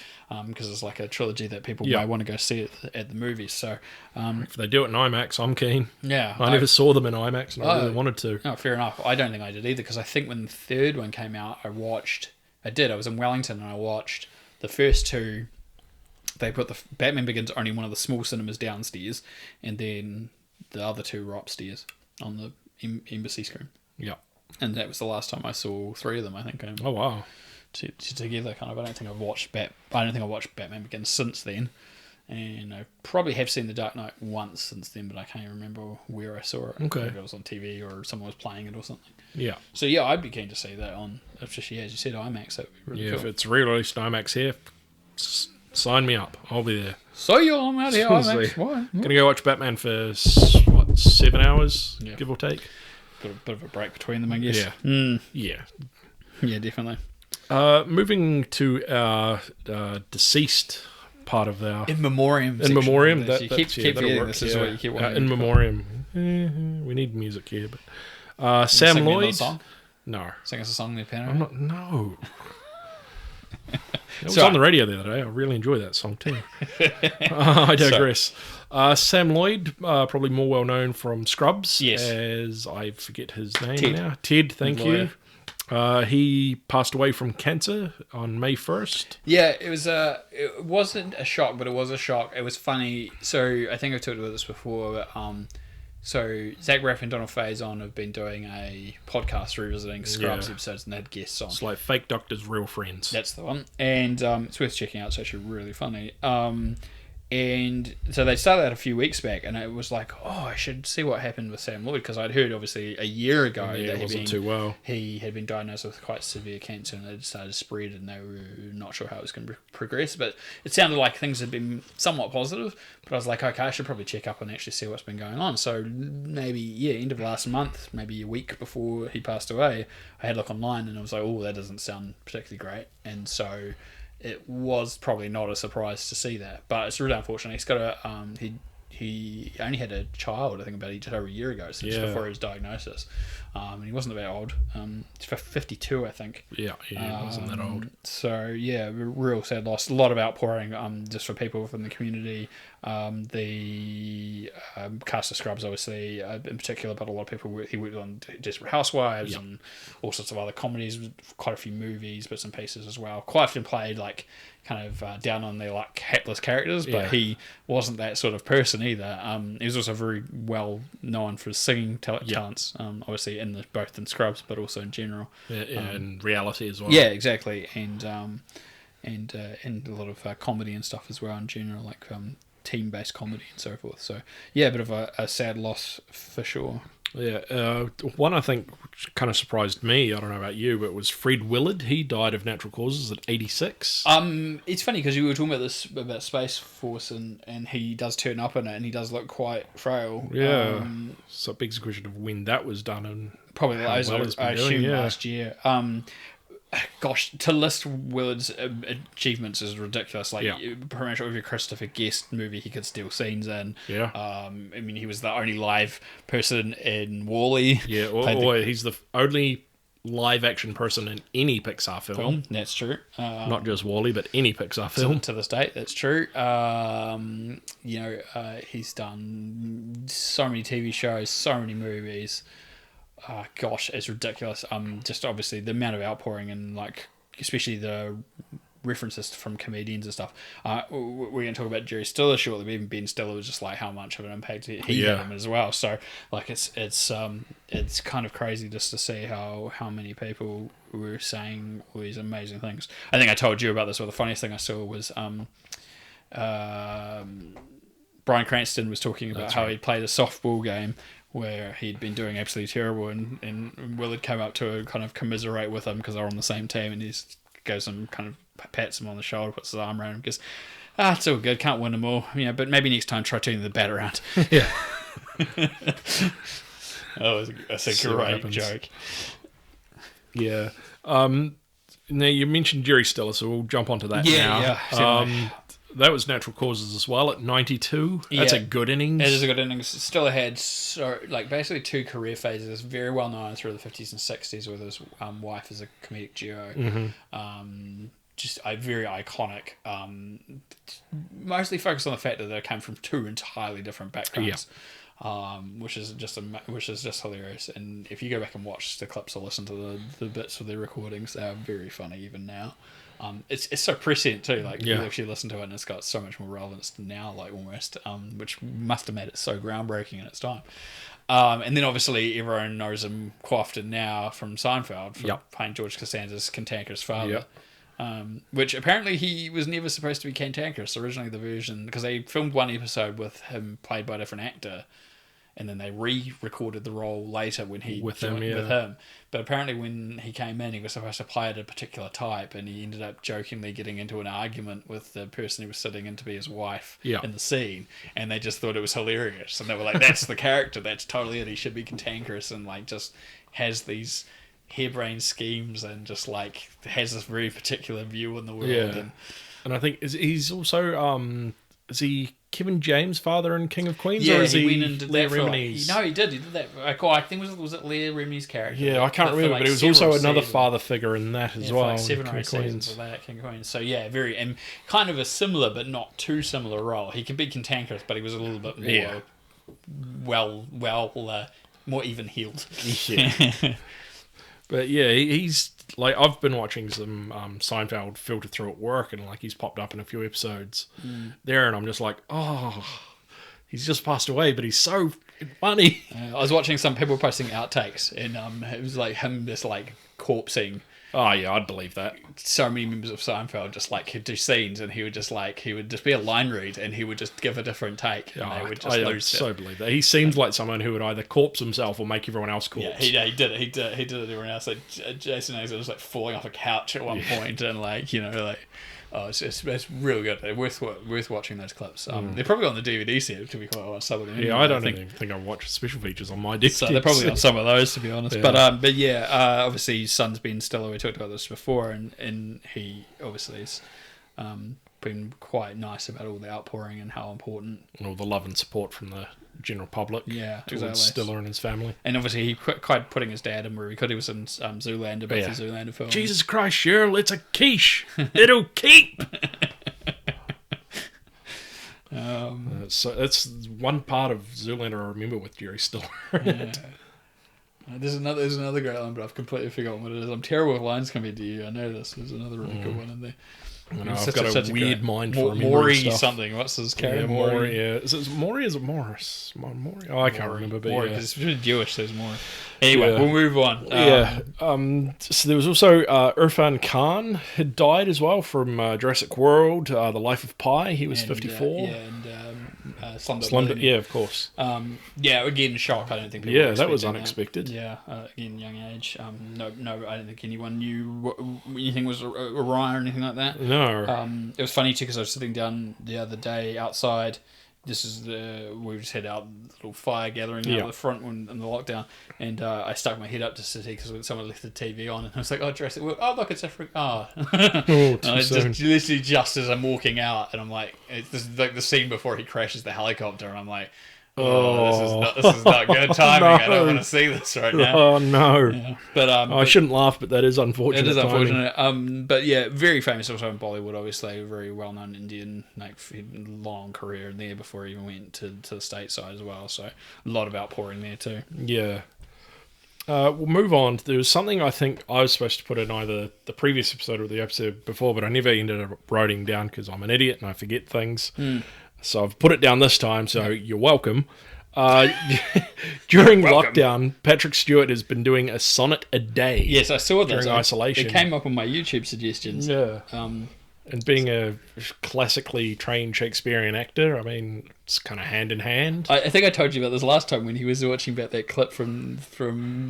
Speaker 2: because it's like a trilogy that people might want to go see at the movies. So
Speaker 1: if they do it in IMAX, I'm keen.
Speaker 2: Yeah,
Speaker 1: I never saw them in IMAX, and I really wanted to.
Speaker 2: No, fair enough. I don't think I did either, because I think when the third one came out, I was in Wellington and I watched the first two. They put the Batman Begins only one of the small cinemas downstairs, and then the other two were upstairs on the embassy screen.
Speaker 1: Yeah,
Speaker 2: and that was the last time I saw three of them. I think.
Speaker 1: Oh wow!
Speaker 2: Together, kind of. I don't think I've watched Batman Begins since then, and I probably have seen The Dark Knight once since then, but I can't even remember where I saw it.
Speaker 1: Okay,
Speaker 2: maybe it was on TV or someone was playing it or something. Yeah. So I'd be keen to see that on, especially as you said, IMAX. That would be really cool.
Speaker 1: If it's re-released IMAX here. Sign me up. I'll be there.
Speaker 2: So I'm out here. Why?
Speaker 1: Gonna go watch Batman for 7 hours, give or take.
Speaker 2: Got a bit of a break between them, I guess.
Speaker 1: Yeah.
Speaker 2: Yeah, definitely.
Speaker 1: Moving to our deceased part of our
Speaker 2: in memoriam.
Speaker 1: In memoriam.
Speaker 2: You keep forgetting this is what you keep wanting.
Speaker 1: In memoriam. We need music here, but Sam Lloyd.
Speaker 2: Song?
Speaker 1: No.
Speaker 2: Sing us a song, the piano.
Speaker 1: I'm not. No. It was on the radio the other day. I really enjoy that song too. I digress. Sam Lloyd, probably more well known from Scrubs, as I forget his name now. Ted, thank you. He passed away from cancer on May 1st.
Speaker 2: Yeah, it wasn't a shock, but it was a shock. It was funny. So I think I've talked about this before, but so Zach Braff and Donald Faison have been doing a podcast revisiting Scrubs episodes, and they had guests on.
Speaker 1: It's like Fake Doctors, Real Friends.
Speaker 2: That's the one. And it's worth checking out. It's actually really funny. And so they started that a few weeks back, and it was like, I should see what happened with Sam Lloyd, because I'd heard obviously a year ago that
Speaker 1: it wasn't too well.
Speaker 2: He had been diagnosed with quite severe cancer, and it started to spread, and they were not sure how it was going to progress. But it sounded like things had been somewhat positive. But I was like, okay, I should probably check up and actually see what's been going on. So maybe end of last month, maybe a week before he passed away, I had a look online, and I was like, that doesn't sound particularly great, and so. It was probably not a surprise to see that, but it's really unfortunate. He's got he he only had a child, I think, about just over a year ago, so just before his diagnosis. And he wasn't that old. He's 52, I think.
Speaker 1: Yeah, he wasn't that old.
Speaker 2: So, yeah, real sad loss. A lot of outpouring just for people within the community. The cast of Scrubs, obviously, in particular, but a lot of people, he worked on Desperate Housewives and all sorts of other comedies, quite a few movies, bits and pieces as well. Quite often played, like, kind of down on their, like, hapless characters, but he wasn't that sort of person either. He was also very well known for his singing talents, obviously both in Scrubs, but also in general.
Speaker 1: And reality as well.
Speaker 2: Yeah, exactly, and a lot of comedy and stuff as well in general, like team-based comedy and so forth. So yeah, a bit of a sad loss for sure.
Speaker 1: Yeah, one I think which kind of surprised me, I don't know about you, but was Fred Willard. He died of natural causes at 86.
Speaker 2: It's funny because you were talking about Space Force, and he does turn up in it, and he does look quite frail.
Speaker 1: Yeah, so it begs the question of when that was done, and
Speaker 2: probably I assume last year. Gosh, to list Willard's achievements is ridiculous. Like, pretty much every Christopher Guest movie he could steal scenes in.
Speaker 1: Yeah.
Speaker 2: I mean, he was the only live person in WALL-E.
Speaker 1: Yeah, or he's the only live-action person in any Pixar film.
Speaker 2: That's true.
Speaker 1: Not just WALL-E, but any Pixar film.
Speaker 2: To this date, that's true. He's done so many TV shows, so many movies. Gosh, it's ridiculous. Just obviously the amount of outpouring and, like, especially the references from comedians and stuff. We're going to talk about Jerry Stiller shortly. Even Ben Stiller was just like how much of an impact he had him as well. So, like, it's kind of crazy just to see how many people were saying all these amazing things. I think I told you about this. Well, the funniest thing I saw was Bryan Cranston was talking about how he played a softball game where he'd been doing absolutely terrible, and Willard came up to kind of commiserate with him because they're on the same team, and he just goes and kind of pats him on the shoulder, puts his arm around him, and goes, it's all good, can't win them all, but maybe next time try turning the bat around.
Speaker 1: Yeah.
Speaker 2: That's a great joke.
Speaker 1: Yeah. Now you mentioned Jerry Stiller, so we'll jump onto that now.
Speaker 2: Yeah.
Speaker 1: That was natural causes as well at 92. That's a good innings.
Speaker 2: It is a good innings. Stiller had basically two career phases. Very well known through the 50s and 60s with his wife as a comedic duo. Mm-hmm. Just very iconic. Mostly focused on the fact that they came from two entirely different backgrounds. Yeah. Which is just hilarious. And if you go back and watch the clips or listen to the bits of their recordings, they are very funny even now. It's so prescient too. Like you actually listen to it, and it's got so much more relevance now, like almost, which must have made it so groundbreaking in its time. And then obviously everyone knows him quite often now from Seinfeld for playing George Costanza's cantankerous father. Which apparently he was never supposed to be cantankerous. Originally, the version, because they filmed one episode with him played by a different actor, and then they re-recorded the role later when he with him. But apparently, when he came in, he was supposed to play at a particular type, and he ended up jokingly getting into an argument with the person he was sitting in to be his wife in the scene, and they just thought it was hilarious, and they were like, "That's the character. That's totally it. He should be cantankerous and like just has these harebrained schemes and just like has this very particular view on the world."
Speaker 1: Yeah. And I think he's also is he Kevin James' father in King of Queens?
Speaker 2: Yeah,
Speaker 1: or is
Speaker 2: he went and did
Speaker 1: Leah
Speaker 2: that
Speaker 1: Remini's?
Speaker 2: No, he did that. I think was it Leah Remini's character?
Speaker 1: Yeah, I can't remember, but he was also another father figure in that as well.
Speaker 2: Like 7 or 8 seasons of that King of Queens. So yeah, very and kind of a similar but not too similar role. He can be cantankerous, but he was a little bit more more even heeled.
Speaker 1: Yeah. But yeah, he's like, I've been watching some Seinfeld filter through at work, and like he's popped up in a few episodes there, and I'm just like, he's just passed away, but he's so funny.
Speaker 2: I was watching some people posting outtakes, and it was like him just like corpsing.
Speaker 1: Oh yeah, I'd believe that.
Speaker 2: So many members of Seinfeld just like he'd do scenes, and he would just be a line read, and he would just give a different take, and they would just lose it.
Speaker 1: I so believe that. He seems like someone who would either corpse himself or make everyone else corpse.
Speaker 2: Yeah, he did it. He did it. Everyone else, like Jason Alexander was like falling off a couch at one point, and like it's real good. They're worth watching those clips. They're probably on the DVD set, to be quite honest. Some of them.
Speaker 1: Yeah, I don't even think I watch special features on my DVD.
Speaker 2: So they're probably on some of those, to be honest. Yeah. But obviously his son's Ben Stiller. We talked about this before, and he obviously is been quite nice about all the outpouring and how important.
Speaker 1: And all the love and support from the general public.
Speaker 2: Yeah,
Speaker 1: towards
Speaker 2: exactly.
Speaker 1: Stiller and his family.
Speaker 2: And obviously he quite putting his dad in where he could. He was in Zoolander, both the Zoolander films.
Speaker 1: Jesus Christ, Cheryl, it's a quiche. It'll keep. So that's one part of Zoolander I remember with Jerry Stiller.
Speaker 2: Yeah. There's another great line, but I've completely forgotten what it is. I'm terrible with lines coming to you. I know this. There's another really good one in there.
Speaker 1: I know, I've got a weird mind for remembering
Speaker 2: Maury
Speaker 1: stuff.
Speaker 2: something. What's his character?
Speaker 1: Yeah, Maury. Yeah. Is it Maury or is it Morris? Maury? Oh, I can't remember. But
Speaker 2: Maury, because it's really Jewish, so there's more. Anyway, we'll move on.
Speaker 1: So there was also Irfan Khan had died as well from Jurassic World, The Life of Pi. He was 54.
Speaker 2: Slumdog.
Speaker 1: Yeah, of course.
Speaker 2: Again, shock. I don't think people were
Speaker 1: that was
Speaker 2: expecting
Speaker 1: unexpected.
Speaker 2: that. Yeah, again, young age. No, I don't think anyone knew anything was awry or anything like that.
Speaker 1: No.
Speaker 2: It was funny too because I was sitting down the other day outside. This is we just had our little fire gathering out the front in the lockdown, and I stuck my head up to see because someone left the TV on, and I was like, "Oh, Jurassic World! Oh, look, it's a freak!" Oh, literally just as I'm walking out, and I'm like, "This is like the scene before he crashes the helicopter," and I'm like, this is not good timing.
Speaker 1: No.
Speaker 2: I don't want to see this right now.
Speaker 1: Oh no!
Speaker 2: Yeah. But
Speaker 1: I shouldn't laugh, but that is unfortunate.
Speaker 2: It is
Speaker 1: timing.
Speaker 2: unfortunate. But yeah, very famous also in Bollywood. Obviously, very well known Indian, long career there before he even went to the stateside as well. So a lot of outpouring there too.
Speaker 1: Yeah. We'll move on. There was something I think I was supposed to put in either the previous episode or the episode before, but I never ended up writing down because I'm an idiot and I forget things. So I've put it down this time, so you're welcome. During lockdown, Patrick Stewart has been doing a sonnet a day.
Speaker 2: Yes, I saw that.
Speaker 1: During isolation.
Speaker 2: It came up on my YouTube suggestions.
Speaker 1: Yeah. And being a classically trained Shakespearean actor, I mean, it's kind of hand in hand.
Speaker 2: I think I told you about this last time when he was watching about that clip from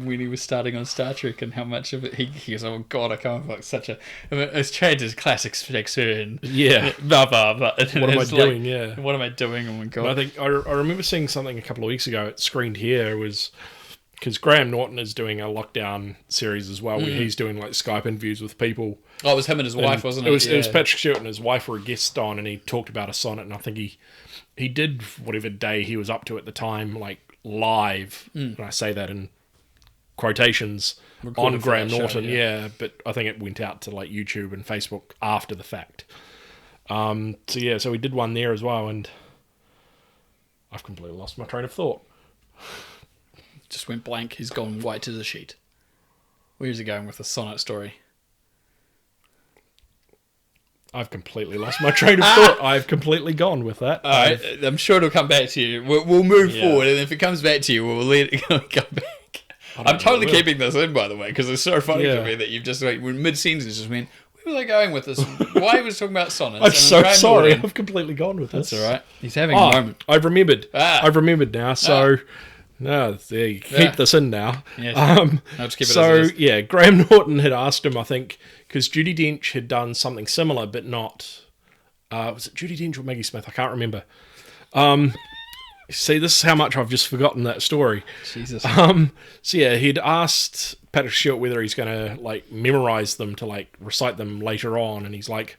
Speaker 2: when he was starting on Star Trek and how much of it he goes, "Oh God, I can't like such a it's trained as classic Shakespearean."
Speaker 1: Yeah.
Speaker 2: Blah blah blah.
Speaker 1: What am I doing? Yeah.
Speaker 2: What am I doing? Oh my God.
Speaker 1: I think I remember seeing something a couple of weeks ago. It screened here. It was because Graham Norton is doing a lockdown series as well, where he's doing like Skype interviews with people.
Speaker 2: Oh, it was him and his wife, wasn't it?
Speaker 1: It was Patrick Stewart and his wife were a guest on, and he talked about a sonnet, and I think he did whatever day he was up to at the time, like live, and I say that in quotations, on Graham Norton, but I think it went out to like YouTube and Facebook after the fact. So he did one there as well, and I've completely lost my train of thought.
Speaker 2: Just went blank. He's gone white as a sheet. Where's he going with the sonnet story?
Speaker 1: I've completely lost my train of thought. I've completely gone with that.
Speaker 2: All right, I'm sure it'll come back to you. We'll move forward, and if it comes back to you, we'll let it come back. I'm totally keeping this in, by the way, because it's so funny to me that you've just like mid-sentence just went, where was I going with this? Why was talking about sonnets?
Speaker 1: I'm so sorry. I've completely gone with this.
Speaker 2: That's all right. He's having a moment.
Speaker 1: I've remembered. I've remembered now. So. No, there you keep this in now.
Speaker 2: Yes. I'll just keep it as it is.
Speaker 1: Graham Norton had asked him, I think, because Judi Dench had done something similar, but not. Was it Judi Dench or Maggie Smith? I can't remember. See, this is how much I've just forgotten that story.
Speaker 2: Jesus.
Speaker 1: He'd asked Patrick Stewart whether he's going to like memorize them to like recite them later on, and he's like,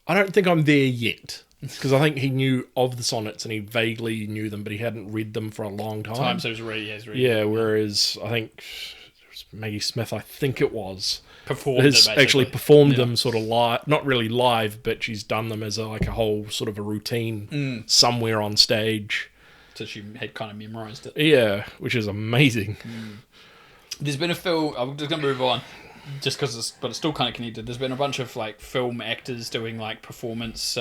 Speaker 1: I don't think I'm there yet. Because I think he knew of the sonnets and he vaguely knew them, but he hadn't read them for a long time.
Speaker 2: So it was ready.
Speaker 1: Whereas I think it was Maggie Smith, I think it was,
Speaker 2: performed
Speaker 1: performed them sort of live, not really live, but she's done them as a whole sort of a routine somewhere on stage.
Speaker 2: So she had kind of memorized it.
Speaker 1: Yeah, which is amazing.
Speaker 2: There's been a film. I'm just gonna move on. Just because but it's still kind of connected. There's been a bunch of like film actors doing like performance,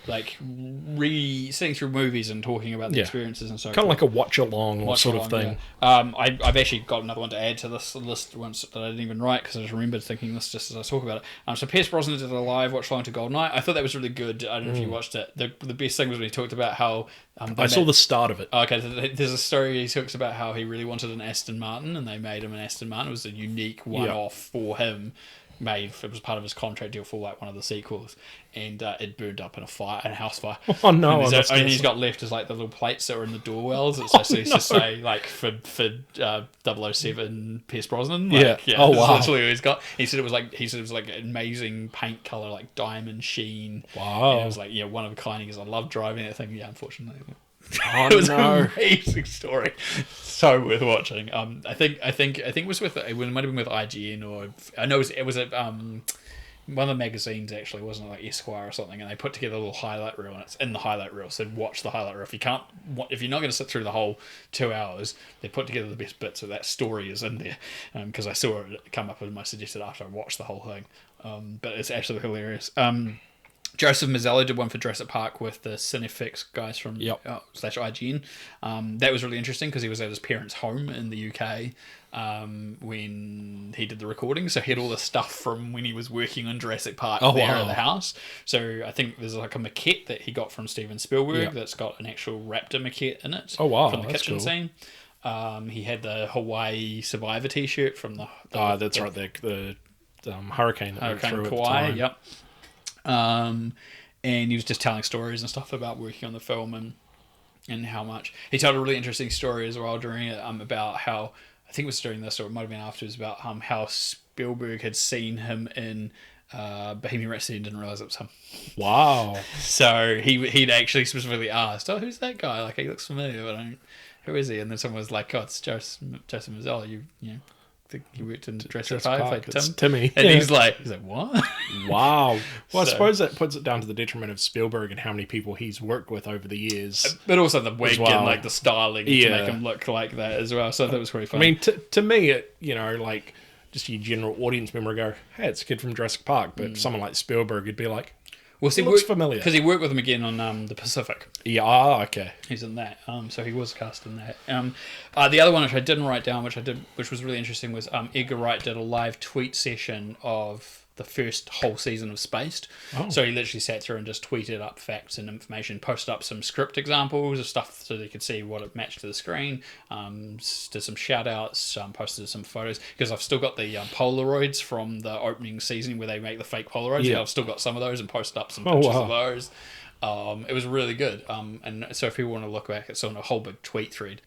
Speaker 2: like sitting through movies and talking about the experiences and so forth.
Speaker 1: Kind of like a watch along sort of thing.
Speaker 2: Yeah. I've actually got another one to add to this list once that I didn't even write because I just remembered thinking this just as I talk about it. So Pierce Brosnan did a live watch along to GoldenEye. I thought that was really good. I don't know if you watched it. The best thing was when he talked about how
Speaker 1: I saw the start of it.
Speaker 2: Okay, there's a story he talks about how he really wanted an Aston Martin and they made him an Aston Martin. It was a unique one-off for him. made. It was part of his contract deal for like one of the sequels, and it burned up in a house fire.
Speaker 1: Oh no!
Speaker 2: And he's got left as like the little plates that were in the door wells. It's just used to say like for 007 Pierce Brosnan. Like,
Speaker 1: yeah. Oh wow!
Speaker 2: That's literally what he's got. He said it was like amazing paint color, like diamond sheen.
Speaker 1: Wow!
Speaker 2: And it was like one of a kind. Because I love driving that thing. Yeah, unfortunately.
Speaker 1: Oh,
Speaker 2: it was an amazing story, so worth watching. I think it was with it might have been with IGN, or I know it was at one of the magazines actually, wasn't it, like Esquire or something, and they put together a little highlight reel, and it's in the highlight reel. So watch the highlight reel if you're not going to sit through the whole 2 hours. They put together the best bits of that story is in there, because I saw it come up in my suggested after I watched the whole thing. But it's absolutely hilarious. Joseph Mazzello did one for Jurassic Park with the Cinefix guys from slash IGN. That was really interesting because he was at his parents' home in the UK when he did the recording. So he had all the stuff from when he was working on Jurassic Park at the house. So I think there's like a maquette that he got from Steven Spielberg that's got an actual raptor maquette in it.
Speaker 1: Oh wow!
Speaker 2: From the kitchen scene. He had the Hawaii Survivor T-shirt from the
Speaker 1: that's right, the hurricane
Speaker 2: Kauai. Yep. And he was just telling stories and stuff about working on the film and how much he told a really interesting story as well during it about how I think it was during this or it might have been afterwards about how Spielberg had seen him in Bohemian Rhapsody and didn't realize it was him.
Speaker 1: Wow!
Speaker 2: So he'd actually specifically asked, "Oh, who's that guy? Like he looks familiar, but who is he?" And then someone was like, "Oh, it's Joseph Mazzello. You know." He worked in Jurassic Park, like
Speaker 1: Timmy.
Speaker 2: And he's like, what?
Speaker 1: Wow. Well, I suppose that puts it down to the detriment of Spielberg and how many people he's worked with over the years.
Speaker 2: But also the wig and like the styling to make him look like that as well. So that was pretty funny.
Speaker 1: I mean, to me, it, like just your general audience member go, hey, it's a kid from Jurassic Park. But someone like Spielberg would be like,
Speaker 2: well, see,
Speaker 1: looks familiar.
Speaker 2: Because he worked with him again on The Pacific.
Speaker 1: Yeah, okay.
Speaker 2: He's in that. So he was cast in that. The other one which I didn't write down, which was really interesting, was Edgar Wright did a live tweet session of the first whole season of Spaced. Oh. So he literally sat through and just tweeted up facts and information, posted up some script examples of stuff so they could see what it matched to the screen, did some shout outs, posted some photos, because I've still got the Polaroids from the opening season where they make the fake Polaroids. Yeah. I've still got some of those and posted up some pictures of those. It was really good. And so if people want to look back, it's on a whole big tweet thread.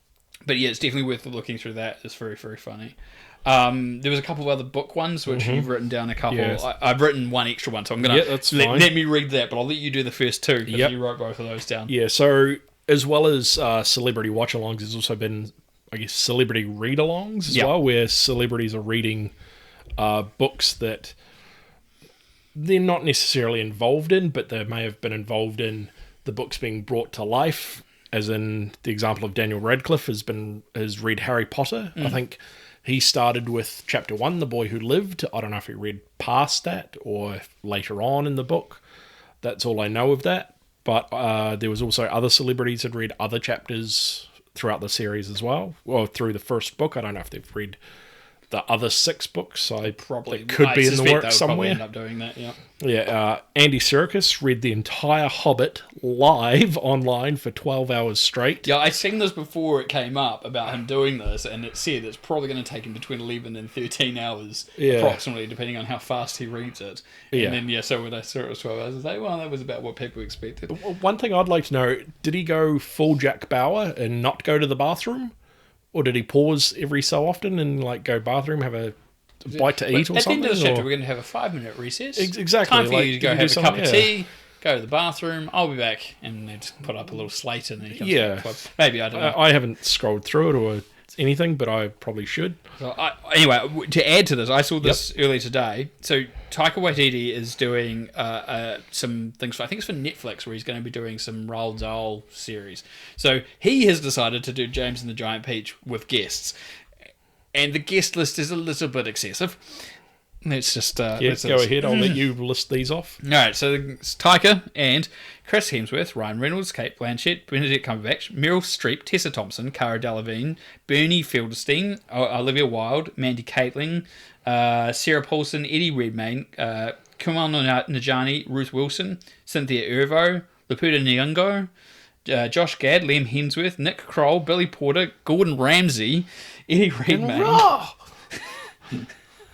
Speaker 2: But yeah, it's definitely worth looking through that. It's very, very funny. There was a couple of other book ones which you've written down a couple. Yes. I've written one extra one, so I'm going to let me read that, but I'll let you do the first two because you wrote both of those down.
Speaker 1: Yeah, so as well as celebrity watch-alongs, there's also been, I guess, celebrity read-alongs as well, where celebrities are reading books that they're not necessarily involved in, but they may have been involved in the books being brought to life, as in the example of Daniel Radcliffe has read Harry Potter. I think he started with chapter 1, The Boy Who Lived. I don't know if he read past that or later on in the book. That's all I know of that. But there was also other celebrities that read other chapters throughout the series as well. Well, through the first book. I don't know if they've read the other 6 books. It could be in the works somewhere.
Speaker 2: End up doing that, yeah.
Speaker 1: Yeah, Andy Serkis read the entire Hobbit live online for 12 hours straight.
Speaker 2: Yeah, I'd seen this before it came up about him doing this, and it said it's probably going to take him between 11 and 13 hours, approximately, depending on how fast he reads it. And then, so when I saw it was 12 hours, I was like, well, that was about what people expected.
Speaker 1: One thing I'd like to know, did he go full Jack Bauer and not go to the bathroom? Or did he pause every so often and go bathroom, have a bite to eat or something?
Speaker 2: At the end of the chapter, we're going to have a 5-minute recess.
Speaker 1: Exactly.
Speaker 2: Time for you to go have a cup of tea, go to the bathroom, I'll be back, and they just put up a little slate and then he comes to the club. Maybe, I don't know.
Speaker 1: I haven't scrolled through it or anything, but I probably should.
Speaker 2: Anyway, to add to this, I saw this earlier today. So Taika Waititi is doing some things, I think it's for Netflix, where he's going to be doing some Roald Dahl series. So he has decided to do James and the Giant Peach with guests. And the guest list is a little bit excessive. Let's just...
Speaker 1: go ahead, I'll let you list these off.
Speaker 2: Alright, so it's Taika and Chris Hemsworth, Ryan Reynolds, Kate Blanchett, Benedict Cumberbatch, Meryl Streep, Tessa Thompson, Cara Delevingne, Bernie Fieldstein, Olivia Wilde, Mandy Caitlin, Sarah Paulson, Eddie Redmayne, Kumail Nanjiani, Ruth Wilson, Cynthia Erivo, Lupita Nyong'o, Josh Gad, Liam Hemsworth, Nick Kroll, Billy Porter, Gordon Ramsay, Eddie Redmayne...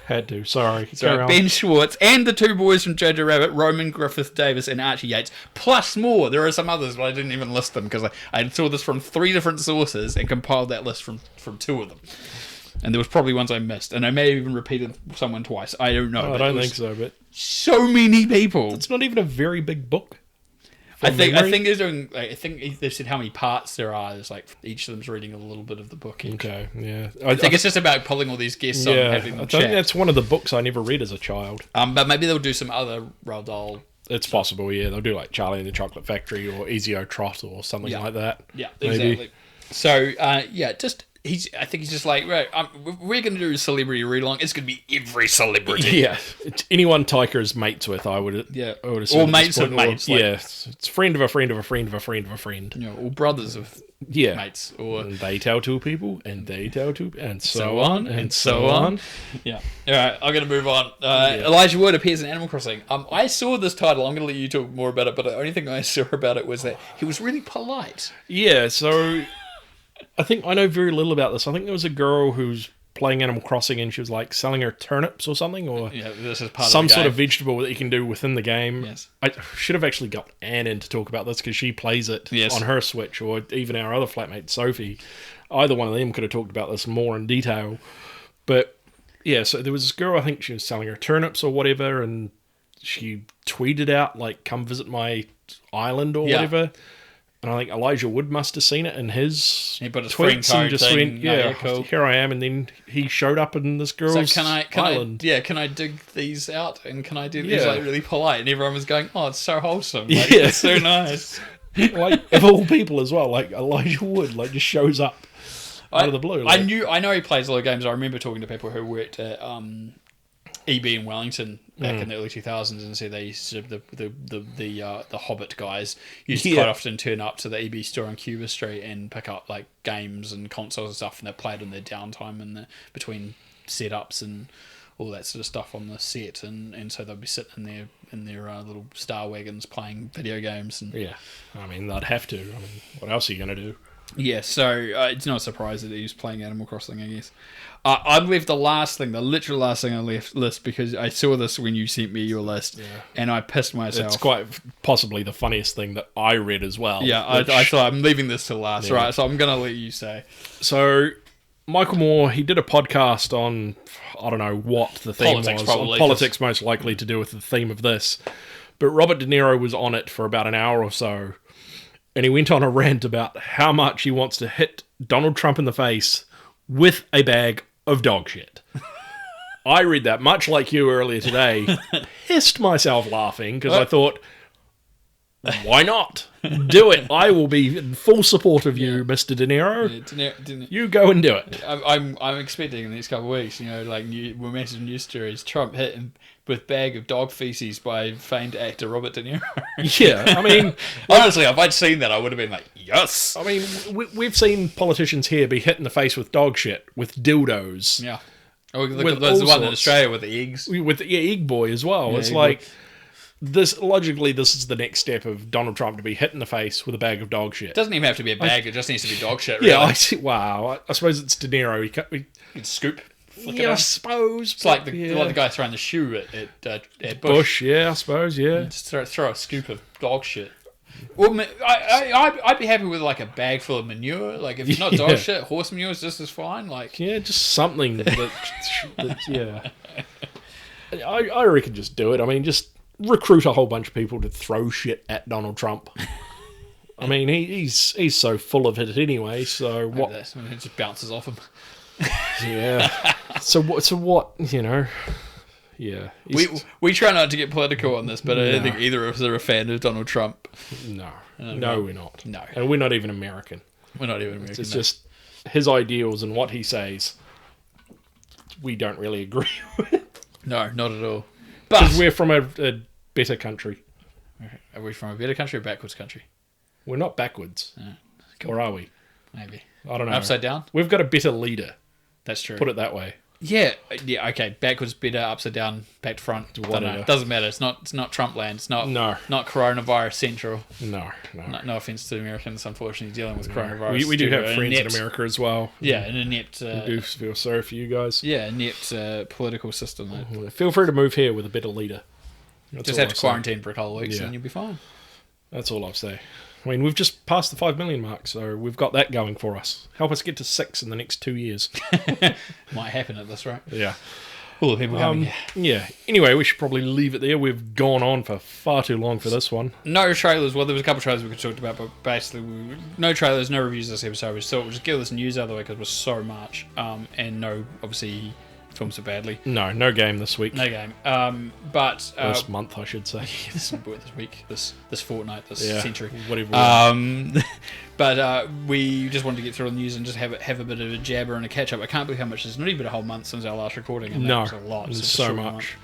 Speaker 1: Had to. Sorry.
Speaker 2: So Ben Schwartz and the two boys from Jojo Rabbit, Roman Griffith Davis and Archie Yates, plus more. There are some others, but I didn't even list them because I saw this from 3 different sources and compiled that list from 2 of them. And there was probably ones I missed, and I may have even repeated someone twice. I don't know.
Speaker 1: I don't think so, but
Speaker 2: so many people.
Speaker 1: It's not even a very big book.
Speaker 2: I think they're doing. I think they've said how many parts there are. There's like each of them's reading a little bit of the book.
Speaker 1: Okay, yeah.
Speaker 2: I think it's just about pulling all these guests on and having them
Speaker 1: I think that's one of the books I never read as a child.
Speaker 2: But maybe they'll do some other Roald Dahl.
Speaker 1: It's possible, yeah. They'll do like Charlie and the Chocolate Factory or Easy O Trot or something like that.
Speaker 2: Yeah, exactly. So just. I think he's just like, right, we're going to do a celebrity read-along. It's going to be every celebrity.
Speaker 1: Yeah. It's anyone Tyker is mates with, I would assume.
Speaker 2: Or mates of mates.
Speaker 1: Like, yeah. It's friend of a friend of a friend of a friend of a friend.
Speaker 2: You know, or brothers of mates. Or
Speaker 1: and they tell 2 people, and they tell 2, and
Speaker 2: so on, and so on. Yeah. All right, I'm going to move on. Elijah Wood appears in Animal Crossing. I saw this title. I'm going to let you talk more about it, but the only thing I saw about it was that he was really polite.
Speaker 1: Yeah, so I think I know very little about this. I think there was a girl who's playing Animal Crossing and she was like selling her turnips or something, or
Speaker 2: this is part
Speaker 1: some
Speaker 2: of the
Speaker 1: sort
Speaker 2: game.
Speaker 1: of vegetable that you can do within the game.
Speaker 2: Yes.
Speaker 1: I should have actually got Anne in to talk about this because she plays it on her Switch, or even our other flatmate Sophie. Either one of them could have talked about this more in detail. But yeah, so there was this girl, I think she was selling her turnips or whatever, and she tweeted out like, "Come visit my island" or whatever. And I think Elijah Wood must have seen it in his tweets and just went, cool. Here I am. And then he showed up in this girl's island.
Speaker 2: Can I dig these out? And can I do these like really polite? And everyone was going, oh, it's so wholesome. Like, it's so nice.
Speaker 1: Like, of all people as well, like Elijah Wood, like just shows up out of the blue. Like,
Speaker 2: I know he plays a lot of games. I remember talking to people who worked at EB in Wellington back in the early 2000s, and so they used to, the Hobbit guys used to quite often turn up to the EB store on Cuba Street and pick up like games and consoles and stuff, and they played in their downtime and between setups and all that sort of stuff on the set, and so they'd be sitting in their little Star Wagons playing video games. And
Speaker 1: I mean, they'd have to. I mean, what else are you going to do?
Speaker 2: Yeah, so it's not a surprise that he was playing Animal Crossing, I guess. I've left the literal last thing I list because I saw this when you sent me your list, and I pissed myself.
Speaker 1: It's quite possibly the funniest thing that I read as well.
Speaker 2: Yeah, I thought I'm leaving this till last, right? So I'm going to let you say.
Speaker 1: So Michael Moore, he did a podcast on, I don't know what the theme was. Politics, most likely to do with the theme of this. But Robert De Niro was on it for about an hour or so. And he went on a rant about how much he wants to hit Donald Trump in the face with a bag of dog shit. I read that, much like you earlier today, pissed myself laughing because I thought, why not? Do it. I will be in full support of you, Mr. De Niro. You go and do it.
Speaker 2: I'm expecting in the next couple of weeks, like we're messaging news stories, Trump hit him with bag of dog feces by famed actor Robert De Niro.
Speaker 1: Yeah, I mean,
Speaker 2: honestly, if I'd seen that, I would have been like, yes.
Speaker 1: I mean, we've seen politicians here be hit in the face with dog shit, with dildos.
Speaker 2: Yeah. Oh, there's the one in Australia with the eggs.
Speaker 1: With the egg boy as well. Yeah, it's like, this is the next step of Donald Trump to be hit in the face with a bag of dog shit.
Speaker 2: It doesn't even have to be a bag, it just needs to be dog shit, really.
Speaker 1: Yeah, I see. Wow. I suppose it's De Niro.
Speaker 2: You can scoop.
Speaker 1: I suppose.
Speaker 2: It's like the guy throwing the shoe at
Speaker 1: Bush. Yeah, I suppose, yeah.
Speaker 2: Just throw a scoop of dog shit. Well, I'd be happy with like a bag full of manure. Like if it's not dog shit, horse manure is just as fine. Like
Speaker 1: just something that I reckon just do it. I mean, just recruit a whole bunch of people to throw shit at Donald Trump. I mean, he's so full of it anyway. So what?
Speaker 2: It just bounces off him.
Speaker 1: Yeah. So what? Yeah.
Speaker 2: We try not to get political on this, but I don't think either of us are a fan of Donald Trump.
Speaker 1: No, we're not.
Speaker 2: No,
Speaker 1: and we're not even American. It's just his ideals and what he says. We don't really agree with.
Speaker 2: No, not at all.
Speaker 1: Because we're from a better country.
Speaker 2: Are we from a better country or backwards country?
Speaker 1: We're not backwards. Or are we?
Speaker 2: Maybe.
Speaker 1: I don't know.
Speaker 2: Upside down?
Speaker 1: We've got a better leader.
Speaker 2: That's true.
Speaker 1: Put it that way.
Speaker 2: Yeah, okay. Backwards better, upside down, back to front.
Speaker 1: Whatever.
Speaker 2: Doesn't matter. It's not Trump land. It's not coronavirus central.
Speaker 1: No.
Speaker 2: No offense to the Americans, unfortunately, dealing with coronavirus.
Speaker 1: We do have friends in America as well.
Speaker 2: Yeah, an inept.
Speaker 1: I do feel sorry for you guys.
Speaker 2: Yeah, inept political system.
Speaker 1: Feel free to move here with a better leader.
Speaker 2: Just have to quarantine for a couple of weeks and you'll be fine.
Speaker 1: That's all I'll say. I mean, we've just passed the 5 million mark, so we've got that going for us. Help us get to 6 in the next 2 years.
Speaker 2: Might happen at this rate.
Speaker 1: Yeah.
Speaker 2: All the people coming.
Speaker 1: Yeah. Anyway, we should probably leave it there. We've gone on for far too long for this one.
Speaker 2: No trailers. Well, there was a couple of trailers we could talk about, but basically, no trailers, no reviews this episode. We thought we'll just get this news out of the way because it was so much. And no, obviously, films so badly.
Speaker 1: No game this week.
Speaker 2: No game. But
Speaker 1: this month, I should say.
Speaker 2: this week, this fortnight, this century,
Speaker 1: whatever.
Speaker 2: But we just wanted to get through the news and just have a bit of a jabber and a catch up. I can't believe how much it's not even a whole month since our last recording. And that was a lot.
Speaker 1: It's so much.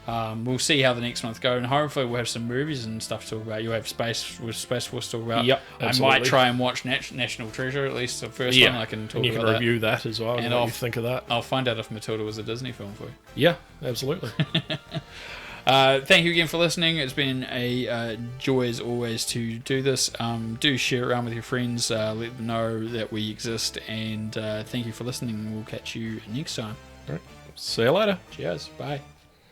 Speaker 2: We'll see how the next month go, and hopefully we'll have some movies and stuff to talk about. You'll have Space Force to talk about.
Speaker 1: Yep, absolutely.
Speaker 2: I might try and watch National Treasure, at least the first one. I can talk
Speaker 1: and you
Speaker 2: about
Speaker 1: can review that as well.
Speaker 2: And
Speaker 1: what you think of that.
Speaker 2: I'll find out if Matilda was a Disney film for you.
Speaker 1: Yeah, absolutely.
Speaker 2: Thank you again for listening. It's been a joy as always to do this. Do share it around with your friends. Let them know that we exist. And thank you for listening. We'll catch you next time.
Speaker 1: All right. See you later.
Speaker 2: Cheers. Bye.